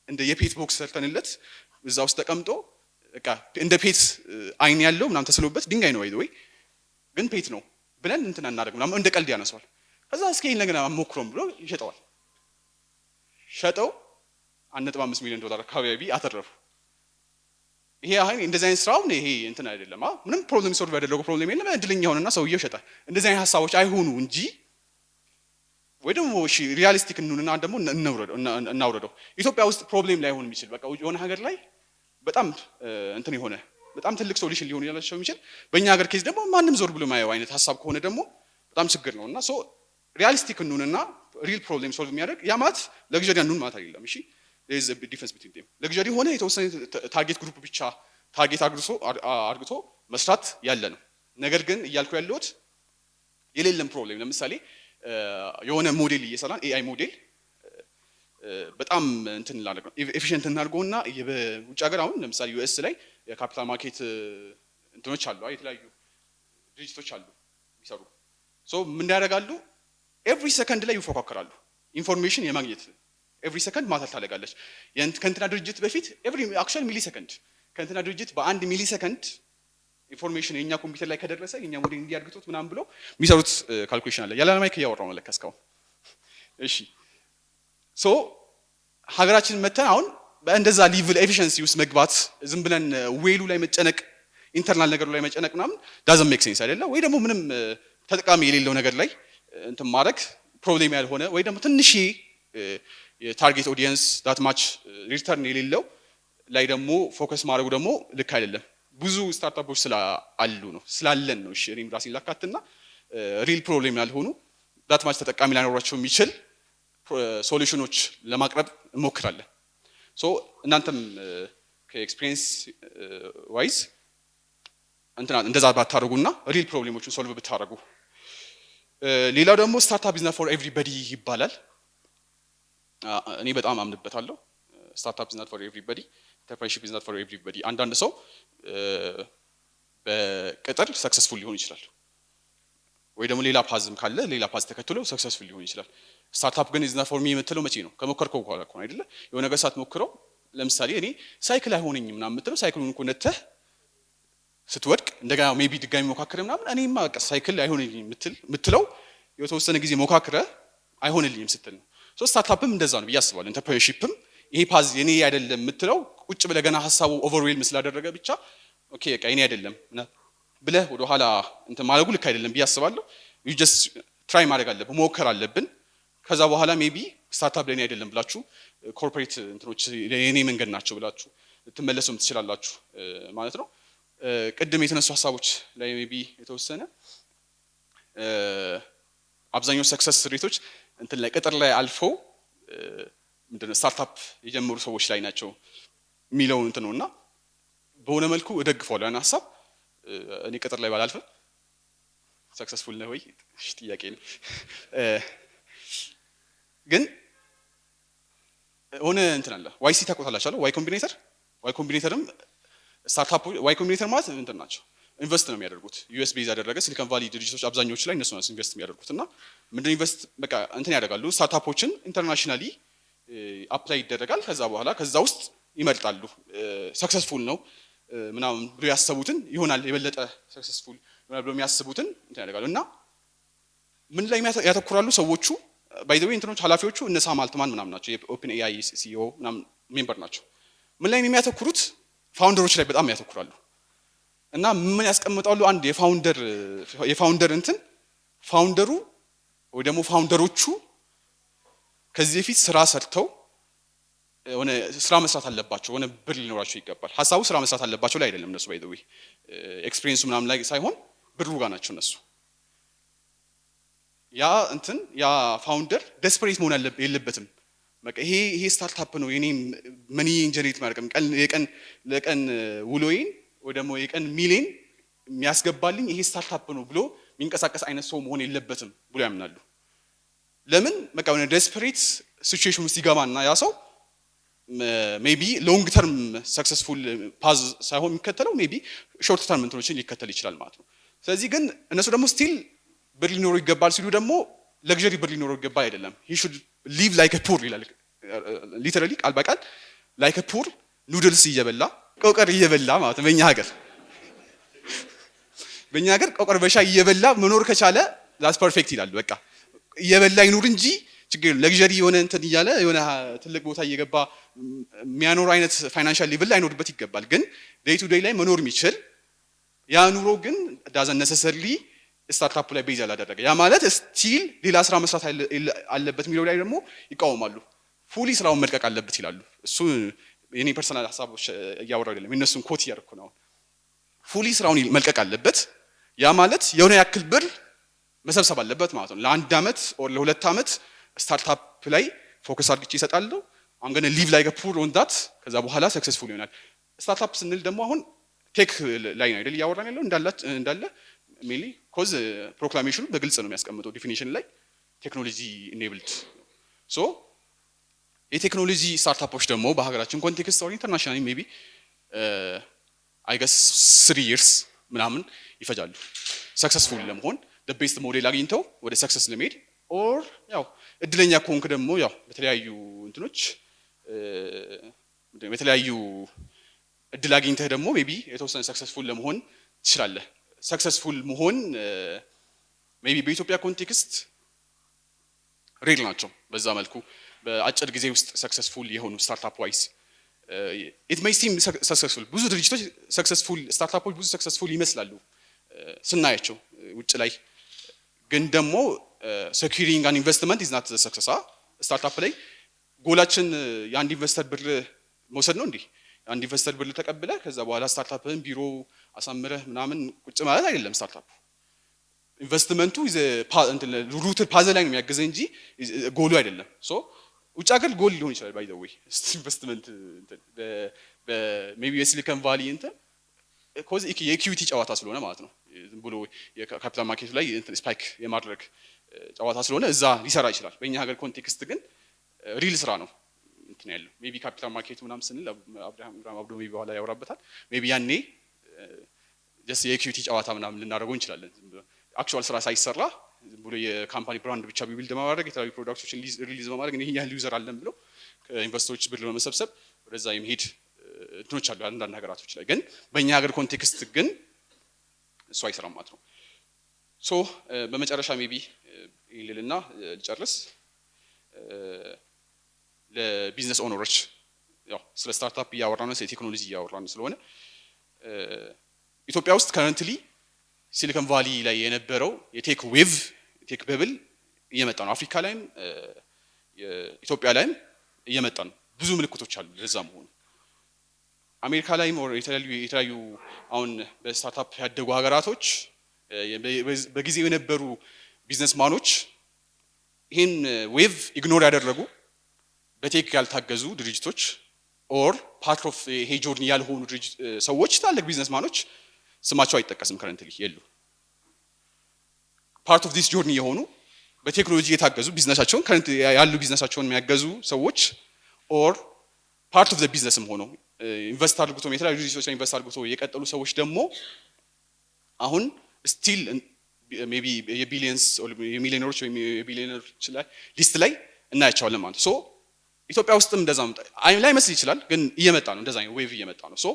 እንደ የፔት ቦክስ ሰርተንለት እዛ ውስጥ ተቀምጦ በቃ እንደ ፔት አይን ያለው ምናምን ተስሎበት ድንጋይ ነው ወይ ግን ፔት ነው ብለን እንትን እናደርግ ምናምን እንደ ቀልድ ያነሳዋል ከዛ እስኪ ይሄን ነገር አሞክሮም ብሎ ይሸጠዋል ሸጠው 1.5 ሚሊዮን ዶላር አካባቢ አተረፉ ይሄ አሁን እንደዚህ አይነት ስራው ነው ይሄ እንትን አይደለም ምንም ፕሮብሌም ሶልቭ ያደረገው ፕሮብሌም የለም እድለኛ ሆነና ሰውዬው ሸጠ እንደዚህ አይነት ሐሳቦች አይሆኑ እንጂ ወይ ደግሞ እሺ ሪያሊስቲክ እንሁንና ደግሞ እናውረደው ኢትዮጵያ ውስጥ ፕሮብሌም ላይ ሆን የሚችል በቃ የሆነ ሀገር ላይ በጣም እንትን የሆነ በጣም ትልቅ ሶሉሽን ሊሆን ያላቸው የሚችል በእኛ ሀገር ኬዝ ደግሞ ማንም ዞር ብሎ ማየው አይነት ሐሳብ ከሆነ ደግሞ በጣም ችግር ነውና ሶ ሪያሊስቲክ እንሁንና ሪል ፕሮብሌም ሶልቭ የሚያደርግ ያ ማለት ለግዠሪ እንሁን ማለት አይደለም እሺ there is a big difference between them ለግዠሪ ሆነ የተወሰነ ታርጌት ግሩፕ ብቻ ታርጌት አድርጎ መስራት ያለ ነው ነገር ግን እያልኩ ያለሁት የሌለም ፕሮብሌም ለምሳሌ የሆነ ሞዴል እየሰራን ኤአይ ሞዴል በጣም እንትን ላደርግ ነው ኤፊሺየንት እናድርገውና በውጭ ሀገር አሁን ለምሳሌ ዩኤስ ላይ የካፒታል ማርኬት እንትኖች አሉ የተለያዩ ድርጅቶች አሉ የሚሰሩ ሶ ምን ያደርጋሉ ኤቭሪ ሰከንድ ላይ ይፎካከራሉ ኢንፎርሜሽን የማግኘት ኤቭሪ ሰከንድ ማታል ታደርጋለች ከእንትና ድርጅት በፊት ኤቭሪ አክቹዋሊ ሚሊ ሰከንድ ከእንትና ድርጅት በአንድ ሚሊ ሰከንድ ኢንፎርሜሽን የኛ ኮምፒውተር ላይ ከደረሰ የኛ ሞዴል እንዲያድግቶት ምናምን ብሎ የሚሰሩት ካልኩሌሽን አለ ያለ ማይክ ያወራው መለከስከው እሺ ሶ ሀገራችን መተን አሁን በእንደዛ ሌቭል ኤፊሺየንሲ ውስጥ መግባት ዝም ብለን ዌሉ ላይ መጨነቅ ኢንተርናል ነገሩ ላይ መጨነቅ ምናምን ዳዝንት ሜክ ሴንስ አይደለ ወይ ደግሞ ምንም ተጠቃሚ የሌለው ነገር ላይ እንትን ማድረግ ፕሮብሌም ያልሆነ ወይ ደግሞ ትንሽ የታርጌት ኦዲየንስ ዳት ማች ሪተርን የሌለው ላይ ደግሞ ፎከስ ማድረጉ ደግሞ ልክ አይደለም ብዙ ስታርታፖች ስላሉ ነው ስላለን ነው እሺ እኔም ራሴን ላካትና ሪል ፕሮብሌም ያልሆኑ ዳት ማች ተጠቃሚ ላይኖራቸው የሚችል ሶሉሽኖች ለማቅረብ እንሞክራለን ሶ እናንተም ከኤክስፒሪየንስ ዋይዝ እንደዛ ባታረጉና ሪል ፕሮብሌሞችን ሶልቭ ብታረጉ ሌላው ደግሞ ስታርታፕ ቢዝነስ ፎር ኤቭሪባዲ ይባላል እኔ በጣም አምንበታለሁ። ስታርታፕ ኢዝ ናት ፎር ኤቭሪባዲ፣ ኢንተርፕረነርሺፕ ኢዝ ናት ፎር ኤቭሪባዲ። አንዳንድ ሰው በቅጥር ሰክሰስፉል ሊሆን ይችላል፣ ወይ ደግሞ ሌላ ፓዝም ካለ ሌላ ፓዝ ተከትሎ ሰክሰስፉል ሊሆን ይችላል። ስታርታፕ ግን ኢዝ ናት ፎር ሚ የምትለው መቼ ነው? ከሞከርከው በኋላ እኮ አይደለ? የሆነ ነገር ሳትሞክረው ለምሳሌ እኔ ሳይክል አይሆነኝም ምናምን የምትለው ሳይክሉን እኮ ነተህ ስትወድቅ እንደገና ሜቢ ድጋሚ ሞካክረህ ምናምን እኔማ በቃ ሳይክል አይሆንልኝም የምትለው የተወሰነ ጊዜ ሞካክረህ አይሆንልኝም ስትል ነው። ሶ ስታርታፕም እንደዛ ነው ብዬ አስባለሁ። ኢንተርፕረነርሺፕም ይሄ ፓዝ የኔ አይደለም የምትለው ቁጭ ብለህ ገና ሀሳቡ ኦቨርዌልም ስላደረገ ብቻ ኦኬ በቃ የኔ አይደለም ብለህ ወደ ኋላ እንትን ማለጉ ልክ አይደለም ብዬ አስባለሁ። ዩ ጀስት ትራይ ማድረግ አለብን፣ መሞከር አለብን። ከዛ በኋላ ሜቢ ስታርታፕ ለኔ አይደለም ብላችሁ ኮርፖሬት እንትኖች የኔ መንገድ ናቸው ብላችሁ ልትመለሱም ትችላላችሁ ማለት ነው። ቅድም የተነሱ ሀሳቦች ላይ ሜቢ የተወሰነ አብዛኛው ሰክሰስ ሬቶች እንትን ላይ ቅጥር ላይ አልፈው ምንድነው ስታርታፕ የጀመሩ ሰዎች ላይ ናቸው የሚለው እንትን ነውና በሆነ መልኩ እደግፈዋለሁ ያን ሀሳብ። እኔ ቅጥር ላይ ባላልፍም ሰክሰስፉል ነው ወይ ጥያቄ ነው። ግን ሆነ እንትን አለ ዋይሲ ታቆታላችሁ ዋይ ኮምቢኔተር። ዋይ ኮምቢኔተርም ስታርታፕ ዋይ ኮምቢኔተር ማለት እንትን ናቸው ኢንቨስት ነው የሚያደርጉት። ዩኤስ ቤዝ ያደረገ ሲሊኮን ቫሊ ድርጅቶች አብዛኞቹ ላይ እነሱ ናቸው ኢንቨስት የሚያደርጉት። እና ምንድነው ኢንቨስት በቃ እንትን ያደርጋሉ ስታርታፖችን ኢንተርናሽናሊ አፕላይ ይደረጋል። ከዛ በኋላ ከዛ ውስጥ ይመርጣሉ ሰክሰስፉል ነው ምናምን ብሎ ያሰቡትን ይሆናል የበለጠ ሰክሰስፉል ይሆናል ብሎ የሚያስቡትን እንትን ያደርጋሉ። እና ምን ላይ ያተኩራሉ ሰዎቹ? ባይ ዘ ዌይ እንትኖች ኃላፊዎቹ እነ ሳም አልትማን ምናምን ናቸው፣ የኦፕን ኤአይ ሲኢኦ ምናምን ሜምበር ናቸው። ምን ላይ የሚያተኩሩት? ፋውንደሮች ላይ በጣም ያተኩራሉ። እና ምን ያስቀምጣሉ? አንድ የፋውንደር እንትን ፋውንደሩ ወይ ደግሞ ፋውንደሮቹ ከዚህ በፊት ስራ ሰርተው ሆነ ስራ መስራት አለባቸው፣ ሆነ ብር ሊኖራቸው ይገባል። ሀሳቡ ስራ መስራት አለባቸው ላይ አይደለም እነሱ ባይ ዘ ዌይ ኤክስፒሪየንሱ ምናምን ላይ ሳይሆን ብሩ ጋር ናቸው እነሱ። ያ እንትን ያ ፋውንደር ዴስፐሬት መሆን የለበትም። በቃ ይሄ ስታርታፕ ነው የኔ መኒ ጀነሬት ማድረግ ለቀን ውሎዬን ወይ ደግሞ የቀን ሚሊየን የሚያስገባልኝ ይሄ ስታርታፕ ነው ብሎ የሚንቀሳቀስ አይነት ሰው መሆን የለበትም ብሎ ያምናሉ። ለምን? በቃ ወደ ዴስፐሬት ሲቹዌሽን ውስጥ ይገባና ያ ሰው ሜቢ ሎንግ ተርም ሰክሰስፉል ፓዝ ሳይሆን የሚከተለው ሜቢ ሾርት ተርም እንትኖችን ሊከተል ይችላል ማለት ነው። ስለዚህ ግን እነሱ ደግሞ ስቲል ብር ሊኖረው ይገባል ሲሉ ደግሞ ለግዠሪ ብር ሊኖረው ይገባል አይደለም። he should live like a poor ይላል ሊተራሊ ቃል በቃል like a poor ኑድልስ እየበላ ቆቀር እየበላ ማለት ነው። በእኛ ሀገር ቆቀር በሻይ እየበላ መኖር ከቻለ that's perfect ይላሉ። በቃ እየበላ ይኑር እንጂ ችግር ለግዠሪ የሆነ እንትን እያለ የሆነ ትልቅ ቦታ እየገባ የሚያኖር አይነት ፋይናንሻል ሌቭል አይኖርበት ይገባል። ግን ዴይ ቱ ዴይ ላይ መኖር የሚችል ያ ኑሮ ግን ዳዘን ነሰሰርሊ ስታርታፕ ላይ ቤዝ ያላደረገ ያ ማለት ስቲል ሌላ ስራ መስራት አለበት የሚለው ላይ ደግሞ ይቃወማሉ። ፉሊ ስራውን መልቀቅ አለበት ይላሉ። እሱ የኔ ፐርሰናል ሀሳቦች እያወራሁ አይደለም፣ የነሱን ኮት እያደረኩ ነው። ፉሊ ስራውን መልቀቅ አለበት ያ ማለት የሆነ ያክል ብር መሰብሰብ አለበት ማለት ነው። ለአንድ አመት ኦር ለሁለት አመት ስታርታፕ ላይ ፎከስ አድርጌ እሰጣለሁ። አም ገና ሊቭ ላይክ አ ፑር ኦን ዳት። ከዛ በኋላ ሰክሰስፉል ይሆናል። ስታርታፕ ስንል ደግሞ አሁን ቴክ ላይ ነው አይደል እያወራን ያለው እንዳለ ሜሊ ኮዝ ፕሮክላሜሽኑ በግልጽ ነው የሚያስቀምጠው ዲፊኒሽን ላይ ቴክኖሎጂ ኢኔብልድ። ሶ የቴክኖሎጂ ስታርታፖች ደግሞ በሀገራችን ኮንቴክስት ኦር ኢንተርናሽናሊ ሜቢ አይ ገስ 3 years ምናምን ይፈጃሉ ሰክሰስፉል ለመሆን ቤስት ሞዴል አግኝተው ወደ ሰክሰስ ለመሄድ። ኦር ያው እድለኛ ከሆንክ ደግሞ ያው በተለያዩ እንትኖች በተለያዩ እድል አግኝተህ ደግሞ ሜቢ የተወሰነ ሰክሰስፉል ለመሆን ትችላለህ። ሰክሰስፉል መሆን ሜቢ በኢትዮጵያ ኮንቴክስት ሬል ናቸው። በዛ መልኩ በአጭር ጊዜ ውስጥ ሰክሰስፉል የሆኑ ስታርታፕ ዋይስ ኢት ሜይ ሲም ሰክሰስፉል ብዙ ድርጅቶች ሰክሰስፉል ስታርታፖች ብዙ ሰክሰስፉል ይመስላሉ ስናያቸው ውጭ ላይ። ግን ደግሞ ሴኩሪንግ አን ኢንቨስትመንት ኢዝ ናት ሰክሰስ። ስታርታፕ ላይ ጎላችን የአንድ ኢንቨስተር ብር መውሰድ ነው እንዴ? አንድ ኢንቨስተር ብር ተቀብለ ከዛ በኋላ ስታርታፕን ቢሮ አሳምረህ ምናምን ቁጭ ማለት አይደለም። ስታርታፕ ኢንቨስትመንቱ ሩት ፓዘል ላይ ነው የሚያገዘ እንጂ ጎሉ አይደለም። ሶ ውጭ ሀገር ጎል ሊሆን ይችላል ባይ ዘ ዌይ ኢንቨስትመንት ሜቢ የሲሊኮን ቫሊ እንትን ኮዝ የኢኩዊቲ ጨዋታ ስለሆነ ማለት ነው። ዝም ብሎ የካፒታል ማርኬቱ ላይ ስፓይክ የማድረግ ጨዋታ ስለሆነ እዛ ሊሰራ ይችላል። በእኛ ሀገር ኮንቴክስት ግን ሪል ስራ ነው እንትን ያለው ሜቢ ካፒታል ማርኬቱ ምናምን ስንል አብርሃም አብዶ ሜቢ በኋላ ያወራበታል ሜቢ ያኔ just የኢኩዊቲ ጨዋታ ምናምን ልናደርገው እንችላለን አክቹዋል ስራ ሳይሰራ ዝም ብሎ የካምፓኒ ብራንድ ብቻ ቢልድ በማድረግ የተለያዩ ፕሮዳክቶችን ሪሊዝ በማድረግ ይሄን ያህል ዩዘር አለን ብሎ ከኢንቨስተሮች ብር ለመሰብሰብ ወደዛ የሚሄድ እንትኖች አሉ አንዳንድ ሀገራቶች ላይ ግን በእኛ ሀገር ኮንቴክስት ግን እሱ አይሰራም ማለት ነው ሶ በመጨረሻ ሜቢ ይልልና ልጨርስ ለቢዝነስ ኦነሮች ያው ስለ ስታርታፕ ያወራነው ስለ ቴክኖሎጂ ያወራነው ስለሆነ ኢትዮጵያ ውስጥ ከረንትሊ ሲሊኮን ቫሊ ላይ የነበረው የቴክ ዌቭ ቴክ በብል እየመጣ ነው አፍሪካ ላይም ኢትዮጵያ ላይም እየመጣ ነው ብዙ ምልክቶች አሉ ለዛ መሆኑ አሜሪካ ላይም የተለያዩ አሁን በስታርታፕ ያደጉ ሀገራቶች በጊዜው የነበሩ ቢዝነስማኖች ይሄን ዌቭ ኢግኖር ያደረጉ በቴክ ያልታገዙ ድርጅቶች ኦር ፓርት ኦፍ ይሄ ጆርኒ ያልሆኑ ሰዎች ታላቅ ቢዝነስማኖች ስማቸው አይጠቀስም ከረንትሊ የሉ ፓርት ኦፍ ዲስ ጆርኒ የሆኑ በቴክኖሎጂ የታገዙ ቢዝነሳቸውን ከረንት ያሉ ቢዝነሳቸውን የሚያገዙ ሰዎች ኦር ፓርት ኦፍ ዘ ቢዝነስም ሆኖ ኢንቨስት አድርጉቶ የተለያዩ ድርጅቶች ላይ ኢንቨስት አድርጉቶ የቀጠሉ ሰዎች ደግሞ አሁን ስቲል ሜቢ የቢሊየንስ ኦር የሚሊዮነሮች ወይ የቢሊዮነሮች ላይ ሊስት ላይ እናያቸዋለን ማለት ሶ ኢትዮጵያ ውስጥም እንደዛ ላይ መስል ይችላል ግን እየመጣ ነው እንደዛ ነው ዌቭ እየመጣ ነው ሶ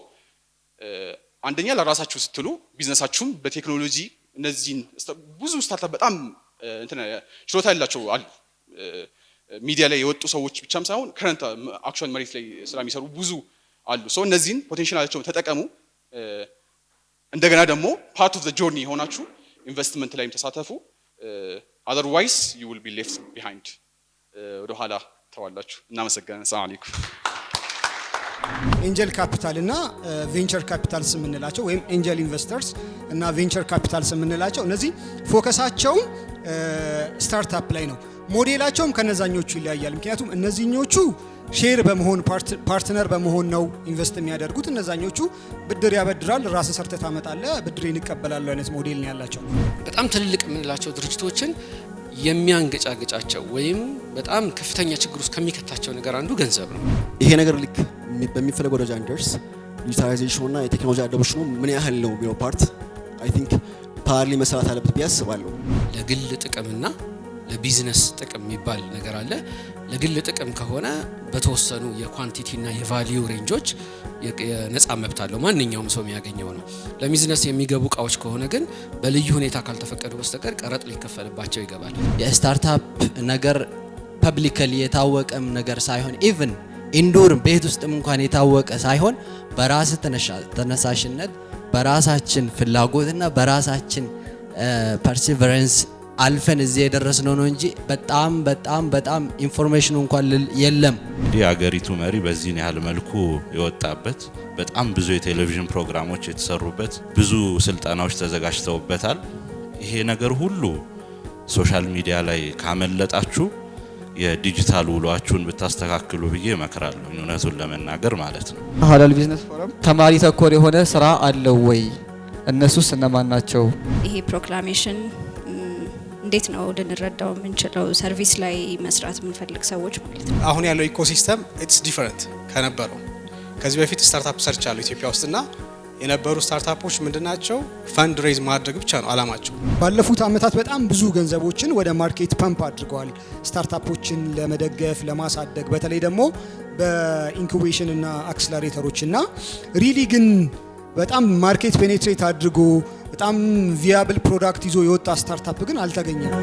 አንደኛ ለራሳችሁ ስትሉ ቢዝነሳችሁም በቴክኖሎጂ እነዚህን ብዙ ስታርታፕ በጣም እንትን ችሎታ ያላቸው አሉ ሚዲያ ላይ የወጡ ሰዎች ብቻም ሳይሆን ከረንት አክቹዋል መሬት ላይ ስራ የሚሰሩ ብዙ አሉ ሶ እነዚህን ፖቴንሻላቸውን ተጠቀሙ እንደገና ደግሞ ፓርት ኦፍ ዘ ጆርኒ ሆናችሁ ኢንቨስትመንት ላይም ተሳተፉ otherwise you will be left behind ወደ ኋላ ተዋላችሁ እናመሰግናለን ሰላም አለይኩም ኤንጀል ካፒታል እና ቬንቸር ካፒታልስ የምንላቸው ወይም ኤንጀል ኢንቨስተርስ እና ቬንቸር ካፒታልስ የምንላቸው እነዚህ ፎከሳቸው ስታርታፕ ላይ ነው ሞዴላቸውም ከነዛኞቹ ይለያያል ምክንያቱም እነዚህኞቹ ሼር በመሆን ፓርትነር በመሆን ነው ኢንቨስት የሚያደርጉት እነዛኞቹ ብድር ያበድራል ራስ ሰርተህ ታመጣለህ ብድሬን ይቀበላል አይነት ሞዴል ነው ያላቸው በጣም ትልልቅ የምንላቸው ድርጅቶችን የሚያንገጫገጫቸው ወይም በጣም ከፍተኛ ችግር ውስጥ ከሚከታቸው ነገር አንዱ ገንዘብ ነው ይሄ ነገር ልክ በሚፈለገው ደረጃ እንደርስ ዲጂታላይዜሽን እና የቴክኖሎጂ አዶፕሽኑ ምን ያህል ነው የሚለው ፓርት አይ ቲንክ ፓርሊ መስራት አለበት ቢያስባለሁ ለግል ጥቅምና ለቢዝነስ ጥቅም የሚባል ነገር አለ ለግል ጥቅም ከሆነ በተወሰኑ የኳንቲቲ እና የቫልዩ ሬንጆች የነፃ መብት አለው ማንኛውም ሰው የሚያገኘው ነው ለቢዝነስ የሚገቡ ቃዎች ከሆነ ግን በልዩ ሁኔታ ካልተፈቀዱ በስተቀር ቀረጥ ሊከፈልባቸው ይገባል የስታርታፕ ነገር ፐብሊካሊ የታወቀም ነገር ሳይሆን ኢቭን ኢንዶር ቤት ውስጥም እንኳን የታወቀ ሳይሆን በራስ ተነሳሽነት በራሳችን ፍላጎትና በራሳችን ፐርሲቨረንስ አልፈን እዚህ የደረስነው ነው እንጂ በጣም ኢንፎርሜሽኑ እንኳን የለም የሀገሪቱ መሪ በዚህን ያህል መልኩ የወጣበት በጣም ብዙ የቴሌቪዥን ፕሮግራሞች የተሰሩበት ብዙ ስልጠናዎች ተዘጋጅተውበታል ይሄ ነገር ሁሉ ሶሻል ሚዲያ ላይ ካመለጣችሁ የዲጂታል ውሏችሁን ብታስተካክሉ ብዬ እመክራለሁ እውነቱን ለመናገር ማለት ነው ሀላል ቢዝነስ ፎረም ተማሪ ተኮር የሆነ ስራ አለው ወይ እነሱስ እነማን ናቸው ይሄ ፕሮክላሜሽን እንዴት ነው ልንረዳው የምንችለው ሰርቪስ ላይ መስራት የምንፈልግ ሰዎች ማለት ነው አሁን ያለው ኢኮሲስተም ኢትስ ዲፈረንት ከነበረው ከዚህ በፊት ስታርታፕ ሰርች አለው ኢትዮጵያ ውስጥና የነበሩ ስታርታፖች ምንድናቸው ፈንድ ሬዝ ማድረግ ብቻ ነው አላማቸው ባለፉት አመታት በጣም ብዙ ገንዘቦችን ወደ ማርኬት ፐምፕ አድርገዋል ስታርታፖችን ለመደገፍ ለማሳደግ በተለይ ደግሞ በኢንኩቤሽን እና አክሰለሬተሮች እና ሪሊ ግን በጣም ማርኬት ፔኔትሬት አድርጎ በጣም ቪያብል ፕሮዳክት ይዞ የወጣ ስታርታፕ ግን አልተገኘም